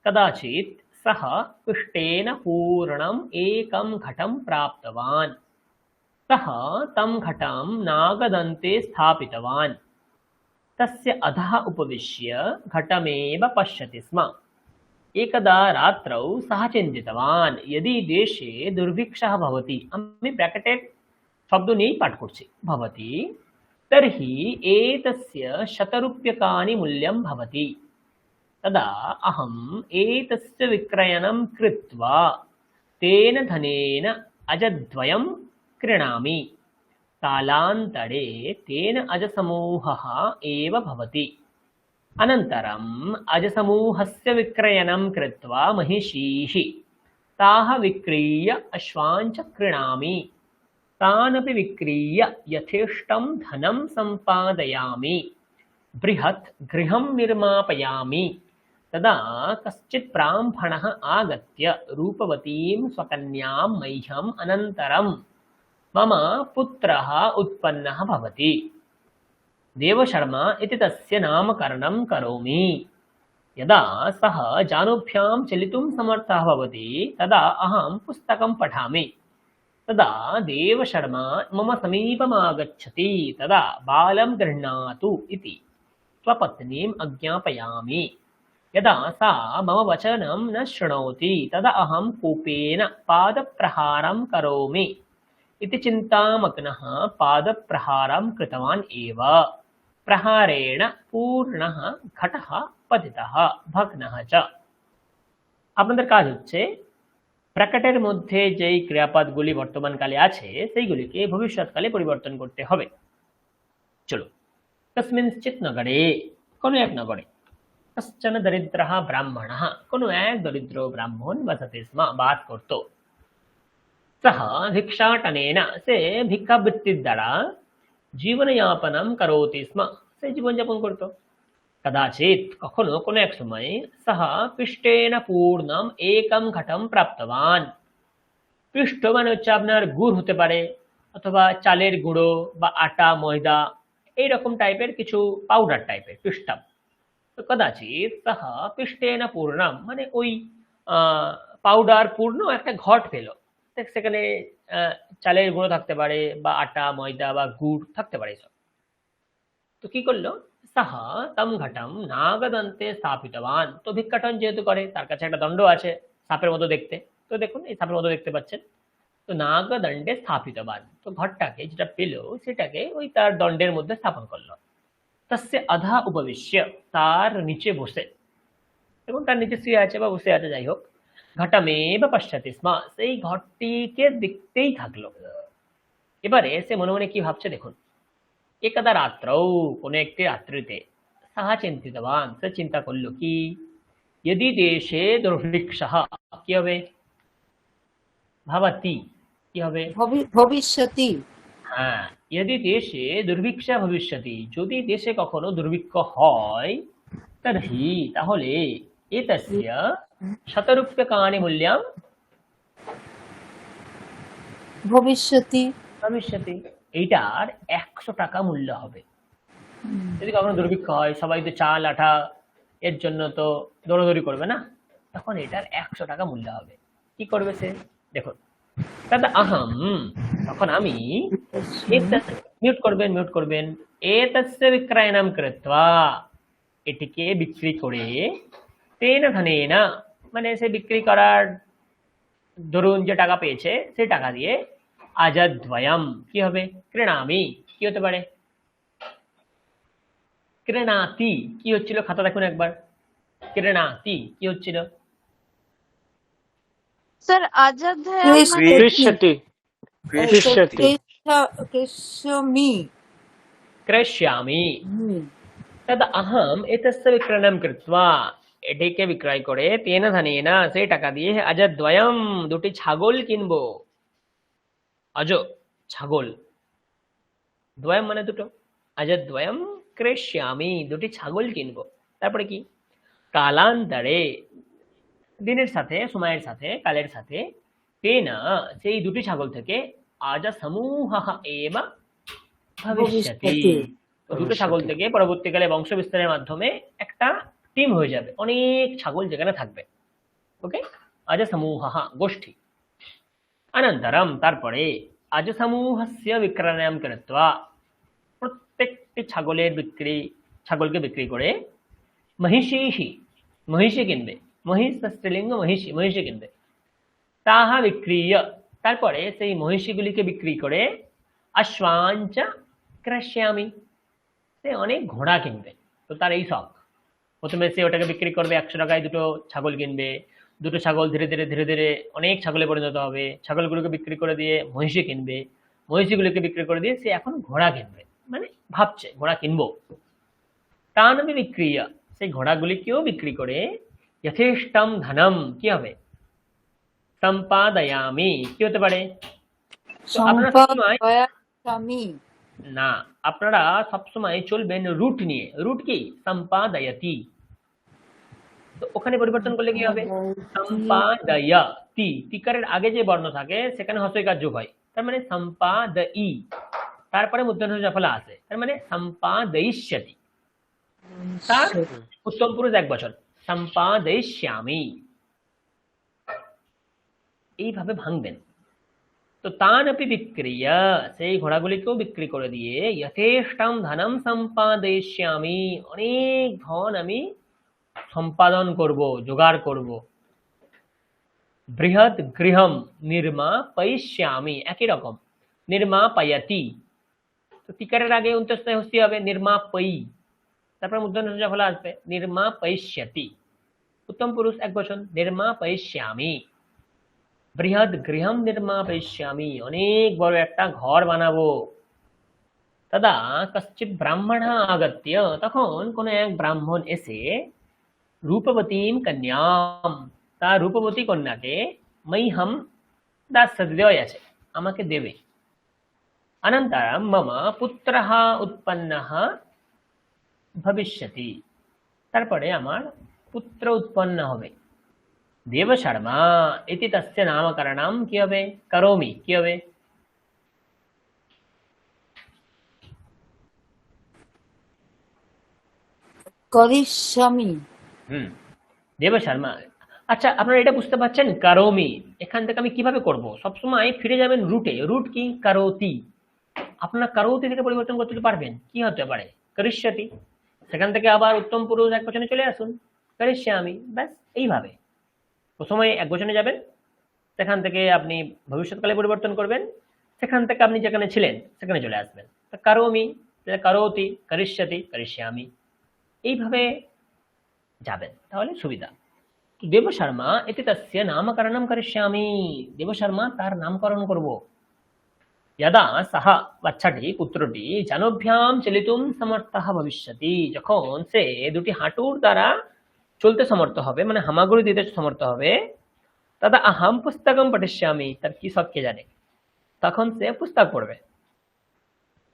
कदाचित् सः पिष्टेन पूर्णम् एकं घटं प्राप्तवान्। सः तं घटं नागदन्ते स्थापितवान्। तस्य अधः उपविश्य घटमेव पश्यति स्म। एकदा रात्रौ सः चिन्तितवान्, यदि देशे दुर्भिक्षः भवति, আমি ব্র্যাকেটেড শব্দ নিয়েই পাঠ করছি, ভবতি तर्हि एतस्य 100 रूप्यकाणि मूल्यं भवति। तदा अहम् एतस्य विक्रयणं कृत्वा तेन धनेन अजद्वयं क्रीणामि। कालान्तरे तेन अजसमूहः एव भवति। अनन्तरम् अजसमूहस्य विक्रयणं कृत्वा महिषीः ताः विक्रीय अश्वान् च क्रीणामि। तानपि विक्रीय यथेष्टं धनं सम्पादयामि। बृहत् गृहं निर्मापयामि। तदा कश्चित् ब्राह्मणः आगत्य रूपवतीं स्वकन्यां मह्यम् अनन्तरं मम पुत्रः उत्पन्नः भवति। देवशर्मा इति तस्य नामकरणं करोमि। यदा सः जानुभ्यां चलितुं समर्थः भवति, तदा अहं पुस्तकं पठामि। तदा देवशर्मा मम समीपमागच्छति। तदा बालं गृह्णातु इति स्वपत्नीम् आज्ञापयामि। यदा सा मम वचनं न शृणोति, तदा अहं कोपेन पादप्रहारं करोमि। इति चिन्तामग्नः पादप्रहारं कृतवान् एव। प्रहारेण पूर्णः घटः पतितः भग्नः च। আপনাদের কাজ হচ্ছে ব্র্যাকেটের মধ্যে যেই ক্রিয়াপদগুলি বর্তমানকালে আছে সেইগুলিকে ভবিষ্যৎকালে পরিবর্তন করতে হবে। চলো, কস্মিঞ্চিৎ নগরে, কোনো এক নগরে, কশ্চন দরিদ্রः ব্রাহ্মণः, কোনো এক দরিদ্র ব্রাহ্মণ বসতি স্ম, বাস করত। সহ ভিক্ষাটনেন, সে ভিক্ষাবৃত্তির দ্বারা জীবনযাপনম করোতি স্ম, সে জীবনযাপন করত। কদাচিৎ, কখনো কোনো এক সময়, সহ পিষ্টেন পূর্ণম একম ঘটম প্রাপ্তবান। পিষ্ট মানে হচ্ছে আপনার গুড় হতে পারে, অথবা চালের গুঁড়ো বা আটা ময়দা এইরকম টাইপের কিছু পাউডার টাইপের পিষ্টম। তো কদাচিৎ সহ পিষ্টেন পূর্ণম মানে ওই পাউডার পূর্ণ একটা ঘট পেল, সেখানে চালের গুঁড়ো থাকতে পারে বা আটা ময়দা বা গুড় থাকতে পারে সব। তো কি করলো, সাহা তম ঘটম নাগদন্তে স্থাপিতবান। তো ভিক্ষাটন যেহেতু করে, তার কাছে একটা দণ্ড আছে সাপের মতো দেখতে, তো দেখুন এই সাপের মতো দেখতে পাচ্ছেন। তো নাগদণ্ডে স্থাপিতবান, তো ঘরটাকে যেটা পেল সেটাকে ওই তার দণ্ডের মধ্যে স্থাপন করলো। তস্যে আধা উপবিশ্য, তার নিচে বসে, এবং তার নিচে শুয়ে আছে বা বসে আছে, যাই হোক, ঘটমেব পশ্যতি স্ম, সেই ঘরটিকে দেখতেই থাকলো। এবারে সে মনে মনে কি ভাবছে দেখুন। একদা রাত্রৌ, কোনো একটি রাত্রিতে, সাহা চিন্তিতবান, সে চিন্তা করলো কি, यदि দেশে দুর্ভিক্ষः, কি হবে, ভাবতি, কি হবে, ভবিষ্যতি। হ্যাঁ, यदि দেশে দুর্ভিক্ষা ভবিষ্যতি, যদি দেশে কখনো দুর্ভিক্ষ হয়, তর্হি, তাহলে, এতস্য 100 রূপ্যকাণি মূল্যম, ভবিষ্যতি ভবিষ্যতে। এইটার 100 টাকা মূল্য হবে। যদি কখনো দুর্ভিক্ষ হয়, সবাই তো চাল আটা এর জন্য তো দৌড়াদৌড়ি করবে না, তখন এটার 100 টাকা মূল্য হবে। কি করবে সে? দেখুন, দাদা আহম, তখন আমি মিউট করবেন এতস্য বিক্রয়ণম কৃত্বা, এটিকে বিক্রি করে, তেন ধনেন, মানে সে বিক্রি করার ধরুন যে টাকা পেয়েছে সেই টাকা দিয়ে, আজদ্বয়ম কি হবে? ক্রীণামি, কি হতে পারে? ক্রীণাতি কি হচ্ছিল? খাতা দেখুন একবার, ক্রীণাতি কি হচ্ছিল? স্যার অযোধ্যায়াম মানে কৃষ্যতি কৃষ্যতি কৃষ্যমি ক্রেষ্যামি। তদ আহম এতস্য বিক্রয়ণম কৃত্বা, এটিকে বিক্রয় করে, তেন ধনেন সেই টাকা দিয়ে, অজদ্বয়ম দুটি ছাগল কিনবো। অজ ছাগল, দ্বয়ম মানে দুটো, অজদ্বয়ম ক্রেষ্যামি দুটি ছাগল কিনবো। তারপরে কি? কালান্তরে দিনের সাথে, সময়ের সাথে, কালের সাথে, তেনা সেই দুটি ছাগল থেকে, আজ সমূহ এব ভবিষ্যতি, দুটো ছাগল থেকে পরবর্তীকালে বংশ বিস্তারের মাধ্যমে একটা টিম হয়ে যাবে, অনেক ছাগল যেখানে থাকবে। ওকে, আজ সমূহ গোষ্ঠী। অনন্তরম তারপরে, আজ সমূহস্য বিক্রয়ণম কৃত্বা, প্রত্যেকটি ছাগলকে বিক্রি করে, মহিষীহি মহিষী কিনবে, মহিষ স্ত্রীলিঙ্গ মহিষী, মহিষী কিনবে। তাহা বিক্রিয়, তারপরে সেই মহিষীগুলিকে বিক্রি করে, অশ্বাঞ্চ ক্রস্যামি, সে অনেক ঘোড়া কিনবে। তো তার এই শখ, প্রথমে সে ওটাকে বিক্রি করবে 100 টাকায়, দুটো ছাগল কিনবে, দুটো ছাগল ধীরে ধীরে অনেক ছাগলে পরিণত হবে, ছাগলগুলোকে বিক্রি করে দিয়ে মহিষী কিনবে, মহিষীগুলোকে বিক্রি করে দিয়ে সে এখন ঘোড়া কিনবে, মানে ভাবছে ঘোড়া কিনবো। তানপি বিক্রিয়া, সেই ঘোড়াগুলিকেও বিক্রি করে, যথেষ্টম ধনম কি হবে? সম্পাদয়ামি, কি হতে পারে? তো আপনারা সবসময় সম্পাদয়ামি না, আপনারা সবসময় চলবেন রুট নিয়ে। রুট কি? সম্পাদয়তি। তো ওখানে পরিবর্তন করলে কি হবে? সম্পাদয়তি, তিকারের আগে যে বর্ণ থাকে সেখানে হস্যইকার যোগ হয়, তার মানে সম্পাদয়ি, তারপরে মূর্ধন্য ফলা আসে, তার মানে সম্পাদয়িষ্যতি। তার উত্তম পুরুষ একবচন, সম্পাদয়িষ্যামি। এইভাবে ভাঙবেন। তো তানপি বিক্রিয়া, সেই ঘোড়াগুলিকেও বিক্রি করে দিয়ে, যথেষ্টম ধনম সম্পাদয়িষ্যামি, অনেক ধন আমি সম্পাদন করব, জোগাড় করব। বৃহৎ গৃহম নির্মাপয়িষ্যামি, একই রকম, নির্মাপয়তি, তো তিকারের আগে অন্তঃস্থ হস্তি হবে, নির্মাপয়ি, তারপর মূর্ধন্য ফলা আসবে, নির্মাপয়িষ্যতি, উত্তম পুরুষ একবচন, নির্মাপয়িষ্যামি। বৃহৎ গৃহম নির্মাপয়িষ্যামি, অনেক বড় একটা ঘর বানাবো। তদা কশ্চিৎ ব্রাহ্মণ আগত্য, তখন কোন এক ব্রাহ্মণ এসে, রূপবতীম কন্যাম, তার রূপবতী কন্যাকে, মহ্যম দাস্যছে, আমাকে দেবে। অনন্তরম মম পুত্রঃ উৎপন্নঃ ভবিষ্যতি, তারপরে আমার পুত্র উৎপন্ন হবে। দেবশর্মা ইতি তস্য নামকরণম কি হবে? করোমি, কি হবে? করিষ্যামি দেবশর্মা। আচ্ছা, আপনারা এটা বুঝতে পারছেন? কারোমি, এখান থেকে আমি কিভাবে করব? সবসময় ফিরে যাবেন রুটে। রুট কি? কারোতি। আপনারা কারোতি থেকে পরিবর্তন করতে পারবেন, কি হতে পারে? করিষ্যতি, সেখান থেকে আবার উত্তম পুরুষ একবচনে চলে আসুন, করিষ্যামি, ব্যাস এইভাবে। প্রথমে একবচনে যাবেন, সেখান থেকে আপনি ভবিষ্যৎকালে পরিবর্তন করবেন, সেখান থেকে আপনি যেখানে ছিলেন সেখানে চলে আসবেন। কারোমি, কারোতি, করিষ্যতি, করিষ্যামি, এইভাবে যাবেন, তাহলে সুবিধা। দেবশর্মা এতে তস্য নামকরণম করিষ্যামি, দেবশর্মা তার নামকরণ করব। যদা সহ বাচ্চাটি, পুত্রটি জানভ্যাম চলিতুম সমর্থः ভবিষ্যতি, যখন সে দুটি হাঁটুর দ্বারা চলতে সমর্থ হবে, মানে হামাগুড়ি দিতে সমর্থ হবে, তদা আহম পুস্তকম পঠিষ্যামি, তার কি সব কে জানে, তখন সে পুস্তক পড়বে।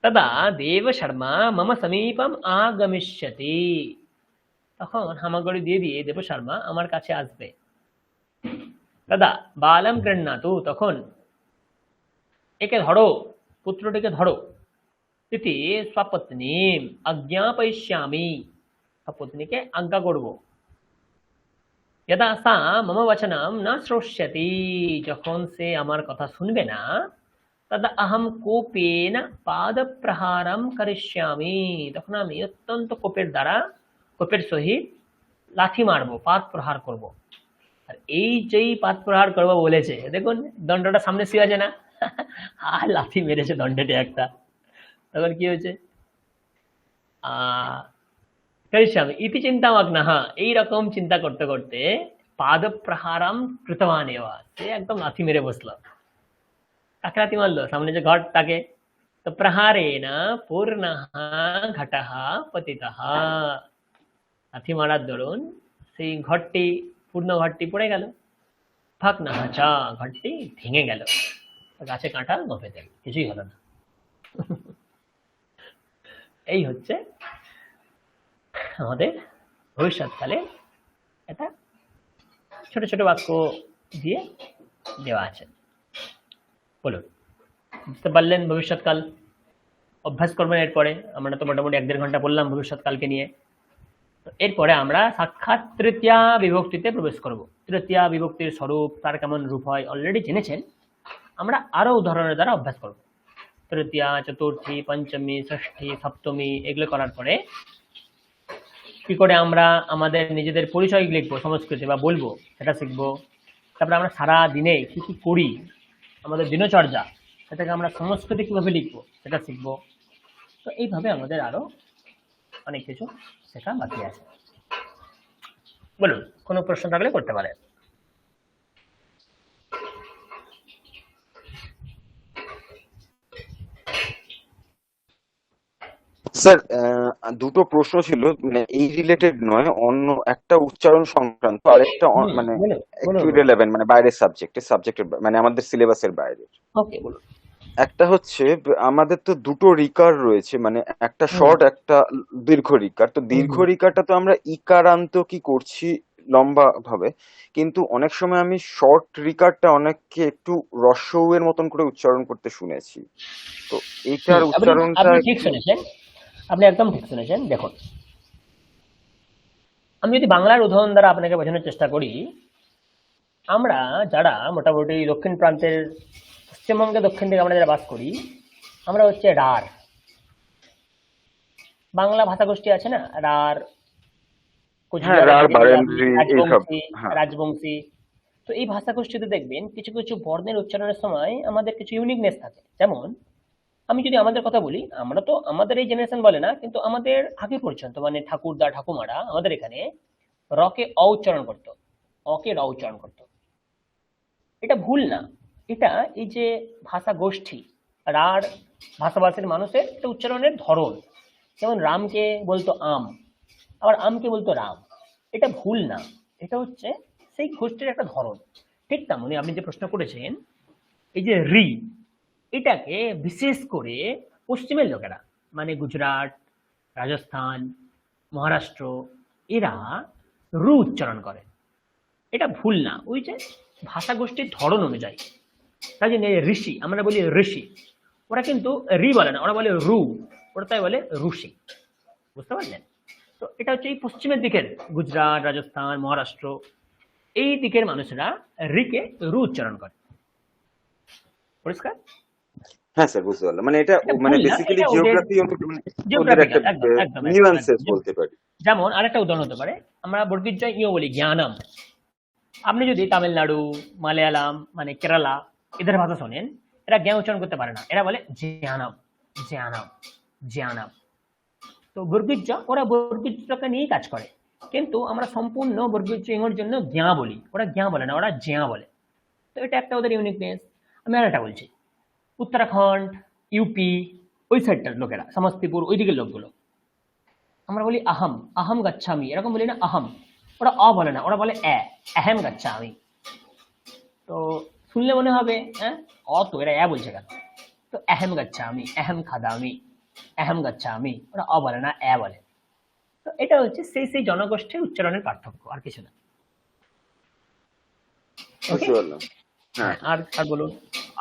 তদা দেবশর্মা মম সমীপম আগমিষ্যতি, তখন হামাগুড়ি দিয়ে দিয়ে দেবশর্মা আমার কাছে আসবে। তদা বালম গৃহ্ণাতু, তখন একে ধরো, পুত্রটিকে ধরো। ইতি স্বপত্নী আজ্ঞাপয়িষ্যামি, পত্নীকে আজ্ঞা করব। যদা সা মম বচনম না শ্রোষ্যতি, যখন সে আমার কথা শুনবে না, তদা আহম কোপেন পাদপ্রহারম করিষ্যামি, তখন আমি অত্যন্ত কোপের সহিত লাথি মারবো, পাদ প্রহার করব। আর এই যেই পাদ প্রহার করবো বলেছে, দেখুন দণ্ডটা সামনে শুয়ে আছে না, আর লাথি মেরেছে দণ্ডটি একটা। তখন কি হয়েছে, করিষ্যামি ইতি চিন্তামগ্নঃ, এইরকম চিন্তা করতে করতে পাদ প্রহারম কৃতবান এবা, সে একদম লাথি মেরে বসলো। কাকে লাথি মারলো, সামনে যে ঘট তাকে। তো প্রহারেণ পূর্ণঃ ঘটঃ পতিতঃ, লাথি মারার দরুন সেই ঘরটি, পূর্ণ ঘরটি পড়ে গেল। ভগ্নঃ চ, ঘরটি ভেঙে গেল। গাছে কাঁঠাল নভে তেল, কিছুই হলো না। এই হচ্ছে আমাদের ভবিষ্যৎকালে এটা ছোট ছোট বাক্য দিয়ে দেওয়া আছে। বলুন, বুঝতে পারলেন ভবিষ্যৎকাল? অভ্যাস করবেন এরপরে। আমরা তো মোটামুটি 1-1.5 ঘন্টা বললাম ভবিষ্যৎকালকে নিয়ে। তো এরপরে আমরা সাক্ষাৎ তৃতীয়া বিভক্তিতে প্রবেশ করব। তৃতীয়া বিভক্তির স্বরূপ, তার কেমন রূপ হয় অলরেডি জেনেছেন, আমরা আরো উদাহরণের দ্বারা অভ্যাস করব। তৃতীয়া, চতুর্থী, পঞ্চমী, ষষ্ঠী, সপ্তমী এগুলো করার পরে কি করে আমরা আমাদের নিজেদের পরিচয় লিখবো সংস্কৃতে বা বলবো সেটা শিখবো। তারপরে আমরা সারা দিনে কি কি করি, আমাদের দিনচর্যা, সেটাকে আমরা সংস্কৃতে কিভাবে লিখবো সেটা শিখবো। তো এইভাবে আমাদের আরো অনেক কিছু শেখা বাকি আছে। বলুন, কোনো প্রশ্ন থাকলে করতে পারেন। স্যার, দুটো প্রশ্ন ছিল, মানে এই রিলেটেড নয়, অন্য একটা উচ্চারণ সংক্রান্ত, আরেকটা মানে একটু রিলেভেন্ট, মানে বাইরের সাবজেক্টের মানে আমাদের সিলেবাসের বাইরে। ওকে, বলুন। একটা হচ্ছে আমাদের তো দুটো রিকার রয়েছে, মানে একটা শর্ট একটা দীর্ঘ রিকার। তো দীর্ঘ রিকারটা তো আমরা ইকারান্ত কি করছি লম্বা ভাবে, কিন্তু অনেক সময় আমি শর্ট রিকারটা অনেককে একটু রস্যউ এর মতন করে উচ্চারণ করতে শুনেছি। তো এইটার উচ্চারণটা আপনি ঠিক শুনেছেন, আপনি একদম ঠিক শুনেছেন। দেখুন, আমি যদি বাংলার উদাহরণ দ্বারা আপনাকে বোঝানোর চেষ্টা করি, আমরা যারা মোটামুটি দক্ষিণ প্রান্তের, পশ্চিমবঙ্গে দক্ষিণ দিকে আমরা যারা বাস করি, আমরা হচ্ছে রাঢ়। বাংলা ভাষাগোষ্ঠী আছে না, রাঢ়, রাজবংশী। তো এই ভাষাগোষ্ঠীতে দেখবেন কিছু কিছু বর্ণের উচ্চারণের সময় আমাদের কিছু ইউনিকনেস থাকে। যেমন আমি যদি আমাদের কথা বলি, আমরা তো আমাদের এই জেনারেশন বলে না, কিন্তু আমাদের আগে পর্যন্ত মানে ঠাকুরদা ঠাকুমারা আমাদের এখানে রকে অ উচ্চারণ করতো, অকে র উচ্চারণ করতো। এটা ভুল না, এটা এই যে ভাষা গোষ্ঠী, রাঢ় ভাষাভাষীর মানুষের একটা উচ্চারণের ধরন। যেমন রামকে বলতো আম, আবার আমকে বলতো রাম। এটা ভুল না, এটা হচ্ছে সেই গোষ্ঠীর একটা ধরন। ঠিক তেমনি আপনি যে প্রশ্ন করেছেন, এই যে রি, এটাকে বিশেষ করে পশ্চিমের লোকেরা মানে গুজরাট, রাজস্থান, মহারাষ্ট্র, এরা রু উচ্চারণ করে। এটা ভুল না, ওই যে ভাষা গোষ্ঠীর ধরন অনুযায়ী। তাই জন্য ঋষি, আমরা বলি ঋষি, ওরা কিন্তু রি বলে না, ওরা বলে রু, ওরা তাই বলে ঋষি। বুঝতে পারলেন? তো এটা হচ্ছে এই পশ্চিমের দিকের গুজরাট, রাজস্থান, মহারাষ্ট্র, এই দিকের মানুষেরা রিকে রু উচ্চারণ করে। পরিষ্কার? হ্যাঁ স্যার, বুঝতে পারলাম। মানে এটা মানে বেসিক্যালি জিওগ্রাফি, ওদের একটা নিউয়ান্সেস বলতে পারি। যেমন আরেকটা উদাহরণ হতে পারে, আমরা বর্গীয় ইও বলি জ্ঞানম। আপনি যদি তামিলনাড়ু, মালয়ালাম মানে কেরালা এদের ভাষা শোনেন, এরা জ্ঞান উচ্চারণ করতে পারে না, এরা বলে জ্ঞানম, জ্ঞানম, জ্ঞানম। তো বর্গীয়, ওরা বর্গীয়টাকে নিয়েই কাজ করে, কিন্তু আমরা সম্পূর্ণ বর্গীয় ইংর জন্য জ্ঞা বলি, ওরা জ্ঞা বলে না, ওরা জ্ঞা বলে। তো এটা একটা ওদের ইউনিকনেস। আমি আর একটা বলছি, উত্তরাখণ্ড, ইউপি, ওই সাইডটার লোকেরা, সমস্তিপুর, ওই দিকের লোকগুলো, আমরা বলি আহম, আহম গাচ্ছামি, এরকম বলি না আহম। ওরা অ বলে না, ওরা বলে আহম গাচ্ছামি। তো শুনলে মনে হবে হ্যাঁ অ, তো এরা বলছে কেন? তো আহম গাচ্ছামি, আহম খাদামি, আহম গাচ্ছামি, ওরা অ বলে না বলে। তো এটা হচ্ছে সেই সেই জনগোষ্ঠীর উচ্চারণের পার্থক্য, আর কিছু না। হ্যাঁ, আর আর বলুন।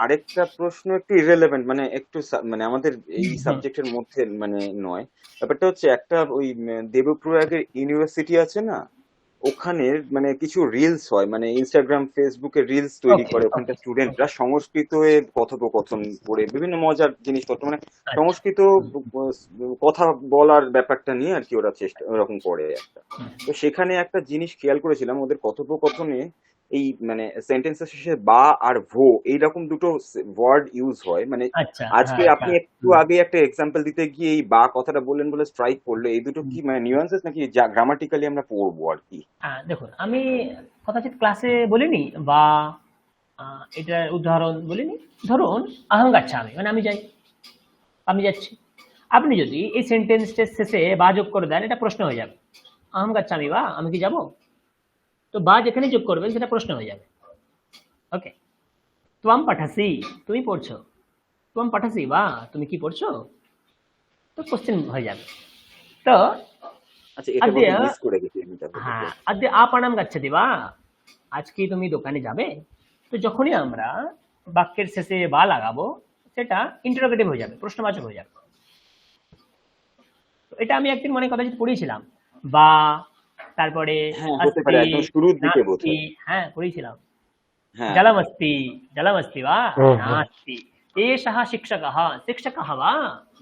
আরেকটা প্রশ্ন একটু ইরেলেভেন্ট, মানে একটু মানে আমাদের এই হুম, সাবজেক্টের মধ্যে মানে নয়। ব্যাপারটা হচ্ছে একটা ওই দেবপ্রয়াগের ইউনিভার্সিটি আছে না, ওখানে মানে কিছু রিলস হয়, মানে ইনস্টাগ্রাম ফেসবুকে রিলস তৈরি ওকে করে ওকে ওখানকার ওকে। স্টুডেন্টরা সংস্কৃতে কথোপকথন করে বিভিন্ন মজার জিনিসপত্র, মানে আচ্ছা। সংস্কৃত হুম, কথা বলার ব্যাপারটা নিয়ে আর কি ওরা চেষ্টা ওরকম করে একটা। হুম, তো সেখানে একটা জিনিস খেয়াল করেছিলাম, ওদের কথোপকথনে এই মানে সেন্টেন্সের শেষে বা আর ভো এইরকম দুটো ওয়ার্ড ইউজ হয়। মানে আচ্ছা, আজকে হ্যাঁ, আপনি হ্যাঁ, একটু হুম, আগে একটা এক্সাম্পল দিতে গিয়ে এই বা কথাটা বললেন বলে স্ট্রাইক করলো, এই দুটো হুম। কি মানে নিউয়ান্সেস নাকি যা গ্রামাটিক্যালি আমরা পড়বো আর কি? দেখুন, আমি কদাচিৎ ক্লাসে বলিনি বা এটার উদাহরণ বলিনি। ধরুন, আহং গাচ্ছামি মানে আমি যাই, আমি যাচ্ছি। আপনি যদি এই সেন্টেন্সটার শেষে বা যোগ করে দেন, এটা প্রশ্ন হয়ে যাবে। আহং গাচ্ছামি বা, আমি কি যাব? তো বা যেখানে যোগ করবেন সেটা প্রশ্ন হয়ে যাবে। ওকে। ত্বম পাঠাসি, তুমি পড়ছো। ত্বম পাঠাসি বা, তুমি কি পড়ছো? তো কোশ্চেন হয়ে যাবে। তো আচ্ছা, এটা আদ্য, বোধহয় মিস করে গেছি আমি তাহলে। হ্যাঁ, আদ্য আপনাম গাচ্ছাতি বা, আজ কি তুমি দোকানে যাবে? তো যখনই আমরা বাক্যের শেষে বা লাগাবো, সেটা ইন্টারোগেটিভ হয়ে যাবে, প্রশ্নবাচক হয়ে যাবে। তো এটা আমি একদিন মনে কথা পড়িয়েছিলাম। বা, তারপরে হ্যাঁ, হতে পারে আস্তি, একদম শুরুর দিকে নাস্তি, বোধহয়। হ্যাঁ পড়িয়েছিলাম। হ্যাঁ, হ্যাঁ। জলমস্তি, জলমস্তি বা, হুম হুম। নাস্তি। এষः শিক্ষকः, শিক্ষকः বা,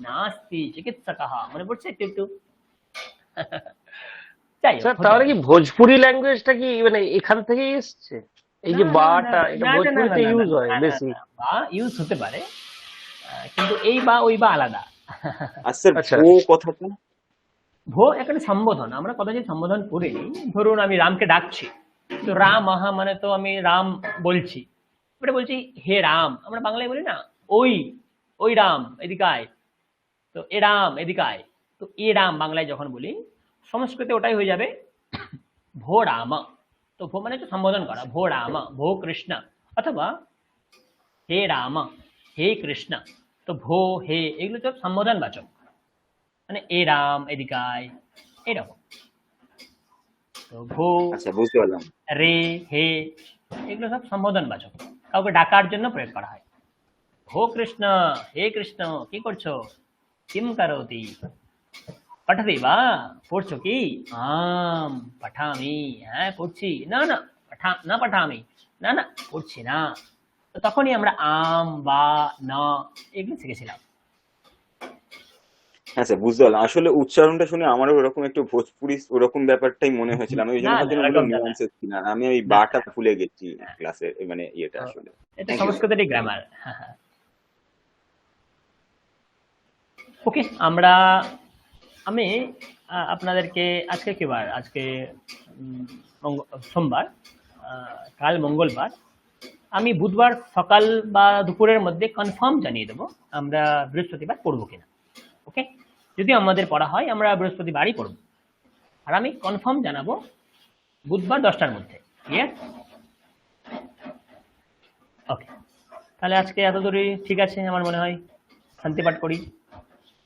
নাস্তি চিকিৎসকः। মনে পড়ছে একটু একটু? যাই হোক, স্যার হতে তাহলে পারে। কি ভোজপুরি ল্যাঙ্গুয়েজটা কি মানে এখান থেকেই এসছে? এই না যে না না বাটা এটা না না না না ভোজপুরিতে না না ইউজ হয় না না বেশি? না, বা ইউজ হতে পারে, কিন্তু এই বা ওই বা আলাদা। আর স্যার আচ্ছা। ভো কথাটা? ভো এখানে সম্বোধন, আমরা কথা যে সম্বোধন করিনি। ধরুন আমি রামকে ডাকছি, তো রাম আহা মানে তো আমি রাম বলছি। এবারে বলছি হে রাম, আমরা বাংলায় বলি না, ওই ওই রাম এদিকে আয়। তো এ রাম এদিকে আয়। তো এ রাম বাংলায় যখন বলি, সংস্কৃতে ওটাই হয়ে যাবে ভো রাম। তো ভো মানে হচ্ছে সম্বোধন করা, ভো রাম, ভো কৃষ্ণ, অথবা হে রাম, হে কৃষ্ণ। তো ভো হে এগুলো তো সম্বোধন বাচক, মানে এ রাম এদিকে আয়, এরকম। তো ভো, আচ্ছা, বুঝতে পারলাম। রে, হে এগুলো সব সম্বোধন বাচক, কাউকে ডাকার জন্য প্রয়োগ করা হয়। ভো কৃষ্ণ, হে কৃষ্ণ কি করছো? কিম করোতি? পঠতি বা, পড়ছো কি? আম পঠামি, হ্যাঁ পড়ছি। না না, না পঠামি, না না পড়ছি না। তো তখনই আমরা আম বা না এগুলো শিখেছিলাম। হ্যাঁ স্যার, বুঝতে পারলাম। আসলে উচ্চারণটা শুনে আমারও ওরকম একটু ভোজপুরি ওরকম ব্যাপারটাই মনে হয়েছিল, আমি ওই না জন্য না ভাবছিলাম ওগুলো এরকমটা না, নিউয়ান্সেস কিনা, আমি ওই না বাটা ভুলে গেছি ক্লাসে মানে ইয়েটা তো আসলে। এটা থ্যাংক ইউ স্যার। সংস্কৃতেরই গ্রামার। হ্যাঁ হ্যাঁ। ওকে, আমরা আমি আপনাদেরকে আজকে কি বার? আজকে সোমবার, কাল মঙ্গলবার। আমি বুধবার সকাল বা দুপুরের মধ্যে কনফার্ম জানিয়ে দেবো আমরা বৃহস্পতিবার পড়বো কিনা। ওকে, যদি আমাদের পড়া হয় আমরা বৃহস্পতিবারই পড়ব, আর আমি কনফার্ম জানাবো বুধবার 10টার মধ্যে। ইয়েস, ওকে। তাহলে আজকে এত দূরই ঠিক আছে আমার মনে হয়। শান্তি পাঠ করি।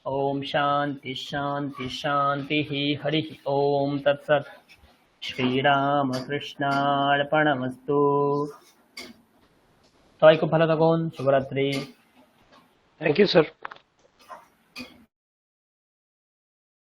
ওম শান্তি শান্তি শান্তি হরি ওম তৎসৎ। শ্রীরামকৃষ্ণার্পণমস্তু। সবাই খুব ভালো থাকুন, শুভরাত্রি। Thank you sir.